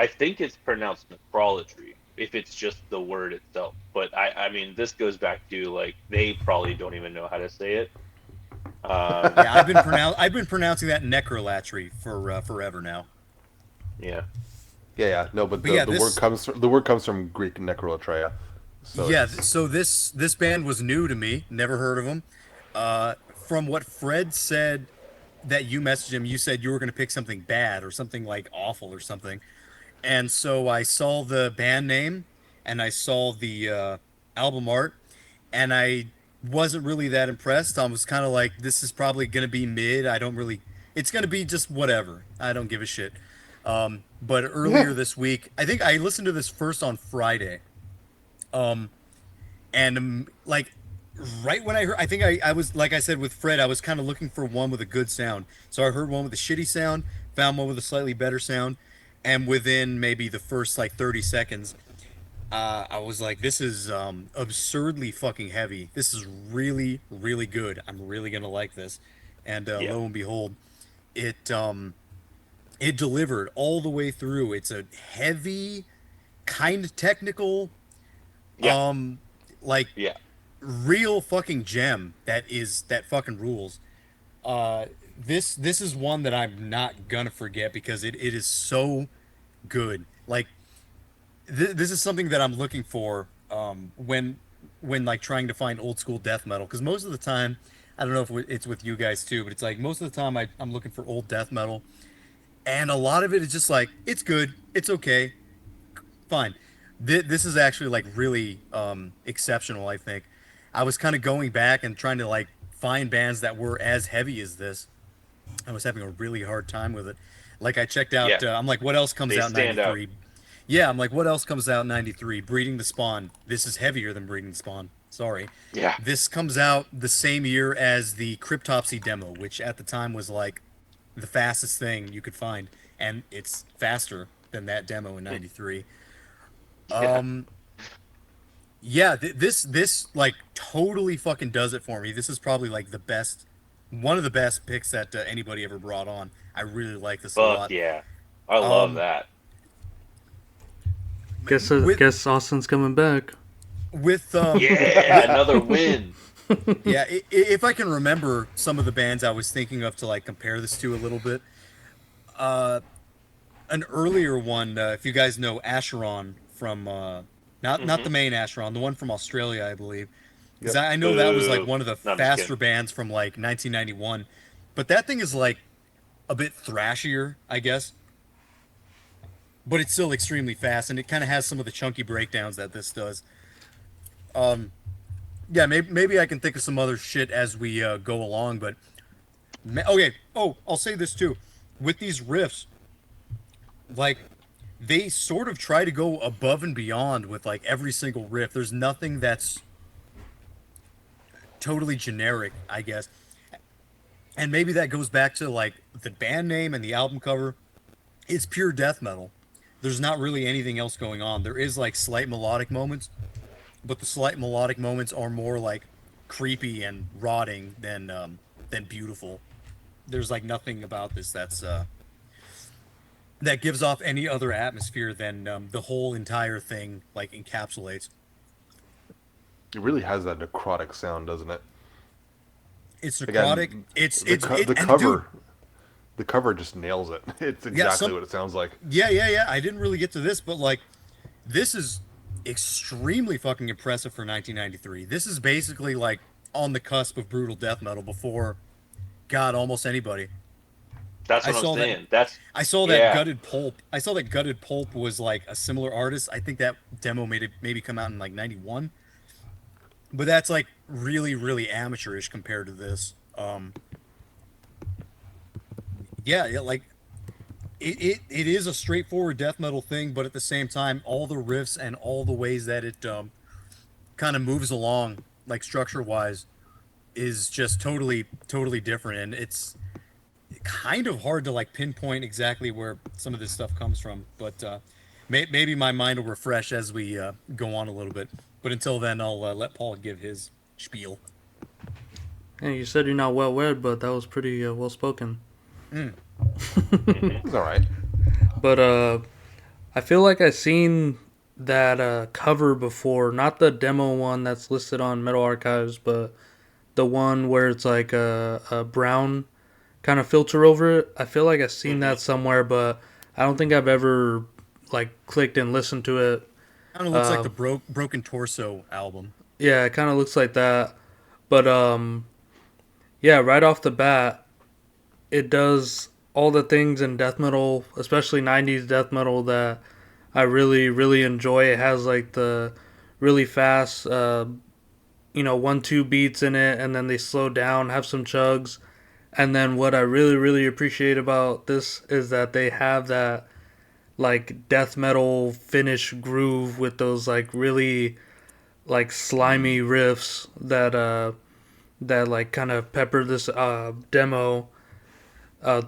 think it's pronounced necrolatry if it's just the word itself. But I mean, this goes back to like they probably don't even know how to say it. Yeah, I've been pronouncing that necrolatry for forever now. Yeah. Yeah, no, but But yeah, the word comes from Greek Necrolatrea. So yeah. it's- So this band was new to me. Never heard of them. From what Fred said that you messaged him, you said you were going to pick something bad or something like awful or something. And so I saw the band name and I saw the album art, and I wasn't really that impressed. I was kind of like, this is probably going to be mid. I don't really, it's going to be just whatever. I don't give a shit. But earlier this week, I think I listened to this first on Friday. And like right when I heard, I think I was, like I said with Fred, I was kind of looking for one with a good sound. So I heard one with a shitty sound, found one with a slightly better sound, and within maybe the first like 30 seconds, I was like, this is absurdly fucking heavy. This is really, really good. I'm really gonna like this. And Yeah. lo and behold, it it delivered all the way through. It's a heavy, kind of technical, Yeah. like Yeah. real fucking gem that fucking rules. This is one that I'm not gonna forget because it is so good. Like this is something that I'm looking for when like trying to find old school death metal, because most of the time, I don't know if it's with you guys too, but it's like most of the time I'm looking for old death metal, and a lot of it is just like it's good, it's okay, fine. This is actually like really exceptional. I think I was kind of going back and trying to like find bands that were as heavy as this. I was having a really hard time with it. Like I checked out, Yeah. I'm like, what else comes They out in stand out. '93? Yeah, I'm like, what else comes out in '93? Breeding the Spawn. This is heavier than Breeding the Spawn. Sorry. Yeah. This comes out the same year as the Cryptopsy demo, which at the time was like the fastest thing you could find, and it's faster than that demo in '93. Yeah. Yeah, this like totally fucking does it for me. This is probably like the best, one of the best picks that anybody ever brought on. I really like this a Fuck lot. yeah. I love Um, that. With- Guess Austin's coming back. With Yeah, another win. yeah, if I can remember some of the bands I was thinking of to like compare this to a little bit, an earlier one, if you guys know Acheron from not the main Acheron, the one from Australia, I believe, because I know that was like Boo. one of the No, I'm just faster kidding. bands from like 1991, but that thing is like a bit thrashier, I guess, but it's still extremely fast, and it kind of has some of the chunky breakdowns that this does. Yeah, maybe I can think of some other shit as we go along, but okay. Oh, I'll say this too. With these riffs, like they sort of try to go above and beyond with like every single riff. There's nothing that's totally generic, I guess. And maybe that goes back to like the band name and the album cover. It's pure death metal. There's not really anything else going on. There is like slight melodic moments, but the slight melodic moments are more like creepy and rotting than beautiful. There's like nothing about this that gives off any other atmosphere than the whole entire thing like encapsulates. It really has that necrotic sound, doesn't it? It's Again, necrotic. It's the, it's co- it, the and cover, dude, the cover just nails it. It's yeah, exactly what it sounds like. yeah. I didn't really get to this, but like, this is extremely fucking impressive for 1993. This is basically like on the cusp of brutal death metal before, God, almost anybody. That's I what I'm saw that. saying. That's I saw that yeah. Gutted Pulp. I saw that Gutted Pulp was like a similar artist. I think that demo made it maybe come out in like '91, but that's like really, really amateurish compared to this. Yeah, like it is a straightforward death metal thing, but at the same time, all the riffs and all the ways that it kind of moves along, like structure wise, is just totally different, and it's kind of hard to like pinpoint exactly where some of this stuff comes from. But maybe my mind will refresh as we go on a little bit. But until then, I'll let Paul give his spiel. Hey, you said you're not well read, but that was pretty well spoken. It's all right. But I feel like I've seen that cover before. Not the demo one that's listed on Metal Archives, but the one where it's like a brown kind of filter over it. I feel like I've seen that somewhere, but I don't think I've ever like clicked and listened to it. Kind of looks like the Broken Torso album. Yeah, it kind of looks like that. But yeah, right off the bat, it does all the things in death metal, especially 90s death metal, that I really, really enjoy. It has like the really fast, 1-2 beats in it, and then they slow down, have some chugs. And then what I really, really appreciate about this is that they have that like death metal finish groove with those like really like slimy riffs that like kind of pepper this demo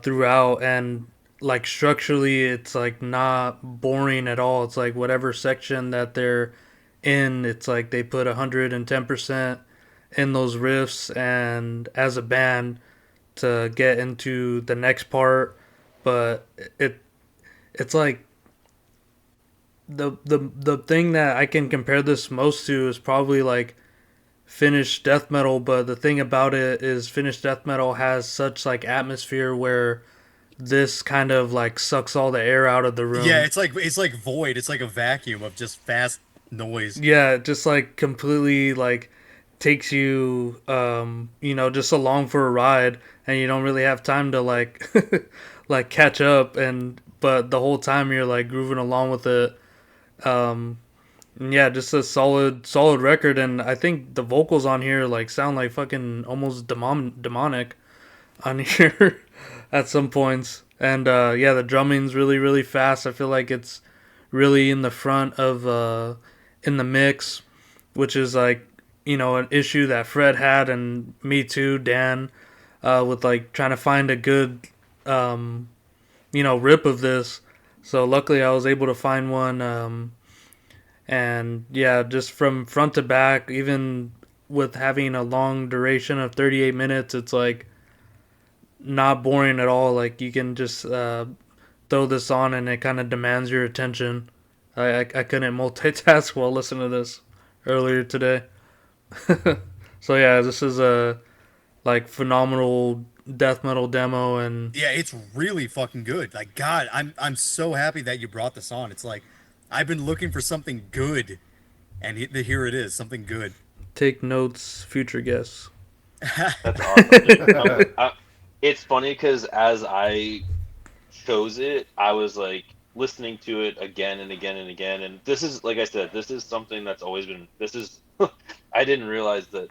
throughout, and like structurally it's like not boring at all. It's like whatever section that they're in, it's like they put 110% in those riffs and as a band to get into the next part. But it's like the thing that I can compare this most to is probably like Finnish death metal. But the thing about it is Finnish death metal has such like atmosphere where this kind of like sucks all the air out of the room. Yeah, it's like void. It's like a vacuum of just fast noise. Yeah, it just like completely like takes you just along for a ride, and you don't really have time to like like catch up, and but the whole time you're like grooving along with it. Yeah, just a solid record, and I think the vocals on here like sound like fucking almost demonic on here at some points. And yeah, the drumming's really, really fast. I feel like it's really in the front of in the mix, which is like, an issue that Fred had, and me too, Dan, with like trying to find a good rip of this. So luckily I was able to find one, and yeah, just from front to back, even with having a long duration of 38 minutes, it's like not boring at all. Like you can just throw this on and it kind of demands your attention. I couldn't multitask while listening to this earlier today. So yeah, this is a like phenomenal death metal demo, and Yeah, it's really fucking good. Like God, I'm so happy that you brought this on. It's like I've been looking for something good, and here it is, something good. take notes, future guests. That's awesome. Dude. It's funny because as I chose it, I was like listening to it again and again and again. And this is, like I said, this is something that's always been. This is I didn't realize that,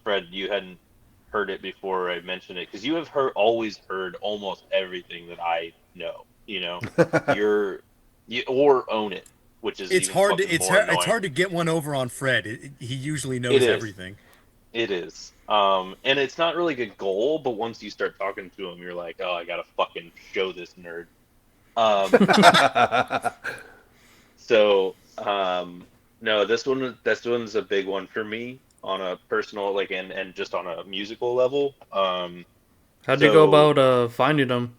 Fred, you hadn't heard it before I mentioned it, because you have always heard almost everything that I know. You're you or own it, which is It's even hard to fucking more it's annoying. hard to get one over on Fred. He usually It knows is. everything. It is. And it's not really a goal, but once you start talking to him, you're like, oh, I gotta fucking show this nerd. Um, so, no, this one's a big one for me on a personal, like, and just on a musical level. How'd you go So about finding them?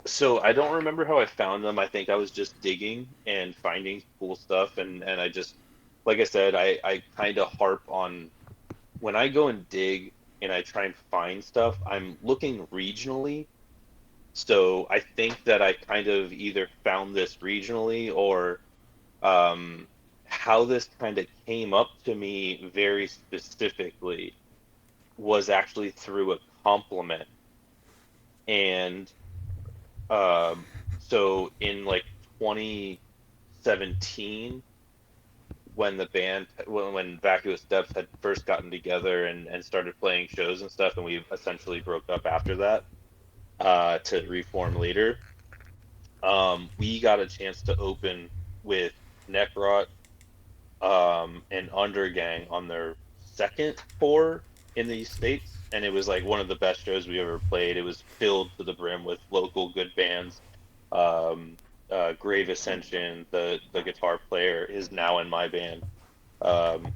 so I don't remember how I found them. I think I was just digging and finding cool stuff, and I just, like I said, I kind of harp on when I go and dig and I try and find stuff, I'm looking regionally. So I think that I kind of either found this regionally, or um, how this kind of came up to me very specifically was actually through a compliment. And so in like 2017, when the band, when Vacuous Steps had first gotten together and started playing shows and stuff, and we essentially broke up after that, to reform later. We got a chance to open with Necrot, and Undergang on their second tour in the States, and it was like one of the best shows we ever played. It was filled to the brim with local good bands. Um, Grave Ascension, the guitar player, is now in my band. Um,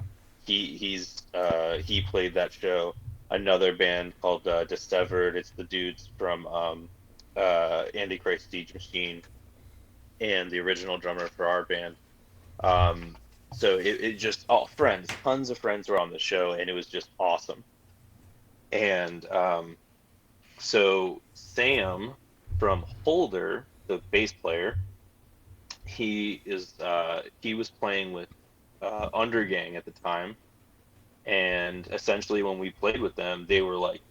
he played that show. Another band called Dissevered. It's the dudes from Antichrist Siege Machine and the original drummer for our band. Um, so it just all friends, tons of friends were on the show, and it was just awesome. And so Sam from Holder, the bass player, he was playing with Undergang at the time, and essentially when we played with them, they were like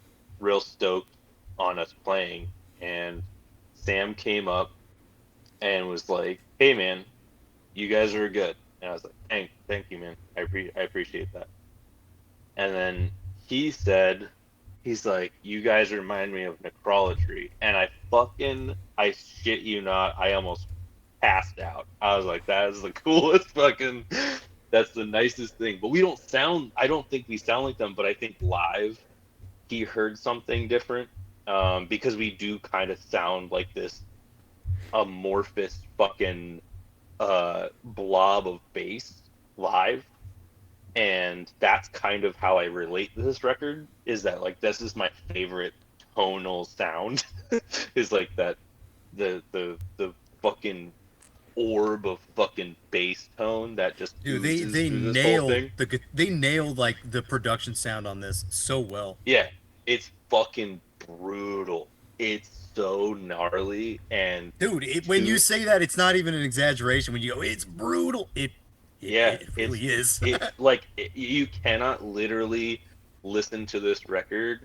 real stoked on us playing. And Sam came up and was like, "Hey man, you guys are good." And I was like, "Thank you, man. I appreciate that." And then he said, he's like, "You guys remind me of Necrolatry," and I shit you not, I almost passed out. I was like, "That is the coolest fucking." That's the nicest thing. But we don't sound. I don't think we sound like them. But I think live, he heard something different, because we do kind of sound like this amorphous fucking blob of bass live. And that's kind of how I relate to this record, is that like this is my favorite tonal sound is like that, the fucking orb of fucking bass tone that just Dude, oozes through this whole thing. they nailed like the production sound on this so well. Yeah, it's fucking brutal. It's so gnarly. And Dude, when you to say that, it's not even an exaggeration. When you go, it's brutal. Yeah, It really is. you cannot literally listen to this record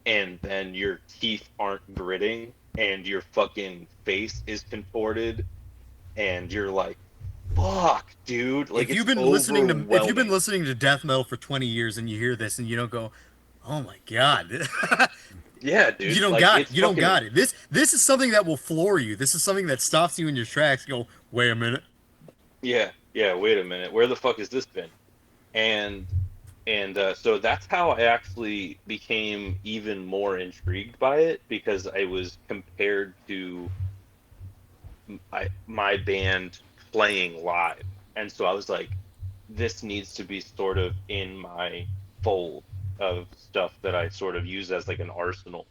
and then your teeth aren't gritting and your fucking face is contorted and you're like, fuck, dude. Like, it's If you've been overwhelming. listening to death metal for 20 years and you hear this and you don't go, "Oh my god." Yeah, You dude. don't Like, got it. it's You don't fucking. got it. This is something that will floor you. This is something that stops you in your tracks. You go, "Wait a minute." Yeah, yeah, wait a minute. Where the fuck has this been? And so that's how I actually became even more intrigued by it, because I was compared to my band playing live. And so I was like, this needs to be sort of in my fold of stuff that I sort of use as like an arsenal.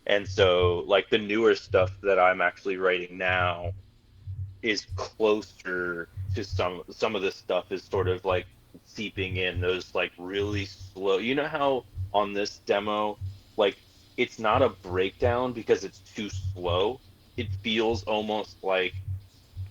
And so like the newer stuff that I'm actually writing now is closer to some of this stuff is sort of like seeping in those like really slow. You know how on this demo, like, it's not a breakdown because it's too slow. It feels almost like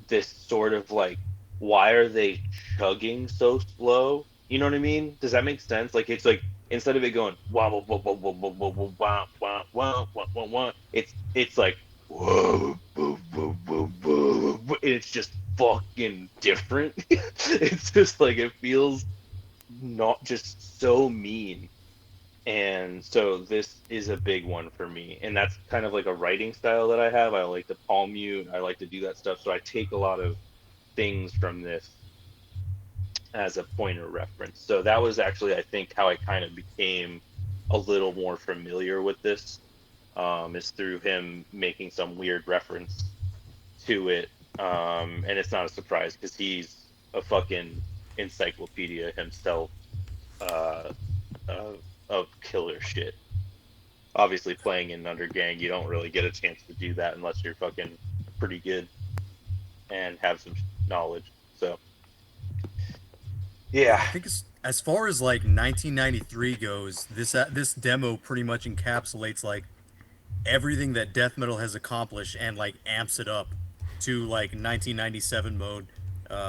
this sort of like, why are they chugging so slow? You know what I mean? Does that make sense? Like, it's like, instead of it going wah wah wah wah wah wah wah wah wah wah wah wah wah wah, it's like whoa, whoa, whoa, whoa, whoa. It's just fucking different. It's just like, it feels not just so mean. And so this is a big one for me. And that's kind of like a writing style that I have. I like to palm mute. I like to do that stuff. So I take a lot of things from this as a point of reference. So that was actually, I think, how I kind of became a little more familiar with this, is through him making some weird reference to it. And it's not a surprise because he's a fucking encyclopedia himself, uh, of killer shit. Obviously, playing in Undergang, you don't really get a chance to do that unless you're fucking pretty good and have some knowledge. So, yeah. I think as far as like 1993 goes, this demo pretty much encapsulates like everything that death metal has accomplished and like amps it up to like 1997 mode,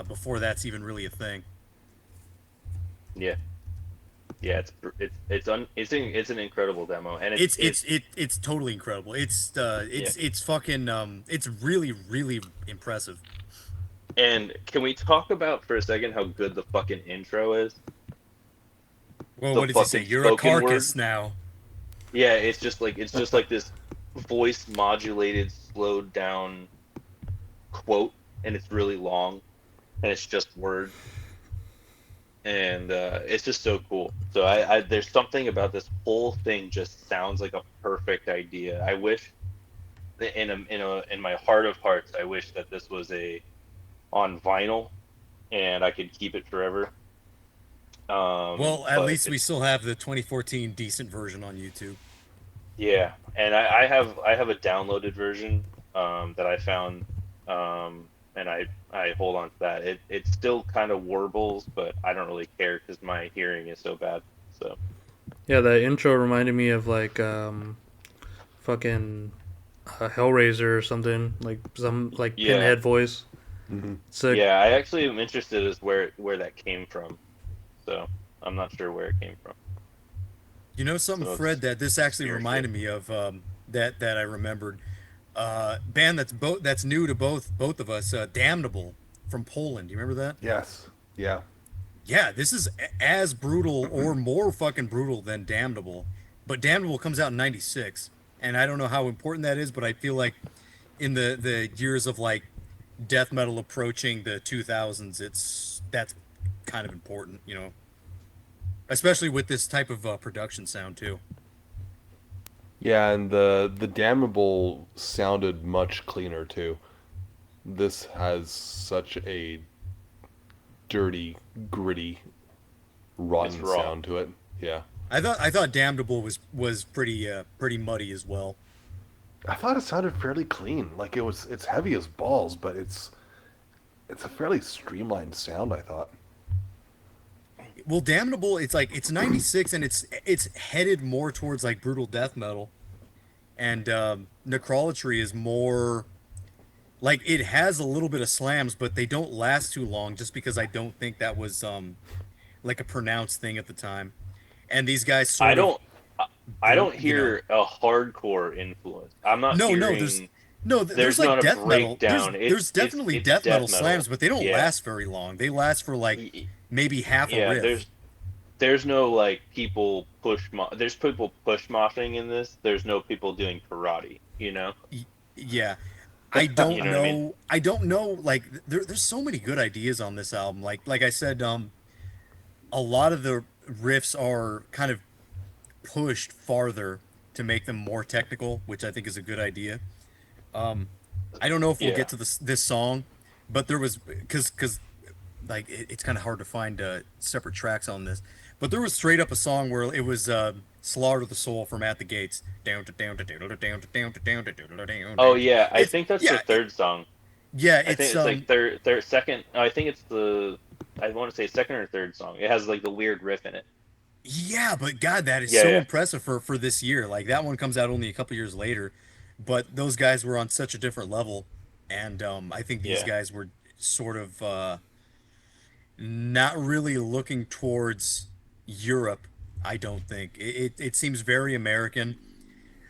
before that's even really a thing. Yeah, yeah, it's an incredible demo, and It's totally incredible. It's fucking it's really really impressive. and can we talk about for a second how good the fucking intro is? Well, The what did he say? fucking You're a spoken carcass word? now. Yeah, it's just like this voice modulated, slowed down quote, and it's really long, and it's just words, and it's just so cool. So I there's something about this whole thing just sounds like a perfect idea. I wish in my heart of hearts, I wish that this was a on vinyl and I could keep it forever. Well, at But least we still have the 2014 decent version on YouTube. yeah, and I have a downloaded version that I found, and I hold on to that. It still kind of warbles, but I don't really care because my hearing is so bad. So Yeah, that intro reminded me of like fucking Hellraiser or something, like some like yeah, Pinhead voice. Hmm. So yeah, I actually am interested as where that came from. So I'm not sure where it came from. You know something, So Fred, it's that this actually scary shit. reminded me of, that I remembered. Band that's new to both of us, Damnable from Poland. Do you remember that? Yes. Yeah. Yeah, this is as brutal or more fucking brutal than Damnable. But Damnable comes out in 96. And I don't know how important that is, but I feel like in the years of like death metal approaching the 2000s, that's kind of important, you know. Especially with this type of production sound too. Yeah, and the damnable sounded much cleaner too. This has such a dirty, gritty, It's rotten raw. sound to it. Yeah. I thought Damnable was pretty muddy as well. I thought it sounded fairly clean. Like it's heavy as balls, but it's a fairly streamlined sound, I thought. Well, Damnable, it's like it's 96 and it's headed more towards like brutal death metal, and Necrolatry is more like it has a little bit of slams, but they don't last too long just because I don't think that was like a pronounced thing at the time. And these guys I sort of don't I don't you know, hear a hardcore influence. I'm not no, hearing. there's There's like not a death metal. breakdown. There's definitely It's death metal death slams, metal. but they don't Yeah. last very long. They last for like Y- maybe half a Yeah, riff. there's no like people there's people push moshing in this. There's no people doing karate, you know? Yeah. You know what I mean? I don't know like there's so many good ideas on this album. Like I said, a lot of the riffs are kind of pushed farther to make them more technical, which I think is a good idea. Um I don't know if we'll Yeah. get to this song, but there was cuz like it's kind of hard to find separate tracks on this. But there was straight up a song where it was Slaughter the Soul from At the Gates. Down to down to down to down to down to down to down to down Oh down to. yeah, I It's think that's the yeah, third song. yeah, I think it's it's like third second. I think it's the. I want to say second or third song. It has like the weird riff in it. yeah, but God, that is Yeah, so yeah, impressive for this year. Like that one comes out only a couple years later, but those guys were on such a different level, and I think these yeah, guys were sort of not really looking towards Europe. I don't think it seems very American.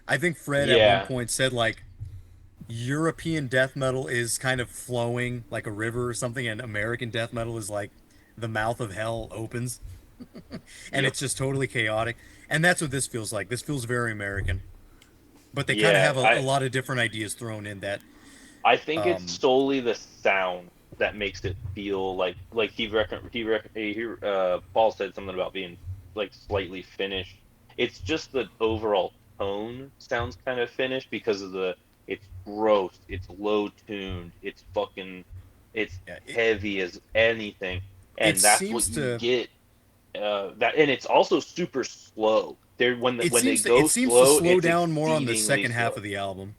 I think Fred at one yeah, point said like European death metal is kind of flowing like a river or something, and American death metal is like the mouth of hell opens. and Yep. it's just totally chaotic. And that's what this feels like. This feels very American, but they kind of Yeah, have a lot of different ideas thrown in that. I think it's Um, solely the sound that makes it feel like Paul said something about being like slightly finished. It's just the overall tone sounds kind of finished because of the it's gross, it's low tuned, it's fucking it's yeah, heavy as anything, it and that's what seems you to get. That and it's also super slow. They're when they it go seems to slow, slow it's down more on the exceedingly second half slow. of the album.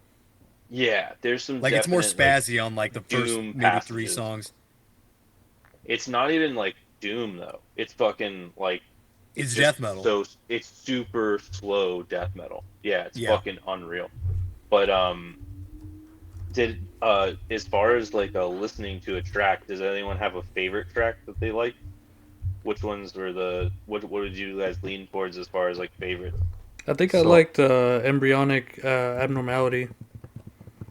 Yeah, there's some Like it's more definite like spazzy on like the first doom maybe three passages. songs. It's not even like doom though. It's fucking like it's It's just death metal. so it's super slow death metal. Yeah, it's Yeah. fucking unreal. But did as far as like listening to a track, does anyone have a favorite track that they like? Which ones were what did you guys lean towards as far as like favorites? I think I So liked embryonic abnormality.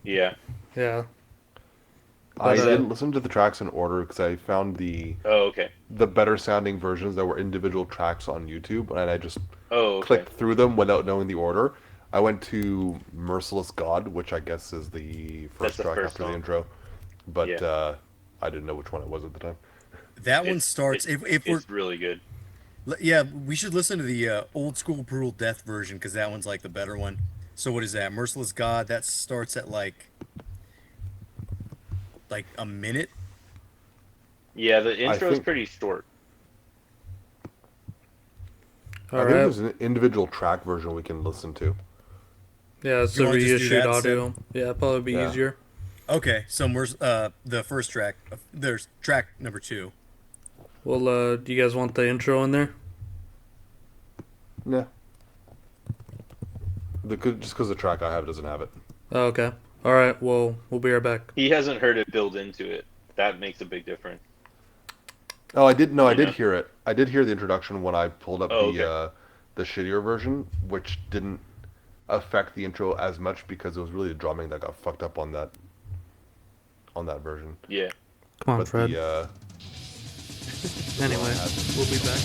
Yeah. Yeah, but I didn't listen to the tracks in order because I found Oh, okay. the better sounding versions that were individual tracks on YouTube, and I just Oh, okay. clicked through them without knowing the order. I went to Merciless God, which I guess is the That's first the track first after the song. intro, but Yeah. I didn't know which one it was at the time. That one It's starts it's if we're it's really good. yeah, we should listen to the old school brutal death version because that one's like the better one. So what is that? Merciless God. That starts at like a minute. Yeah, the I intro is think pretty short. all I think right. there's an individual track version we can listen to. Yeah, it's You the want to just do reissued that instead? audio. Yeah, probably be Yeah. easier. Okay, so the first track. There's track number 2. Well, do you guys want the intro in there? Yeah. Just because the track I have doesn't have it. Oh, okay. All right. Well, we'll be right back. He hasn't heard it build into it. That makes a big difference. Oh, I did. No, I You did know? hear it. I did hear the introduction when I pulled up Oh, okay. the shittier version, which didn't affect the intro as much because it was really the drumming that got fucked up on that version. Yeah. Come on, But Fred. the Anyway, we'll be back.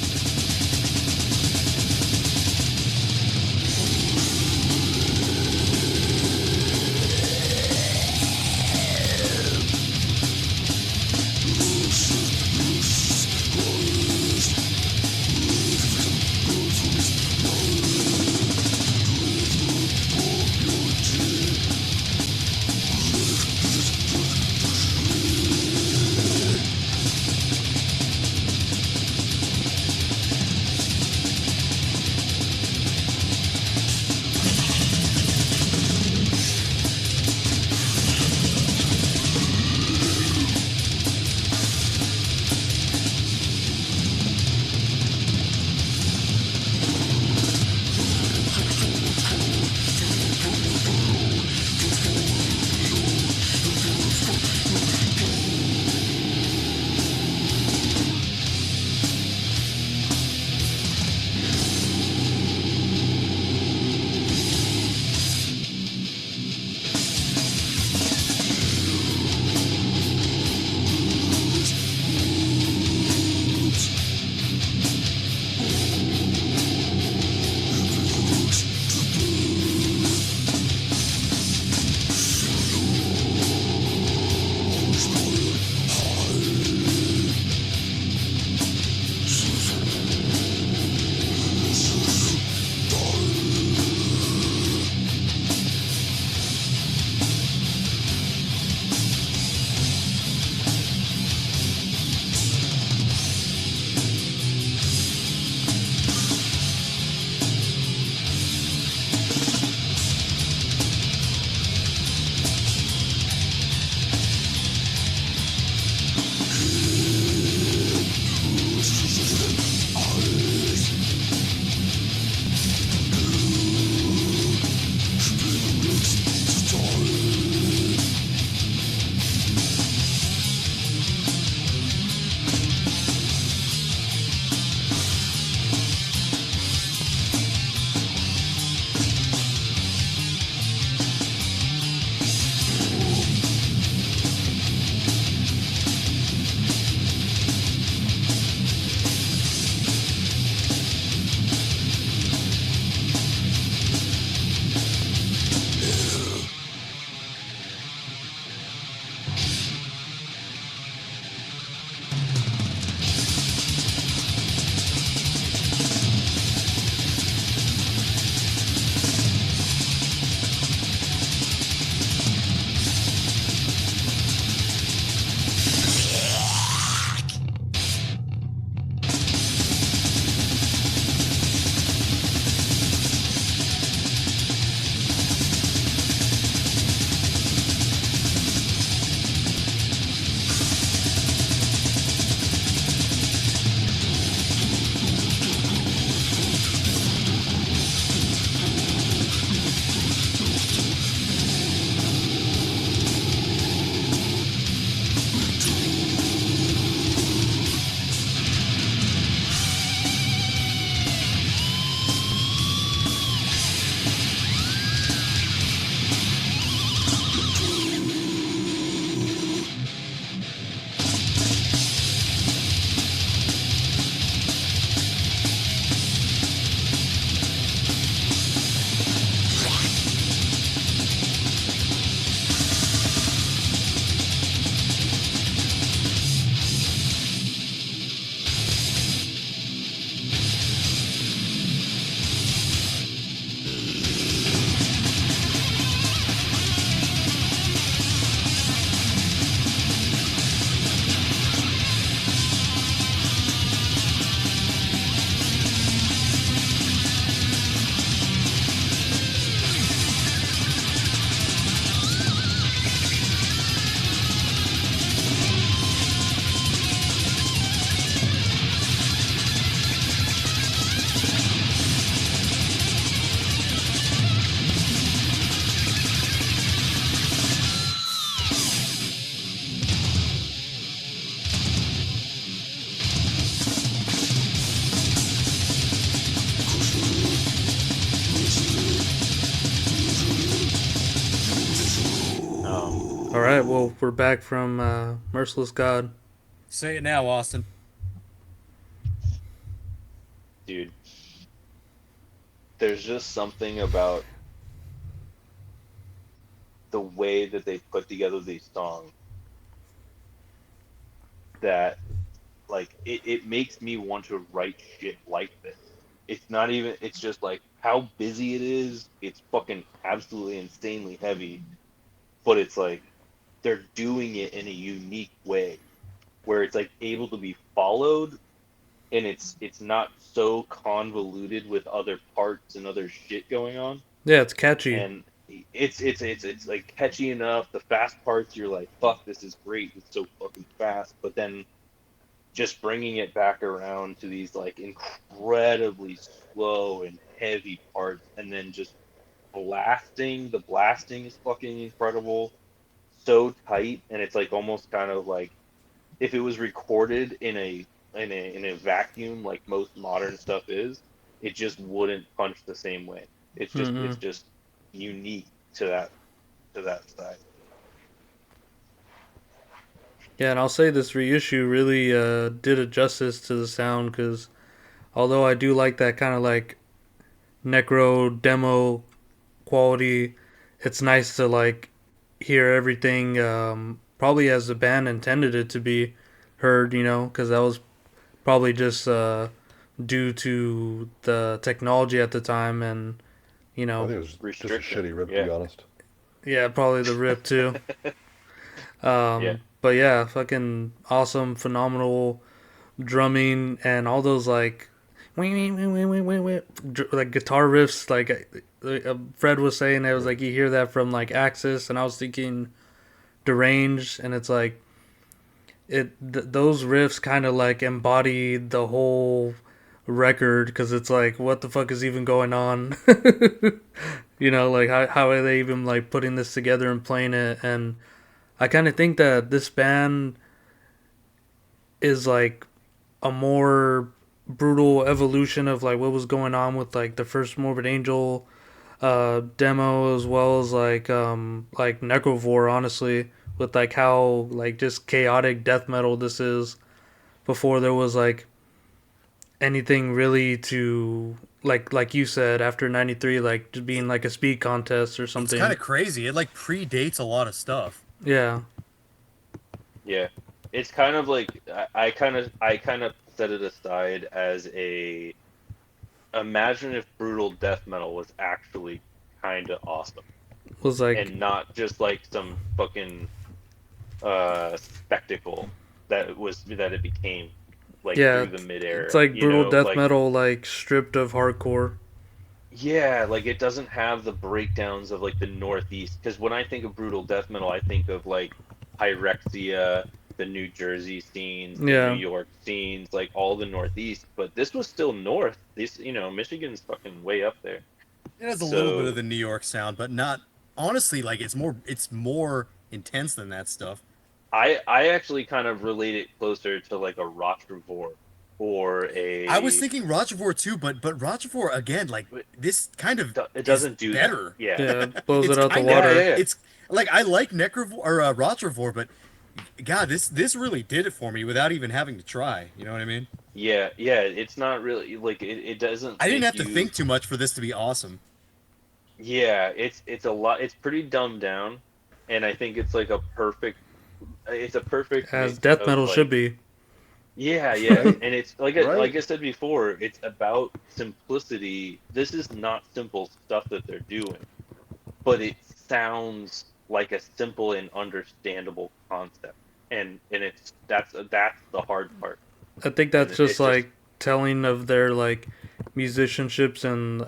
All right, well, we're back from Merciless God. Say it now, Austin. Dude, there's just something about the way that they put together these songs that like it makes me want to write shit like this. It's not even, it's just like how busy it is. It's fucking absolutely insanely heavy, but it's like they're doing it in a unique way where it's like able to be followed, and it's not so convoluted with other parts and other shit going on. Yeah, it's catchy. And it's like catchy enough. The fast parts, you're like, fuck, this is great. It's so fucking fast. But then just bringing it back around to these like incredibly slow and heavy parts, and then just blasting. The blasting is fucking incredible. So tight, and it's like almost kind of like if it was recorded in a vacuum like most modern stuff is, it just wouldn't punch the same way. It's just unique to that side. Yeah, and I'll say this reissue really did a justice to the sound because although I do like that kind of like necro demo quality, it's nice to like hear everything probably as the band intended it to be heard, you know, because that was probably just due to the technology at the time and, you I think know, it was just a Restriction. shitty rip, to Yeah. be honest. yeah, probably the rip too. Yeah. But yeah, fucking awesome, phenomenal drumming and all those like like guitar riffs Fred was saying it was like you hear that from like Axis and I was thinking Deranged and it's like those riffs kind of like embody the whole record because it's like what the fuck is even going on. You know, like how are they even like putting this together and playing it, and I kind of think that this band is like a more brutal evolution of like what was going on with like the first Morbid Angel demo as well as like Necrovore, honestly, with like how like just chaotic death metal this is before there was like anything really to like you said after 93 like just being like a speed contest or It's something. kind of crazy. It like predates a lot of stuff. Yeah. Yeah. It's kind of like I kind of set it aside as a imagine if brutal death metal was actually kind of awesome Was like and not just like some fucking spectacle that it became like yeah, through the it's midair, like you brutal know, death like metal like stripped of hardcore. yeah, like it doesn't have the breakdowns of like the Northeast. Because when I think of brutal death metal, I think of like Pyrexia, the New Jersey scenes, the New Yeah. York scenes, like all the Northeast. But this was still North. This, you know, Michigan's fucking way up there. It has a little bit of So the New York sound, but not honestly like it's more intense than that stuff. I actually kind of relate it closer to like a Rotrevor or I was a. thinking Rochefort too, but Rochefort again, like this kind of It is doesn't do that. better. Yeah. Yeah, blows It's it out the kind of Yeah, yeah, water. yeah. it's like I like Necrovore or Rochefort, but God, this really did it for me without even having to try. You know what I mean? Yeah, yeah. It's not really like it doesn't I didn't make have to you. think too much for this to be awesome. Yeah, it's a lot. It's pretty dumbed down, and I think it's like a perfect. It's a perfect As mix death of metal like. should be. Yeah, yeah, Right? and it's Right? like I said before, it's about simplicity. This is not simple stuff that they're doing, but it sounds like a simple and understandable concept, and it's that's the hard part, I think and that's just it's just like telling of their like musicianships and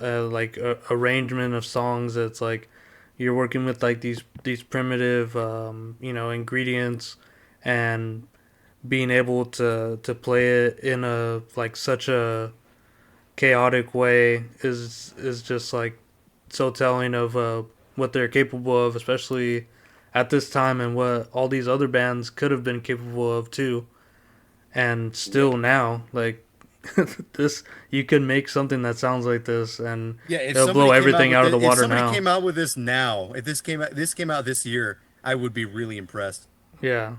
arrangement of songs. It's like you're working with like these primitive you know ingredients and being able to play it in a like such a chaotic way is just like so telling of what they're capable of, especially at this time and what all these other bands could have been capable of too, and yeah, still now like this you could make something that sounds like this and Yeah, if it'll blow somebody came out everything with out of the this, if water somebody now. came out with this now, if this came out this year, I would be really impressed. Yeah.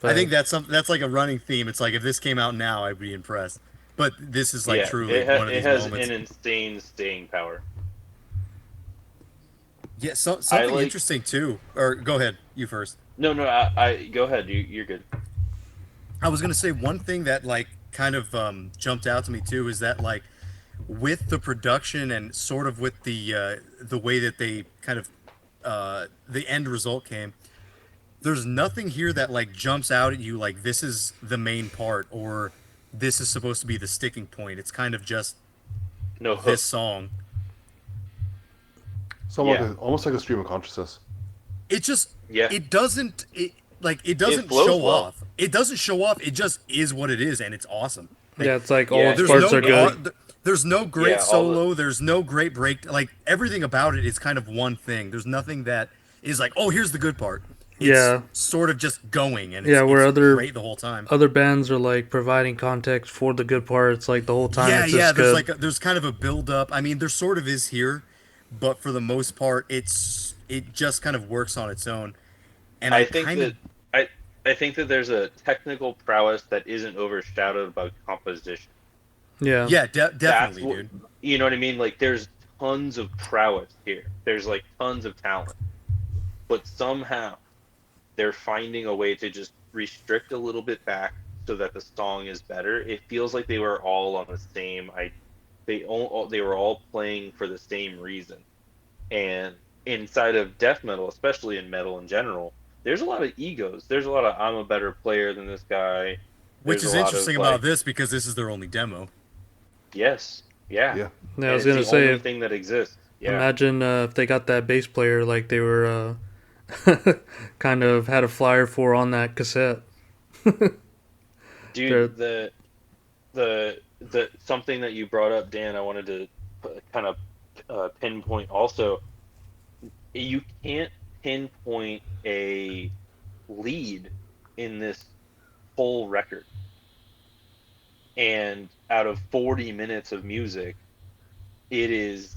I think But that's like a running theme. It's like if this came out now, I'd be impressed. But this is like Yeah, truly one of it these has an moments. insane staying power. Yeah, I something like interesting too. Or go ahead, you first. no, I go ahead. You're good. I was gonna say one thing that like kind of jumped out to me too is that like with the production and sort of with the way that they kind of the end result came. There's nothing here that like jumps out at you like this is the main part or this is supposed to be the sticking point. It's kind of just No this hook. song. Somewhat Yeah, almost like a stream of consciousness. It just yeah. it It doesn't flows show well. off. It doesn't show off. It just is what it is, and it's awesome. Like yeah, it's like all Yeah, its there's parts no are good. there's no great Yeah, all the solo. There's no great break. Like everything about it is kind of one thing. There's nothing that is like, oh, here's the good part. It's Yeah. sort of just going, and Yeah, where it's other great the whole time. other bands are like providing context for the good parts like the whole time. Yeah, It's yeah. just There's good. like there's kind of a build up. I mean, there sort of is here, but for the most part, it just kind of works on its own. And I I think kind of that I I think that there's a technical prowess that isn't overshadowed by composition. Yeah. yeah, That's definitely, what dude. you know what I mean. Like there's tons of prowess here. There's like tons of talent, but somehow they're finding a way to just restrict a little bit back so that the song is better. It feels like they were all on the same. They were all playing for the same reason. And inside of death metal, especially in metal in general, there's a lot of egos. There's a lot of I'm a better player than this guy. Which There's a is lot of interesting like about this because this is their only demo. yes, yeah, Yeah. Yeah, I and was it's gonna the say, only thing that exists. Yeah, imagine if they got that bass player like they were kind of had a flyer for on that cassette. They're- dude, the something that you brought up, Dan, I wanted to kind of pinpoint also. You can't pinpoint a lead in this full record. And out of 40 minutes of music, it is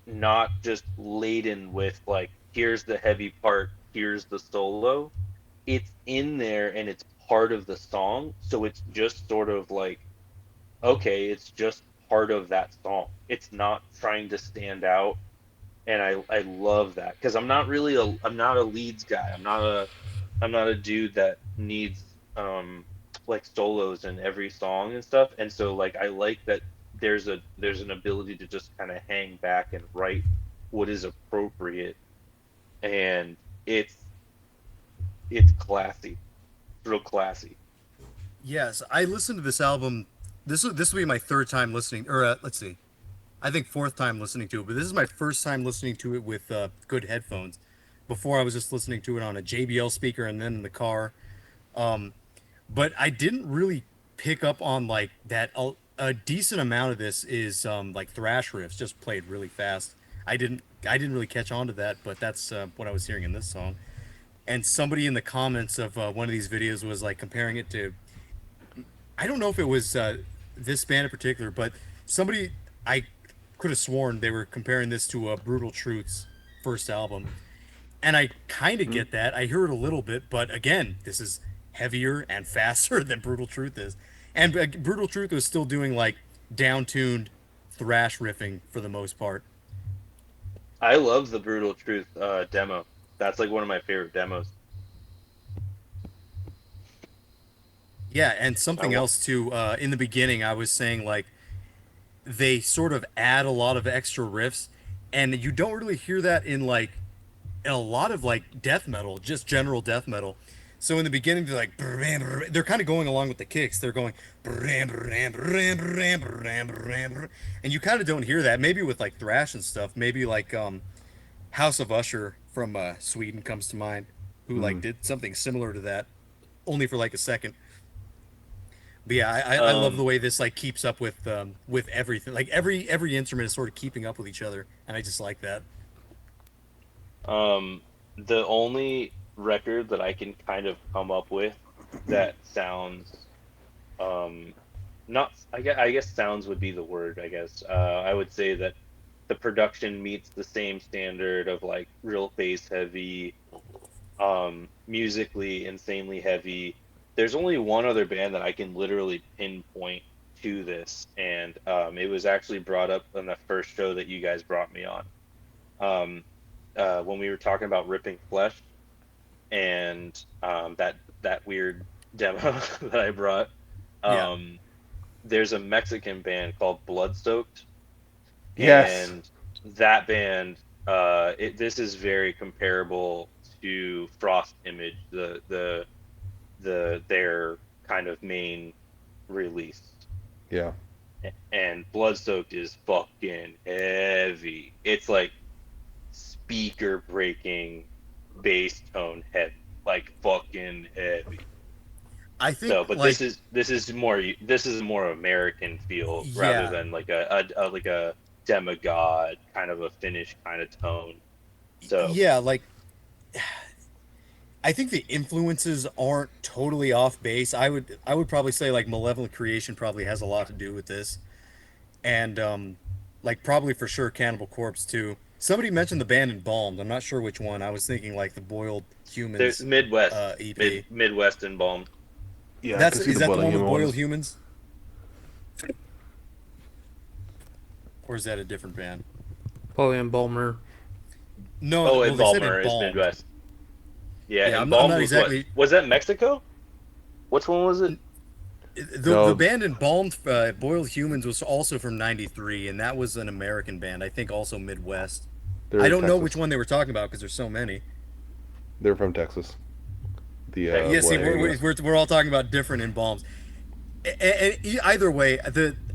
not just laden with like, here's the heavy part, here's the solo. It's in there and it's part of the song. So it's just sort of like, okay, it's just part of that song. It's not trying to stand out. And I love that because I'm not a leads guy. I'm not a dude that needs like solos in every song and stuff. And so like I like that there's an ability to just kind of hang back and write what is appropriate, and it's classy, real classy. Yes, I listened to this album. This will be my third time listening, or let's see, I think fourth time listening to it. But this is my first time listening to it with good headphones. Before I was just listening to it on a JBL speaker and then in the car. Um, but I didn't really pick up on like that. A decent amount of this is like thrash riffs just played really fast. I didn't really catch on to that, but that's what I was hearing in this song. And somebody in the comments of one of these videos was like comparing it to, I don't know if it was this band in particular, but somebody, I could have sworn they were comparing this to Brutal Truth's first album. And I kind of get that. I heard a little bit, but again, this is heavier and faster than Brutal Truth is. And Brutal Truth was still doing like down-tuned thrash riffing for the most part. I love the Brutal Truth demo. That's like one of my favorite demos. Yeah, and I something want. else too. In the beginning, I was saying like they sort of add a lot of extra riffs, and you don't really hear that in like a lot of like death metal, just general death metal. So in the beginning, they're like they're kind of going along with the kicks. They're going and you kind of don't hear that. Maybe with like thrash and stuff. Maybe like House of Usher from Sweden comes to mind, who like Mm. did something similar to that, only for like a second. But yeah, I love the Um, way this like keeps up with everything. Like every instrument is sort of keeping up with each other, and I just like that. um, the only record that I can kind of come up with that sounds um not I guess sounds would be the word, I guess. I would say that the production meets the same standard of like real bass heavy musically insanely heavy. There's only one other band that I can literally pinpoint to this, and it was actually brought up on the first show that you guys brought me on. Um, when we were talking about Ripping Flesh and that weird demo that I brought. Yeah. There's a Mexican band called Bloodstoked, Yes. and that band, this is very comparable to Frost Image, their kind of main release. Yeah. And Bloodstoked is fucking heavy. It's like speaker breaking bass tone heavy, like fucking heavy. I think So, but like this is more American feel rather Yeah. than like a demigod kind of a Finnish kind of tone. So yeah, like I think the influences aren't totally off base. I would probably say like Malevolent Creation probably has a lot to do with this, and like probably for sure Cannibal Corpse too. Somebody mentioned the band Embalmed. I'm not sure which one. I was thinking like the Boiled there's Humans Midwest, EP. Midwest embalmed. Yeah. I That's can see is the that the Boiling one with Human Boiled ones. Humans, or is that a different band? Pauline Balmer. No, Oh, well they said Embalmer is Embalmed. Midwest. Yeah, Yeah, I'm embalmed not was exactly. what? Was that Mexico? Which one was it? The No. the band Embalmed, Boiled Humans was also from '93, and that was an American band. I think also Midwest. They're I in don't know Texas. which one they were talking about because there's so many. They're from Texas. The Yeah, Yeah, see, area. we're all talking about different embalms. Either way,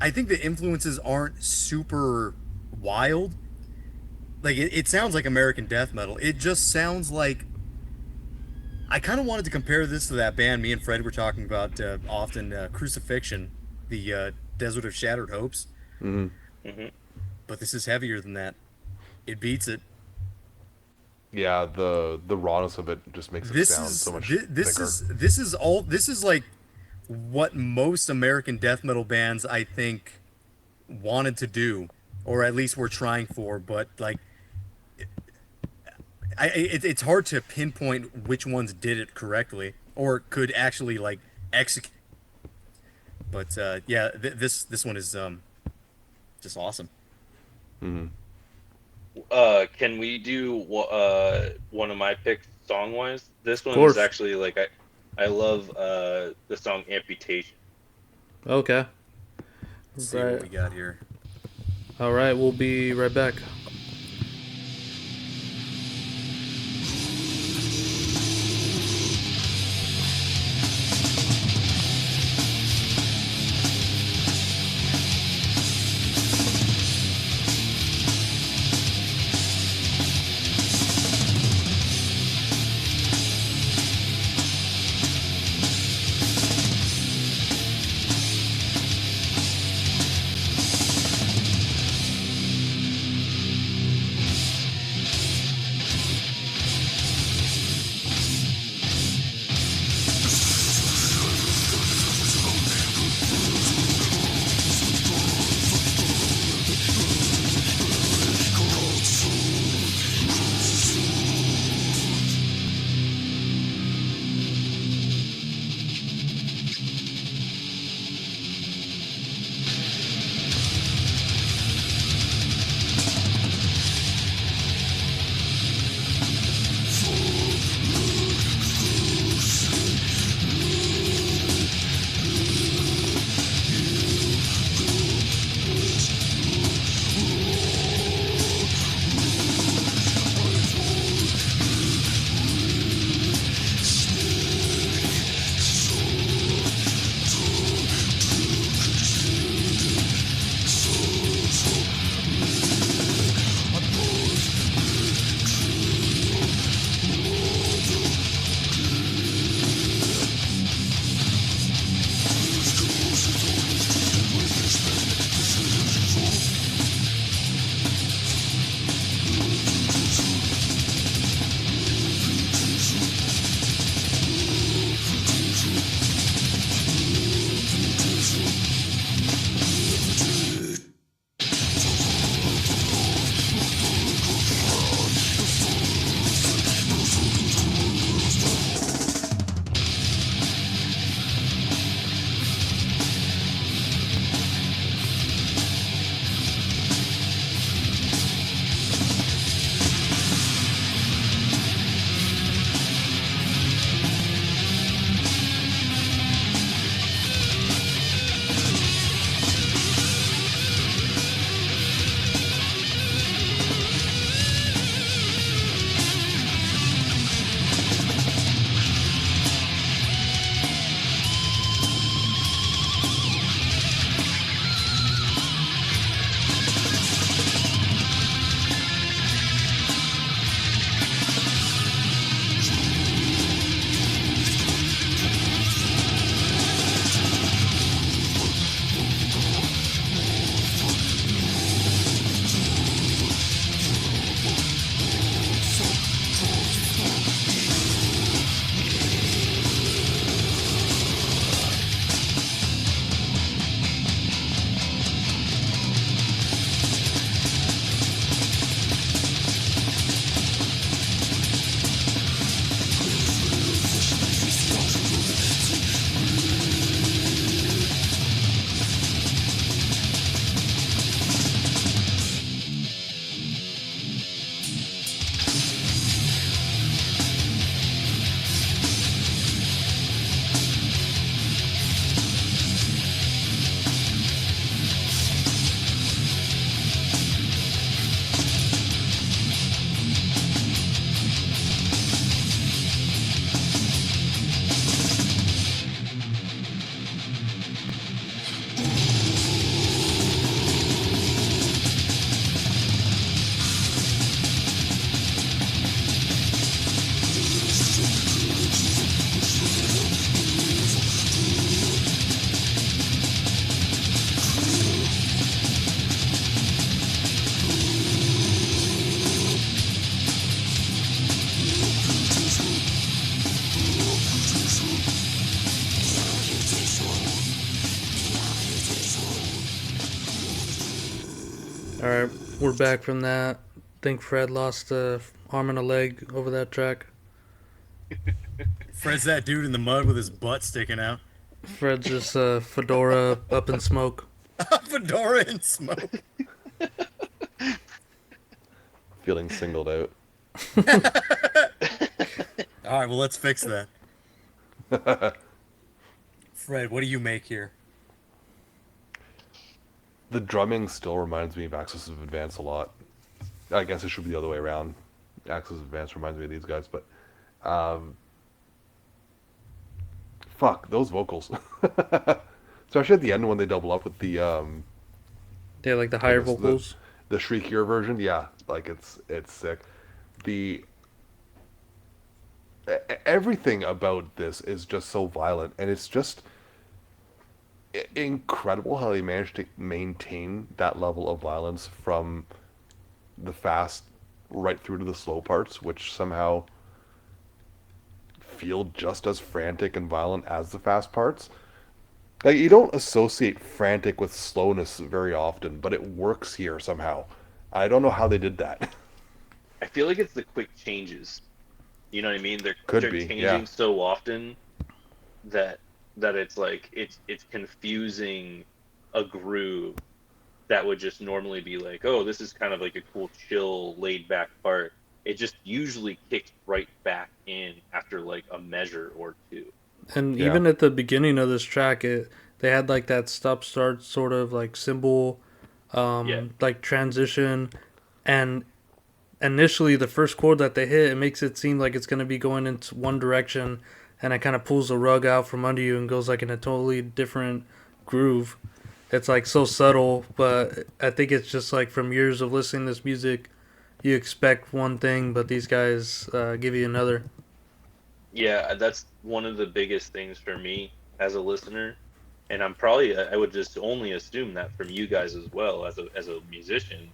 I think the influences aren't super wild. Like it sounds like American death metal. It just sounds like I kind of wanted to compare this to that band me and Fred were talking about often, Crucifixion, the Desert of Shattered Hopes. Hmm. hmm But this is heavier than that. It beats it. Yeah, the rawness of it just makes it This sound is so much this thicker. is this is like what most American death metal bands I think wanted to do, or at least were trying for. But like, it's hard to pinpoint which ones did it correctly or could actually like execute. But yeah, this one is just awesome. Hmm. Can we do one of my picks song wise? This Of one is course. actually like I love the song Amputation. Okay. Let's see Right. what we got here. All right. We'll be right back. All right, we're back from that. Think Fred lost a arm and a leg over that track. Fred's that dude in the mud with his butt sticking out. Fred's just fedora up in smoke. Fedora and smoke. Feeling singled out. All right, well, let's fix that. Fred, what do you make here? The drumming still reminds me of Axis of Advance a lot. I guess it should be the other way around. Axis of Advance reminds me of these guys, but um, fuck those vocals. Especially at the end when they double up with the Yeah, like the higher goodness, vocals. the shriekier version. Yeah, like it's sick. The everything about this is just so violent, and it's just incredible how they managed to maintain that level of violence from the fast right through to the slow parts, which somehow feel just as frantic and violent as the fast parts. Like you don't associate frantic with slowness very often, but it works here somehow. I don't know how they did that. I feel like it's the quick changes. You know what I mean? Could they're be, changing yeah. so often that it's like it's confusing a groove that would just normally be like, oh, this is kind of like a cool, chill, laid back part. It just usually kicks right back in after like a measure or two. And Yeah. even at the beginning of this track, they had like that stop start sort of like symbol, Yeah. like transition, and initially the first chord that they hit, it makes it seem like it's going to be going into one direction, and it kind of pulls the rug out from under you and goes like in a totally different groove. It's like so subtle, but I think it's just like from years of listening to this music, you expect one thing, but these guys give you another. Yeah, that's one of the biggest things for me as a listener, and I would just only assume that from you guys as well as a musician,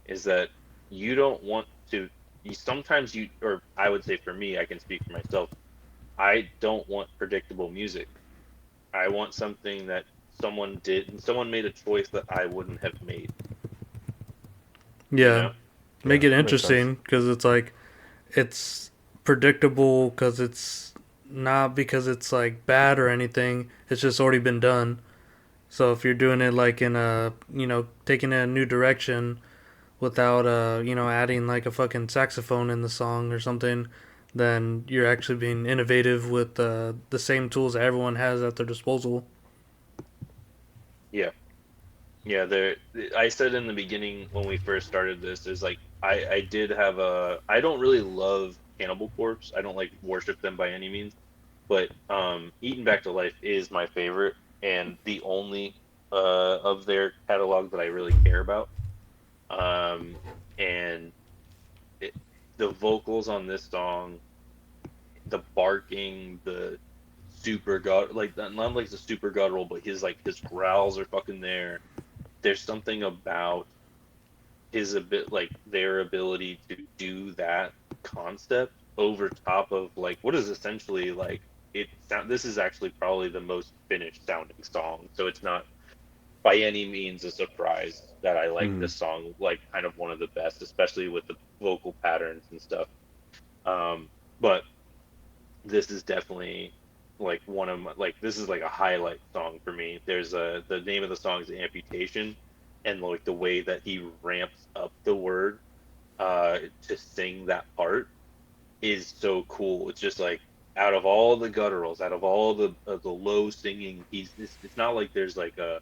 is that you don't want to. You sometimes you, or I would say for me, I can speak for myself. I don't want predictable music. I want something that someone did, and someone made a choice that I wouldn't have made. You Yeah, know? make Yeah, it makes sense. interesting because it's like it's predictable because it's not because it's like bad or anything. It's just already been done. So if you're doing it like in a taking it a new direction without adding like a fucking saxophone in the song or something, then you're actually being innovative with the same tools that everyone has at their disposal. Yeah. Yeah, there. I said in the beginning when we first started this is like I did have a. I don't really love Cannibal Corpse. I don't like worship them by any means, but Eaten Back to Life is my favorite and the only of their catalog that I really care about. Um, and it, the vocals on this song, the barking, the super god like not like the super guttural, but his growls are fucking there. There's something about his a bit like their ability to do that concept over top of like what is essentially like this is actually probably the most finished sounding song, so it's not by any means a surprise that I like Mhm. this song like kind of one of the best, especially with the vocal patterns and stuff. But this is definitely like one of my like this is like a highlight song for me. There's the name of the song is Amputation, and like the way that he ramps up the word to sing that part is so cool. It's just like out of all the gutturals, out of all the low singing, it's not like there's like a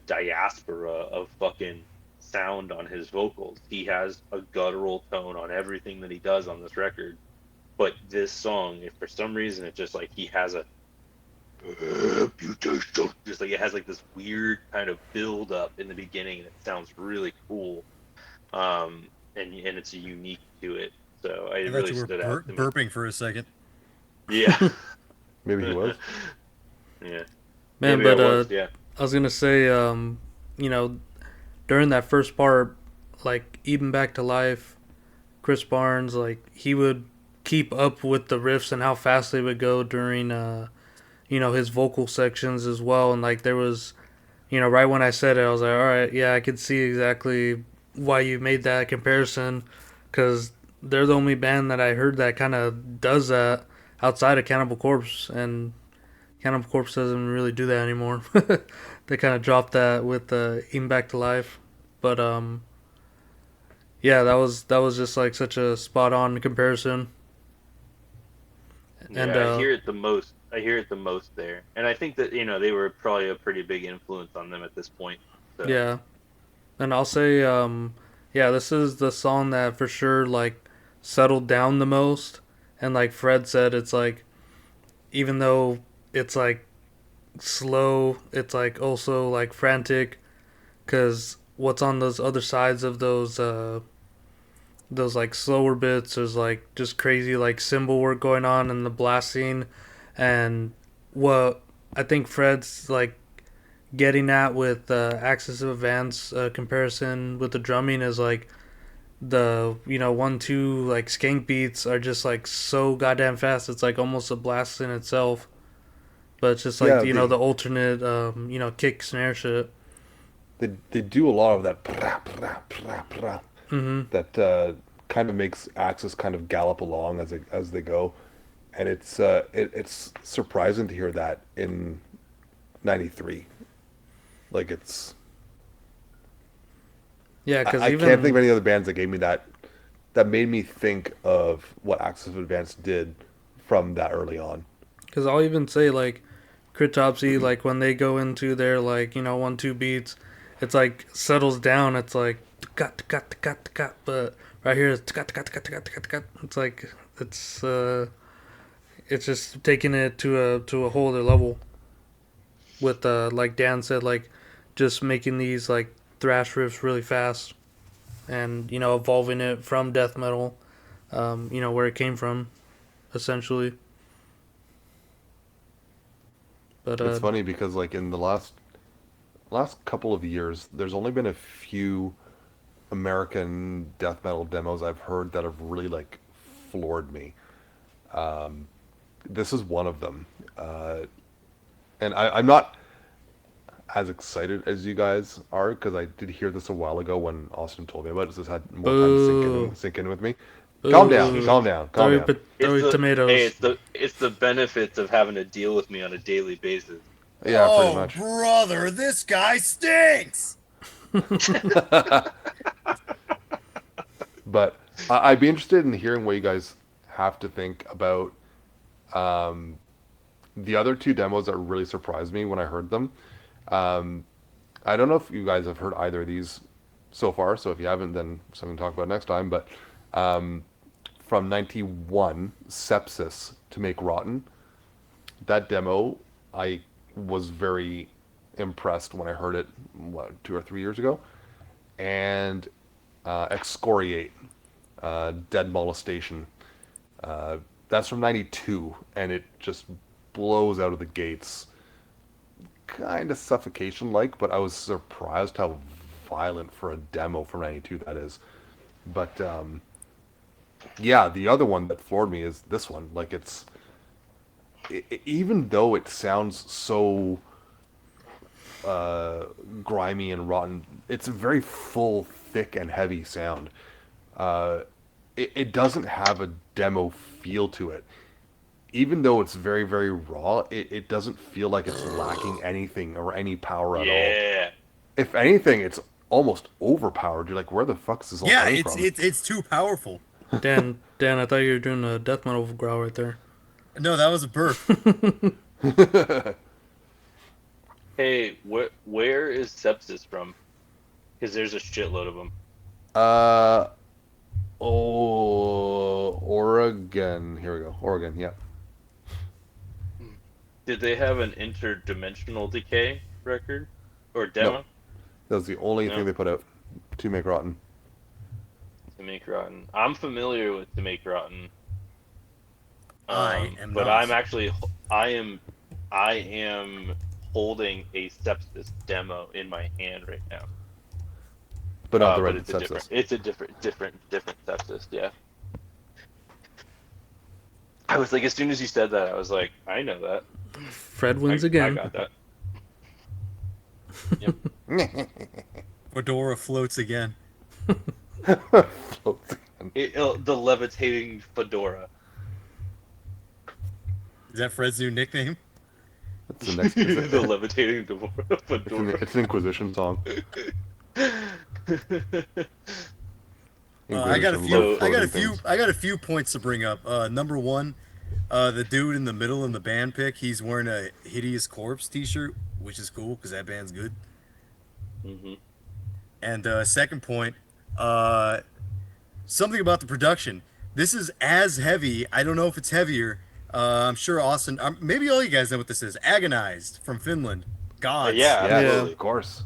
diaspora of fucking sound on his vocals. He has a guttural tone on everything that he does on this record. But this song, if for some reason it's just like he has a just like it has like this weird kind of build up in the beginning and it sounds really cool. And it's unique to it. So I it thought really you were stood out to me. burping for a second. Yeah. Maybe he was. Yeah. Man, Maybe but I was, yeah. I was gonna say, you know, during that first part, like even back to life, Chris Barnes, like he would keep up with the riffs and how fast they would go during, his vocal sections as well. And like there was, right when I said it, I was like, all right, yeah, I could see exactly why you made that comparison, because they're the only band that I heard that kind of does that outside of Cannibal Corpse, and Cannibal Corpse doesn't really do that anymore. They kind of dropped that with Eating Back to Life, but yeah, that was just like such a spot on comparison, Yeah, and I hear it the most. I hear it the most there, and I think that they were probably a pretty big influence on them at this point. So. yeah, and I'll say yeah, this is the song that for sure like settled down the most, and like Fred said, it's like even though it's like slow, it's like also like frantic, because what's on those other sides of those like slower bits, there's like just crazy like cymbal work going on and the blasting, and what I think Fred's like getting at with Axis of Advance comparison with the drumming is like the 1-2 like skank beats are just like so goddamn fast, it's like almost a blast in itself, but it's just like Yeah, the alternate kick snare shit. they do a lot of that pra, pra, pra, pra, Mm-hmm. that kind of makes Axis kind of gallop along as they go, and it's surprising to hear that in '93. Like Yeah, because I can't think of even any other bands that gave me that made me think of what Axis of Advance did from that early on. because I'll even say like Cryptopsy, like when they go into their like 1-2 beats, it's like settles down. It's like cut cut cut cut, but right here it's cut cut cut cut cut cut. It's like it's just taking it to a whole other level with like Dan said, like just making these like thrash riffs really fast, and evolving it from death metal, where it came from essentially. But It's funny because like in the last couple of years, there's only been a few American death metal demos I've heard that have really like floored me. This is one of them, and I'm not as excited as you guys are because I did hear this a while ago when Austin told me about it. So it's had more time to boo, sink in with me. Calm down, boo. calm down, Throw calm your, down. throw It's your the hey, tomatoes. it's the benefits of having to deal with me on a daily basis. Yeah, pretty Oh, much. brother, this guy stinks. But I'd be interested in hearing what you guys have to think about um, the other two demos that really surprised me when I heard them. Um, I don't know if you guys have heard either of these so far, so if you haven't, then something to talk about next time. But um, from 91, Sepsis to Make Rotten, that demo, I was very impressed when I heard it, what, 2 or 3 years ago. And Excoriate, Dead Molestation. Uh, that's from '92, and it just blows out of the gates. Kind of suffocation like, but I was surprised how violent for a demo from '92 that is. But yeah, the other one that floored me is this one. Like even though it sounds so grimy and rotten, it's a very full, thick, and heavy sound. Uh, it doesn't have a demo feel to it. Even though it's very, very raw, it doesn't feel like it's lacking anything or any power at all. Yeah. If anything, it's almost overpowered. You're like, where the fuck is this all Yeah, coming it's from? it's too powerful. Dan, I thought you were doing a death metal growl right there. No, that was a burp. Hey, where is Sepsis from? Because there's a shitload of them. uh, oh, Oregon. Here we go. Oregon, yeah. Did they have an interdimensional decay record or No, demo that was the only No. thing they put out to make Rotten. to make Rotten? I'm familiar with to make Rotten, I am but not. I am holding a Sepsis demo in my hand right now. But not the But Red it's a Sepsis. different Sepsis. Yeah. I was like, as soon as you said that, I was like, I know that. Fred wins I again. got that. Yep. Fedora floats again. The levitating fedora. Is that Fred's new nickname? That's the next. The levitating fedora. It's an Inquisition song. I got a Inquisition few. love I got a floating few. things. I got a few points to bring up. Number one, the dude in the middle in the band pic, he's wearing a Hideous Corpse T-shirt, which is cool because that band's good. Hmm. And second point, uh, something about the production. This is as heavy. I don't know if it's heavier. I'm sure Austin. Maybe all you guys know what this is. Agonized from Finland. Gods. Yeah, Yes, absolutely. of course.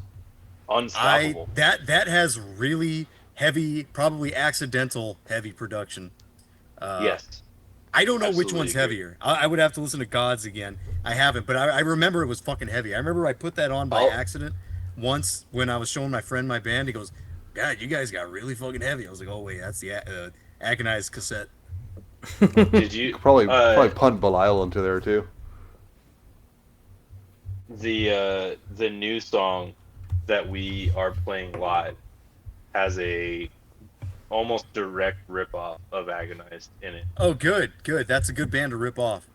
Unstoppable. That has really heavy, probably accidental heavy production. Yes. I don't know which Absolutely one's agree. heavier. I would have to listen to Gods again. I haven't, but I remember it was fucking heavy. I remember I put that on by Oh. accident once when I was showing my friend my band. He goes, "God, you guys got really fucking heavy." I was like, "Oh wait, that's the Agonized cassette." Did you Probably punt Belial into there too. the new song that we are playing live has a almost direct ripoff of Agonized in it. Oh, good, good. That's a good band to rip off.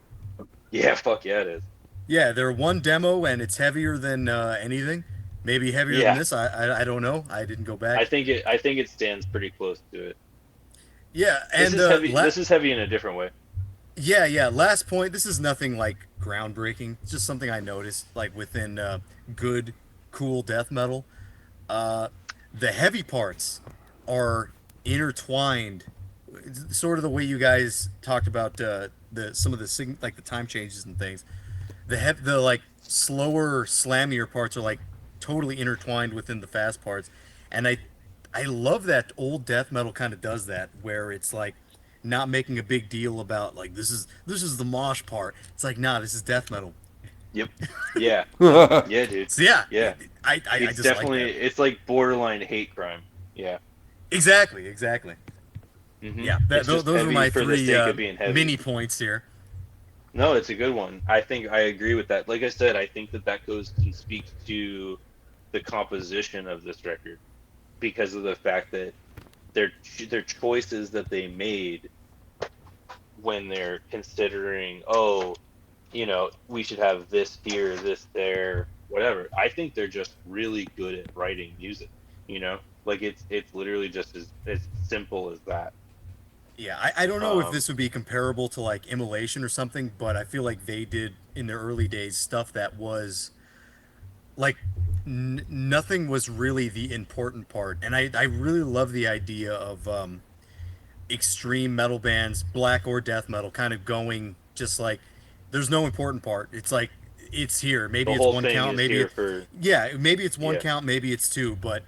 Yeah, fuck yeah, it is. Yeah, they're one demo and it's heavier than anything. Maybe heavier Yeah. than this. I don't know. I didn't go back. I think it stands pretty close to it. Yeah, This and is heavy. la- This is heavy in a different way. yeah. Last point. This is nothing like groundbreaking. It's just something I noticed, like within good, cool death metal. The heavy parts are intertwined, sort of the way you guys talked about the some of the like the time changes and things. The like slower, slammier parts are like totally intertwined within the fast parts, and I love that old death metal kind of does that, where it's like not making a big deal about like this is the mosh part. It's like, nah, this is death metal. Yep. Yeah. Yeah, dude. So yeah, Yeah. I It's just definitely like that. it's like borderline hate crime. Yeah. Exactly. Mhm. Yeah, It's just those are heavy my for the three sake of being heavy. mini points here. No, it's a good one. I think I agree with that. Like I said, I think that goes and speaks to the composition of this record because of the fact that their choices that they made when they're considering, oh, we should have this here, this there, whatever. I think they're just really good at writing music. Like it's literally just as simple as that. Yeah, I don't know if Um, this would be comparable to like Immolation or something, but I feel like they did in their early days stuff that was like nothing was really the important part. And I really love the idea of extreme metal bands, black or death metal, kind of going just like there's no important part. It's like it's here. Maybe the it's whole one thing count, is maybe here for yeah, maybe it's one yeah. count, maybe it's two, but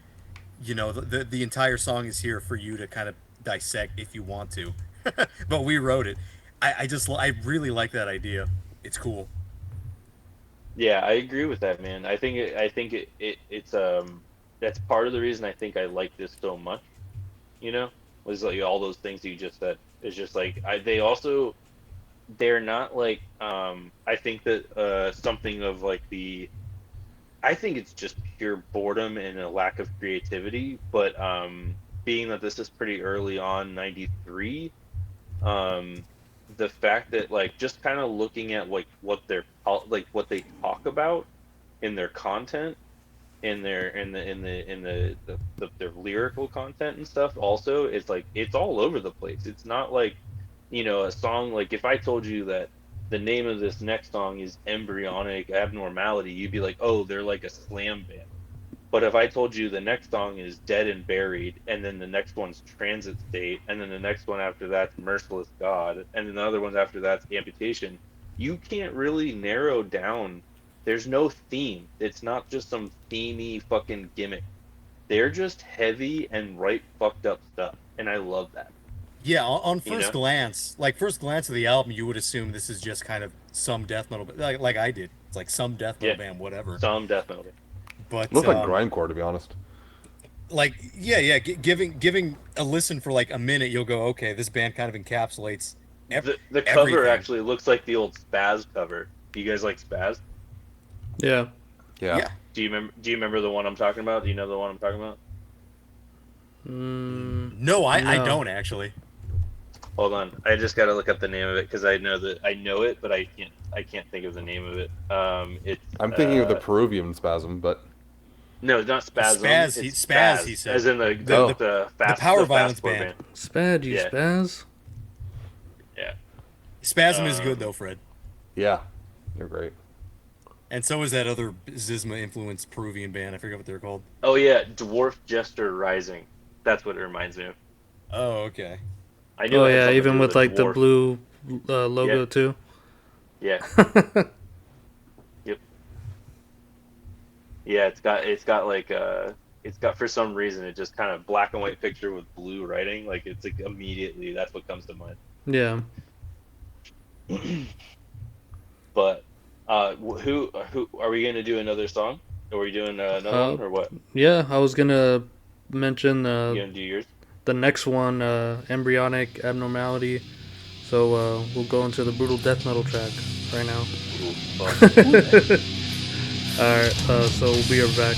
the entire song is here for you to kind of dissect if you want to. But we wrote it. I really like that idea. It's cool. Yeah, I agree with that, man. I think it's that's part of the reason I think I like this so much. Was like all those things you just said. It's just like they're not like I think that something of like I think it's just pure boredom and a lack of creativity, but being that this is pretty early on 93, the fact that like just kind of looking at like what what they talk about in their content in their lyrical content and stuff also, it's like it's all over the place. It's not like a song. Like if I told you that the name of this next song is Embryonic Abnormality, you'd be like, oh, they're like a slam band. But if I told you the next song is Dead and Buried, and then the next one's Transit State, and then the next one after that's Merciless God, and then the other ones after that's Amputation, you can't really narrow down. There's no theme. It's not just some themey fucking gimmick. They're just heavy and right fucked up stuff, and I love that. Yeah, on You first know? glance, like first glance of the album, you would assume this is just kind of some death metal, like I did. It's like some death metal Yeah. band, whatever. Some death metal. But Looks like grindcore, to be honest. like giving a listen for like a minute, you'll go, okay, this band kind of encapsulates The cover everything. actually looks like the old Spaz cover. Do you guys like Spaz? Yeah. Yeah. Yeah. Do you remember the one I'm talking about? Do you know the one I'm talking about? No, I No. don't actually. Hold on, I just gotta look up the name of it because I know it, but I can't think of the name of it. It's I'm thinking of the Peruvian spasm, but no, it's not Spasm. Spaz, It's Spaz, he said. as in the Oh. the fast Power the Violence fastcore band. Spad, you Yeah. spaz. Yeah. Spasm is good though, Fred. yeah, they're great. And so is that other Zizma influenced Peruvian band. I forget what they're called. Oh yeah, Dwarf Jester Rising. That's what it reminds me of. Oh, okay. I knew Oh it had yeah, something to even do with a like the dwarf. blue logo Yeah. too. Yeah. Yep. Yeah, it's got like it's got for some reason it just kind of black and white picture with blue writing. Like it's like immediately that's what comes to mind. Yeah. But who are we gonna do another song? Are we doing another one or what? Yeah, I was gonna mention You gonna do yours? the next one, embryonic abnormality. So we'll go into the brutal death metal track right now. Ooh, fun. All right, so we'll be right back.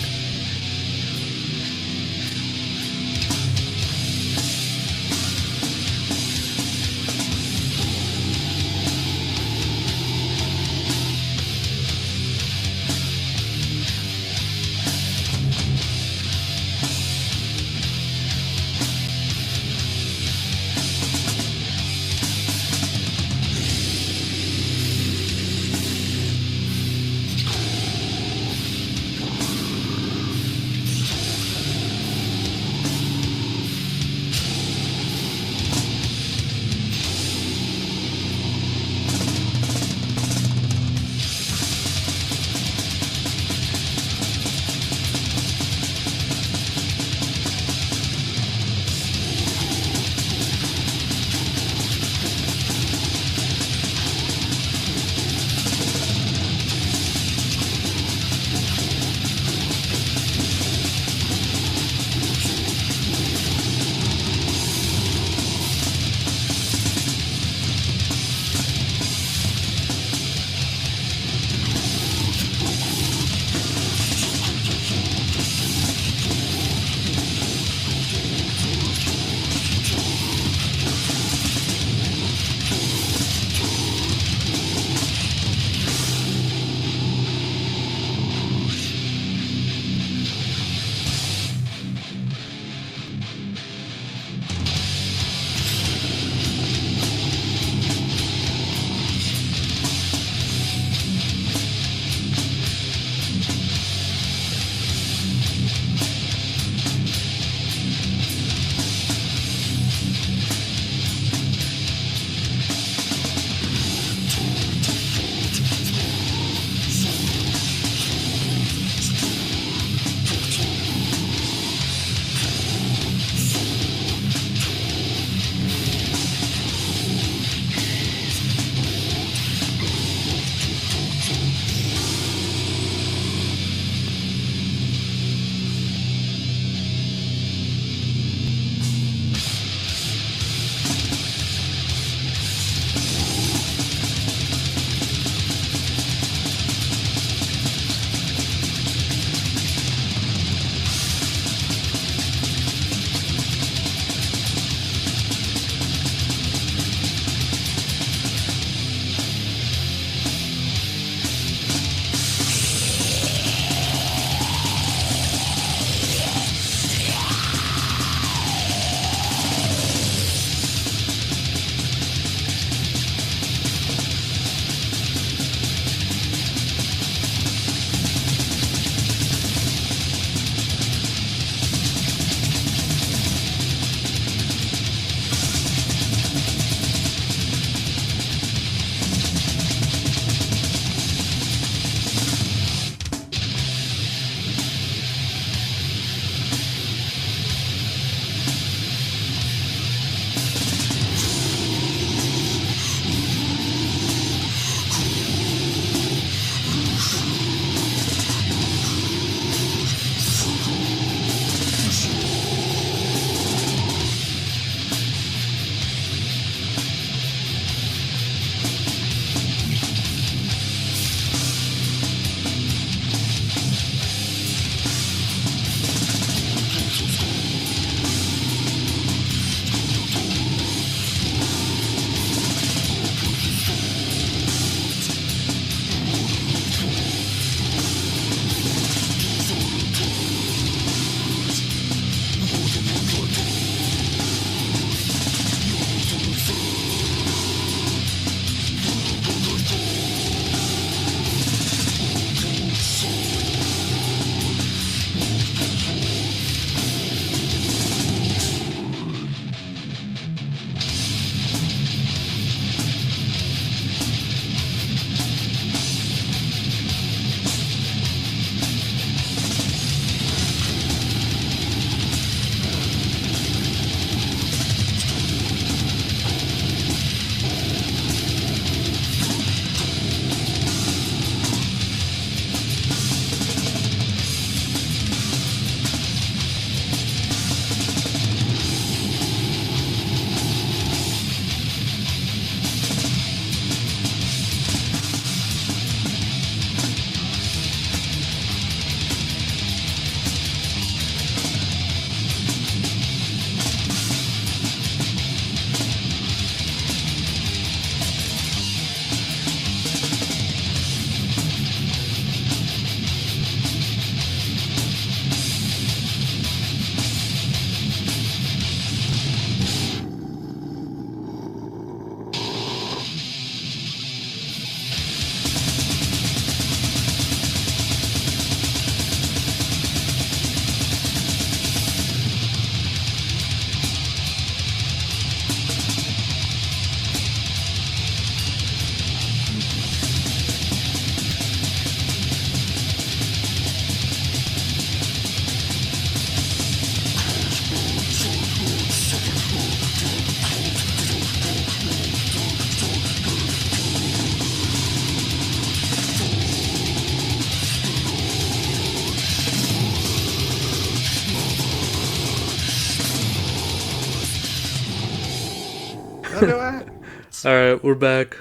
All right, we're back,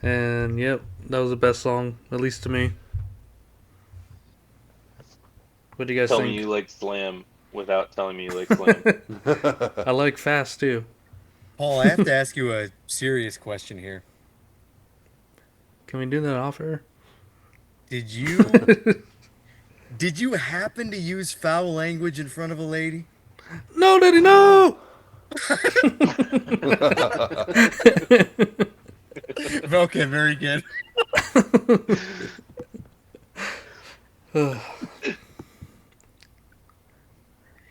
and yep, that was the best song, at least to me. What do you guys Tell me think? you like Slam without telling me you like Slam. I like Fast too. Paul, I have to ask you a serious question here. Can we do that off air? Did you did you happen to use foul language in front of a lady? No, Daddy, no. Okay, very good.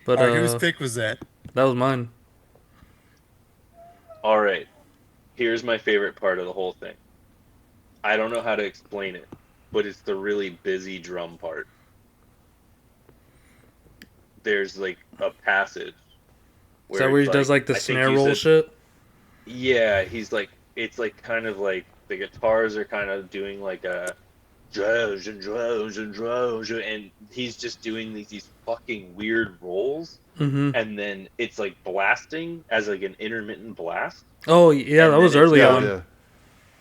But All right, whose pick was that? that was mine. All right, here's my favorite part of the whole thing. I don't know how to explain it, but it's the really busy drum part. There's like a passage Is that where he it's does like the I think snare you roll said- shit? Yeah, he's like, it's like kind of like the guitars are kind of doing like a drones and drones and drones, and he's just doing these fucking weird rolls, Mm-hmm. and then it's like blasting as like an intermittent blast. Oh yeah, And that then was it's early got- on. yeah.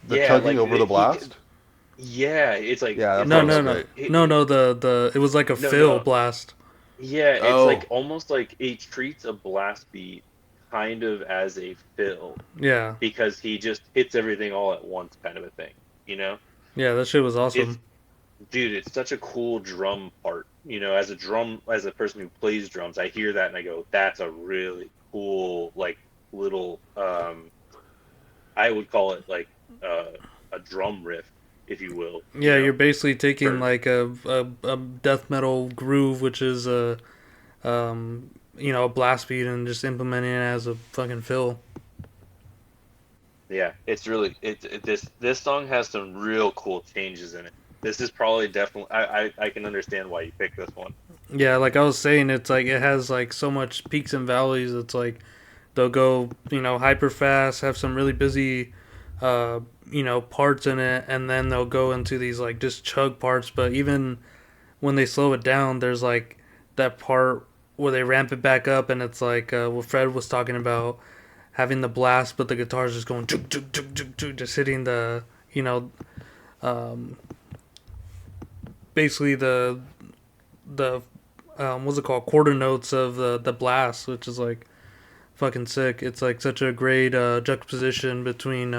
The Yeah, tugging like, over the he- blast. Yeah, it's like Yeah, that it's No, part no, was no, great. no. The it was like a No, fill no. blast. Yeah, it's Oh. like almost like he treats a blast beat kind of as a fill Yeah, because he just hits everything all at once, kind of a thing. You know, yeah, that shit was awesome. dude, it's such a cool drum part. You know, as a person who plays drums, I hear that and I go, "That's a really cool, like little." I would call it like a drum riff, if you will. Yeah, you know? you're basically taking Sure. like a death metal groove, which is a a blast beat, and just implementing it as a fucking fill. Yeah, it's really this song has some real cool changes in it. This is probably definitely I can understand why you picked this one. Yeah, like I was saying, it's like it has like so much peaks and valleys. It's like they'll go hyper fast, have some really busy parts in it, and then they'll go into these like just chug parts. But even when they slow it down, there's like that part where they ramp it back up, and it's like what Fred was talking about, having the blast, but the guitar's just going tuk, tuk, tuk, tuk, tuk, just hitting the basically the what's it called, quarter notes of the blast, which is like fucking sick. It's like such a great juxtaposition between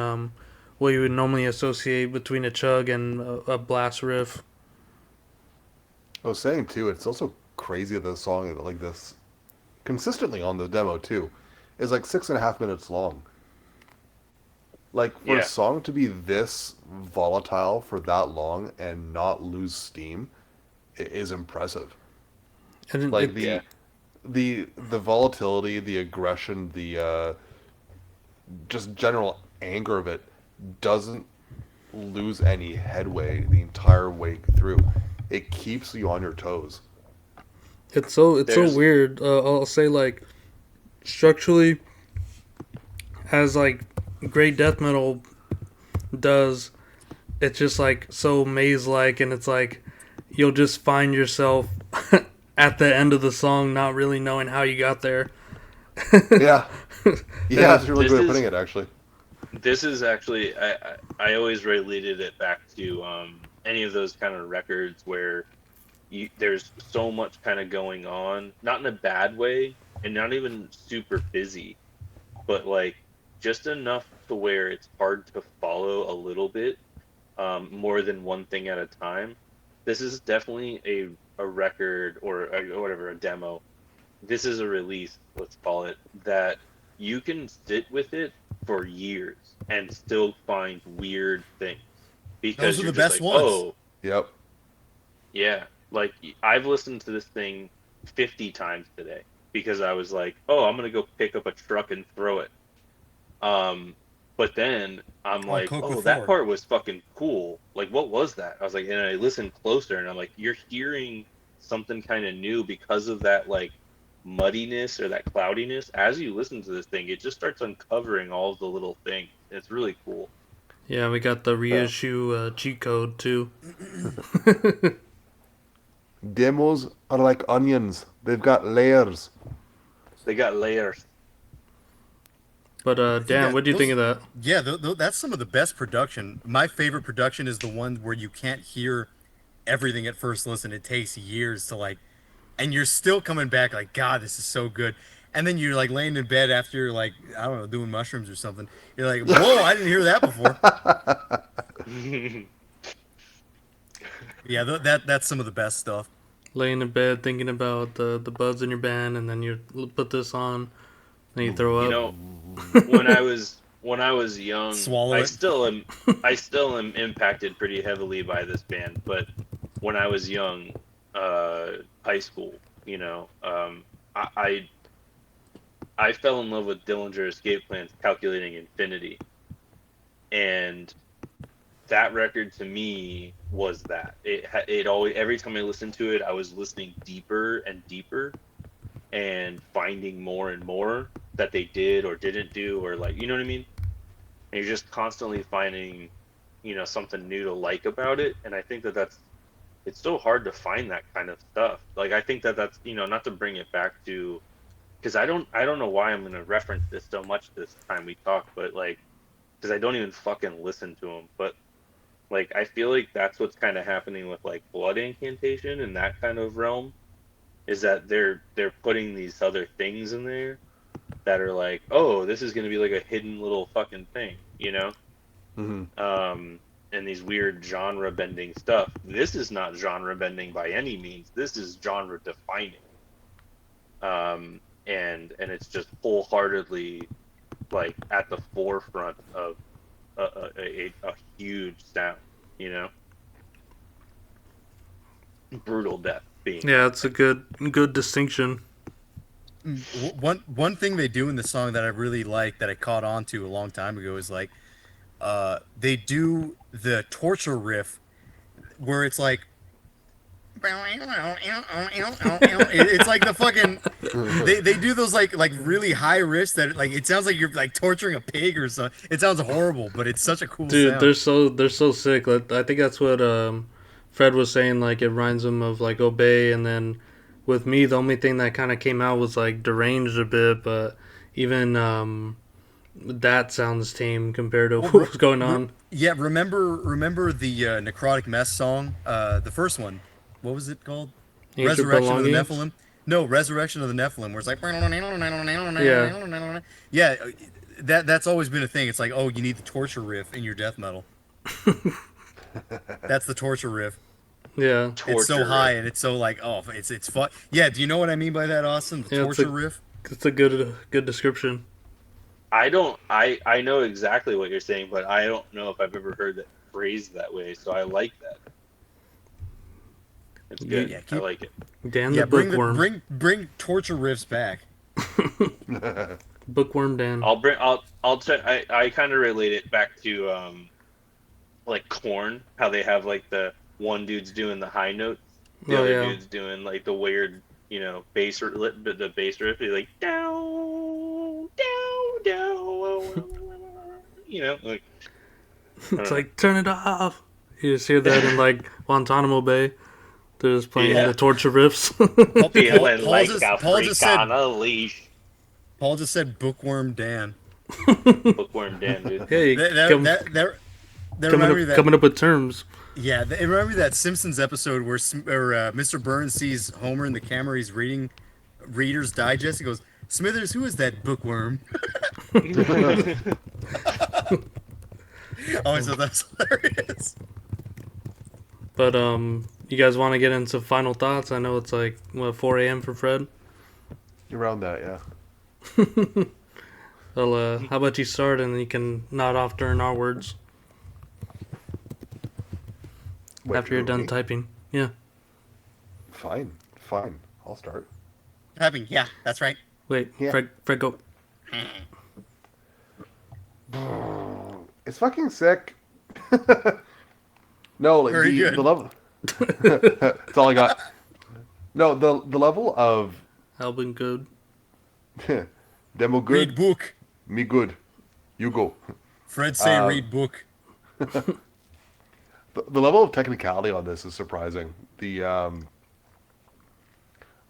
what you would normally associate between a chug and a blast riff. I was saying too, it's also crazy that the song like this consistently on the demo too is like 6.5 minutes long. Like for Yeah. a song to be this volatile for that long and not lose steam is impressive. And Like it, the Yeah. the volatility, the aggression, the just general anger of it doesn't lose any headway the entire way through. It keeps you on your toes. it's so There's- weird. I'll say like structurally, as like great death metal does, it's just like so maze like, and it's like you'll just find yourself at the end of the song not really knowing how you got there. Yeah. Yeah, that's a really This good way of is- putting it actually. This is actually I always related it back to any of those kind of records where there's so much kind of going on, not in a bad way and not even super busy, but like just enough to where it's hard to follow a little bit, more than one thing at a time. This is definitely a record or whatever, a demo. This is a release, let's call it, that you can sit with it for years and still find weird things because Those are you're the just best like, ones. oh Yep. yeah, like I've listened to this thing 50 times today because I was like, oh, I'm gonna go pick up a truck and throw it. But then I'm like, Coco oh, that Ford. part was fucking cool. Like, what was that? I was like, and I listened closer, and I'm like, you're hearing something kind of new because of that like muddiness or that cloudiness. As you listen to this thing, it just starts uncovering all of the little things. It's really cool. Yeah, we got the reissue cheat code too. Demos are like onions. They've got layers. They got layers. But I think Dan, that what do you think those, of that? yeah, that's some of the best production. My favorite production is the one where you can't hear everything at first listen. It takes years to like, and you're still coming back like, God, this is so good. And then you're like laying in bed after you're like, I don't know, doing mushrooms or something. You're like, whoa, I didn't hear that before. Yeah, that's some of the best stuff. Laying in bed thinking about the buds in your band, and then you put this on, and you throw You up. know, when I was young, Swallow it. I still am impacted pretty heavily by this band. But when I was young, high school, you know, I fell in love with Dillinger Escape Plan's Calculating Infinity, and that record to me was that it always every time I listened to it, I was listening deeper and deeper and finding more and more that they did or didn't do, or like, you know what I mean? And you're just constantly finding, you know, something new to like about it. And I think that that's it's so hard to find that kind of stuff. Like I think that that's, you know, not to bring it back to, because I don't know why I'm going to reference this so much this time we talk, but like because I don't even fucking listen to them, but like I feel like that's what's kind of happening with like Blood Incantation and that kind of realm, is that they're putting these other things in there that are like, oh, this is going to be like a hidden little fucking thing, you know? Hmm. And these weird genre bending stuff. This is not genre bending by any means. This is genre defining. And it's just wholeheartedly like at the forefront of a huge sound, you know? Brutal death being Yeah, it's a good distinction. One thing they do in the song that I really like that I caught on to a long time ago is like they do the torture riff where it's like it's like the fucking they do those like really high riffs that like it sounds like you're like torturing a pig or something. It sounds horrible, but it's such a cool Dude, sound. they're so sick. Like, I think that's what Fred was saying. Like it reminds him of like Obey, and then with me, the only thing that kind of came out was like Deranged a bit, but even that sounds tame compared to Well, what was going on. yeah, remember the Necrotic Mess song, the first one. What was it called? Ancient Resurrection of the Belongings. Nephilim. No, Resurrection of the Nephilim, where it's like Yeah, yeah, that's always been a thing. It's like, oh, you need the torture riff in your death metal. That's the torture riff. yeah, It's so torture. high and it's so like, oh, it's fun. Yeah, do you know what I mean by that, Austin? The yeah. torture riff. It's a good description. I don't. I know exactly what you're saying, but I don't know if I've ever heard that phrased that way. So I like that. It's You, good. Yeah, I keep like it. Dan yeah, the bookworm. bring torture riffs back. Bookworm Dan. I'll try. I kind of relate it back to like Corn, how they have like the one dude's doing the high notes, the Oh other yeah, dude's doing like the weird, you know, the bass riff. They're like down, down, down. You know, like I it's don't know. like turn it off. You just hear that in like Guantanamo Bay. They're just playing Yeah. the torture riffs. Feeling like a Paul freak just said on a leash. Paul just said bookworm Dan. Bookworm Dan, dude. Hey, That remind me of that. coming up with terms. Yeah, it reminded me of that Simpsons episode where Mr. Burns sees Homer in the camera. He's reading Reader's Digest. He goes, "Smithers, who is that bookworm?" Oh, I thought that's hilarious. But you guys want to get into final thoughts? I know it's like what 4 a.m. for Fred. Around that, yeah. Well, how about you start and you can nod off during our words Wait, after you're who, done me? typing. Yeah. Fine. I'll start. Having, yeah, that's right. Wait, Yeah. Fred, go. It's fucking sick. No, like Very good. the level. That's all I got. No, the level of Albin good. demo Read good, book. me good, you go. Fred say Um, read book. The level of technicality on this is surprising. The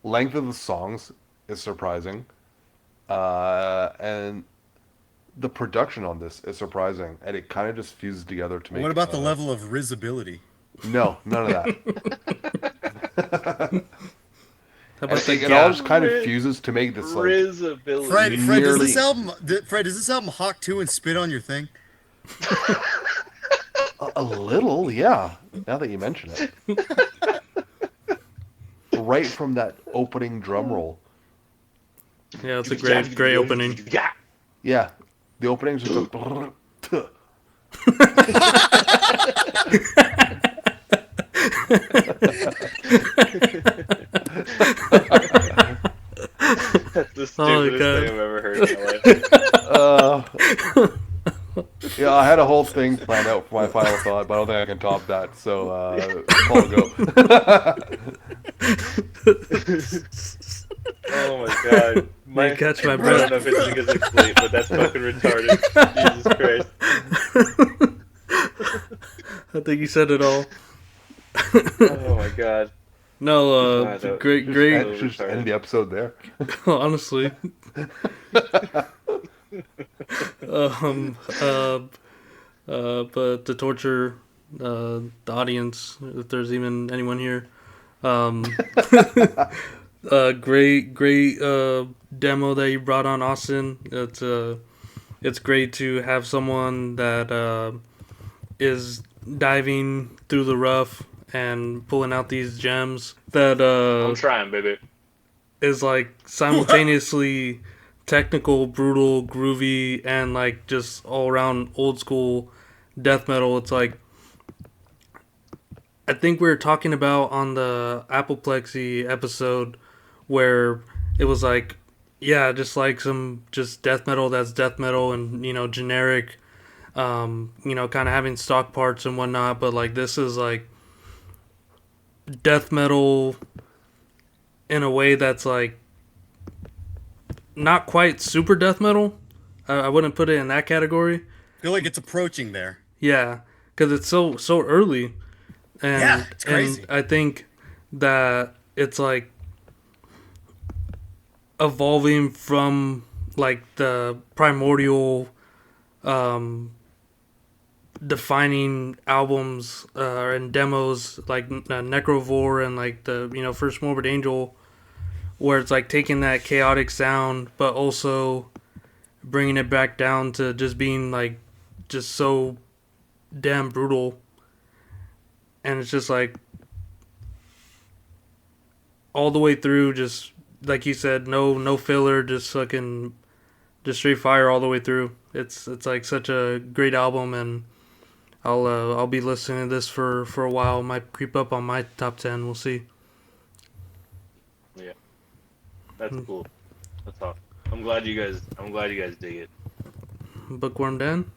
length of the songs is surprising, and the production on this is surprising, and it kind of just fuses together to make. What about the level of risibility? No, none of that. How And about the it all gap? just kind of fuses to make this like Risibility. Fred, does Nearly- this album, Fred, does this album hawk 2 and spit on your thing? a little, yeah. Now that you mention it, right from that opening drum roll. Yeah, it's a great opening. Yeah. Yeah, the opening's just a. That's the Oh, stupidest God. thing I've ever heard in my life. Yeah, I had a whole thing planned out for my final thought, but I don't think I can top that. So, Paul, go. Oh my god. May catch my I breath. don't know if it's because it's late, but that's fucking retarded. Jesus Christ. I think you said it all. Oh my god. No, I don't- great. And just end the episode there. Honestly. But to torture the audience, if there's even anyone here, great demo that you brought on, Austin. It's great to have someone that is diving through the rough and pulling out these gems that I'm trying, baby. is like simultaneously technical, brutal, groovy, and like just all around old school death metal. It's like, I think we were talking about on the Appleplexy episode where it was like, yeah, just like some just death metal that's death metal and, you know, generic, kind of having stock parts and whatnot, but like this is like death metal in a way that's like not quite super death metal. I wouldn't put it in that category. I feel like it's approaching there. Yeah, because it's so early, and Yeah, it's crazy. And I think that it's like evolving from like the primordial, defining albums and demos like Necrovore and like the first Morbid Angel, where it's like taking that chaotic sound but also bringing it back down to just being like just so damn brutal. And it's just like all the way through, just like you said, no filler, just fucking just straight fire all the way through. It's like such a great album, and I'll be listening to this for a while. It might creep up on my top 10. We'll see. Yeah. That's cool. That's awesome. I'm glad you guys dig it. Bookworm Dan,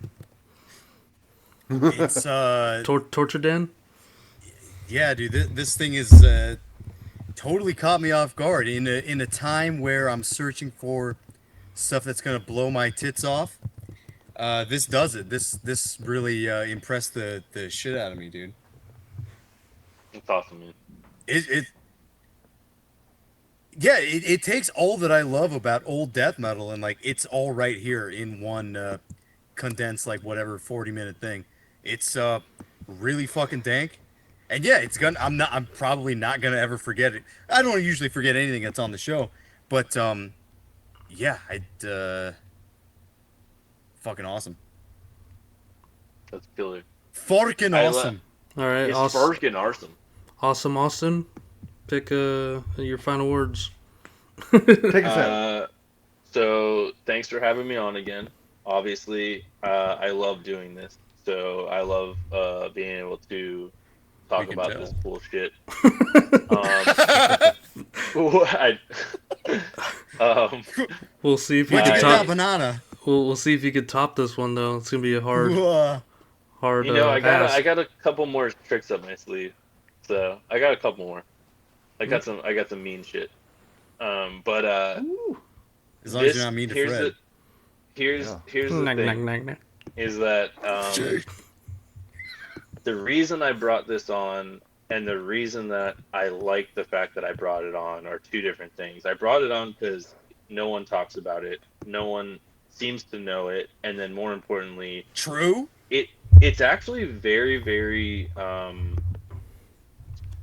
It's Torture Dan. yeah, dude. This thing is totally caught me off guard in a time where I'm searching for stuff that's gonna blow my tits off. This does it. This really impressed the shit out of me, dude. It's awesome, man. It takes all that I love about old death metal and like it's all right here in one condensed like whatever 40-minute thing. It's really fucking dank. And yeah, I'm probably not gonna ever forget it. I don't usually forget anything that's on the show, but yeah, fucking awesome. That's killer. Fucking I awesome. All right, It's awesome, freaking awesome. awesome, Austin. Pick your final words. Take us out. So thanks for having me on again. Obviously, I love doing this. So I love being able to We talk can about tell. this bullshit. We'll see if you What'd you can get that top. banana? We'll see if you could top this one though. It's gonna be a hard You know, I ask. got a couple more tricks up my sleeve. So I got a couple more. I got some mean shit. But As long as you're not mean to here's Fred. here's the Knock, knock, thing knock, knock. is that the reason I brought this on and the reason that I like the fact that I brought it on are two different things. I brought it on because no one talks about it. No one seems to know it, and then more importantly, True. it's actually very, very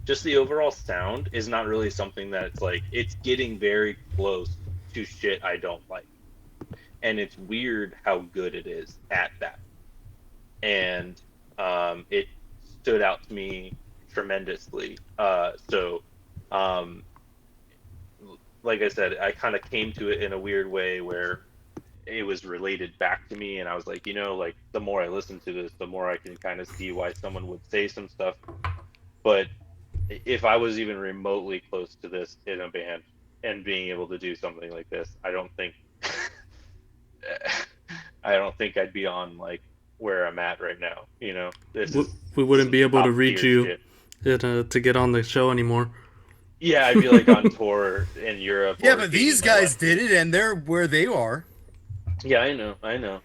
just the overall sound is not really something that's like, it's getting very close to shit I don't like. And it's weird how good it is at that. And it stood out to me tremendously. Like I said, I kind of came to it in a weird way where it was related back to me, and I was like, like the more I listen to this, the more I can kind of see why someone would say some stuff. But if I was even remotely close to this in a band and being able to do something like this, I don't think I'd be on like where I'm at right now. We wouldn't be able to reach you to get on the show anymore. Yeah, I'd be like on tour in Europe. Yeah, but these guys did it, and they're where they are. Yeah, I know.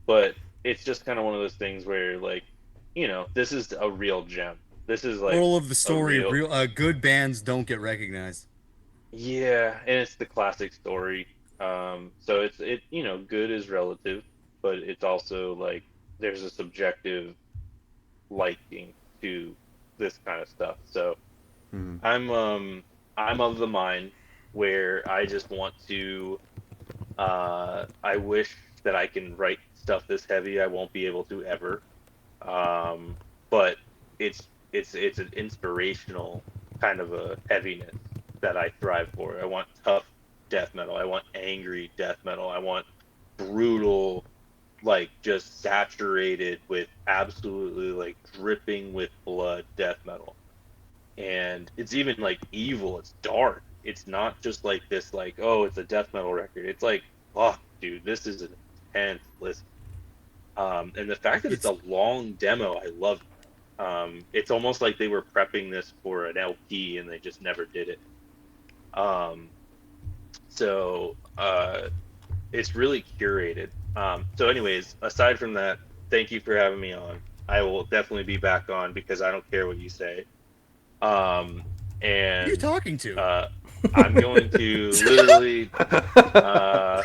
But it's just kind of one of those things where, like, this is a real gem. This is like moral of the story: good bands don't get recognized. Yeah, and it's the classic story. So it's good is relative, but it's also like there's a subjective liking to this kind of stuff. So I'm of the mind where I just want to. I wish that I can write stuff this heavy. I won't be able to ever. But it's an inspirational kind of a heaviness that I thrive for. I want tough death metal. I want angry death metal. I want brutal, like just saturated with absolutely like dripping with blood death metal. And it's even like evil. It's dark. It's not just like this, like, oh, it's a death metal record. It's like, fuck, dude, this is an intense listen. And the fact that it's a long demo, I love it. It's almost like they were prepping this for an LP and they just never did it. So it's really curated. So anyways, aside from that, thank you for having me on. I will definitely be back on because I don't care what you say. And who are you talking to? I'm going to literally, I'm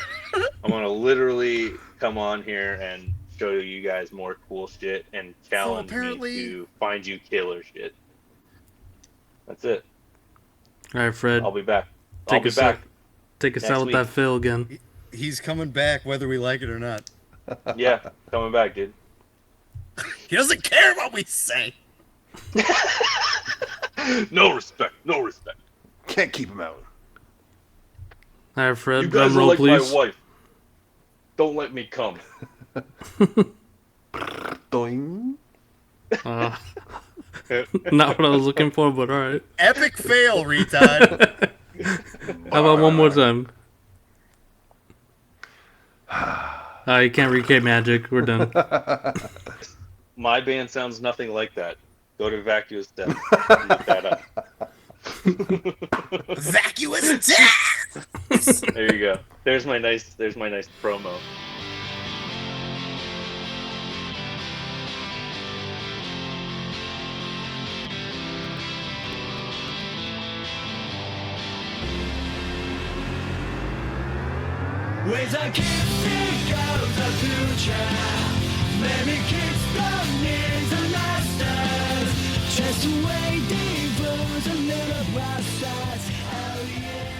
going to literally come on here and show you guys more cool shit and challenge me to find you killer shit. That's it. All right, Fred. I'll be back. Take us out with that Phil again. He's coming back whether we like it or not. Yeah, coming back, dude. He doesn't care what we say. No respect. No respect. Can't keep him out. All right, Fred. You guys drum are roll, like please. my wife. Don't let me come. Doing. Not what I was looking for, but all right. Epic fail, retard. How about one more time? You can't recreate magic. We're done. My band sounds nothing like that. Go to Vacuous Death. Look that up. Vacuous Death. There you go. There's my nice promo. With a kiss of the future, maybe kiss the needs and masters, just to wait the blues and little bastards. Oh yeah.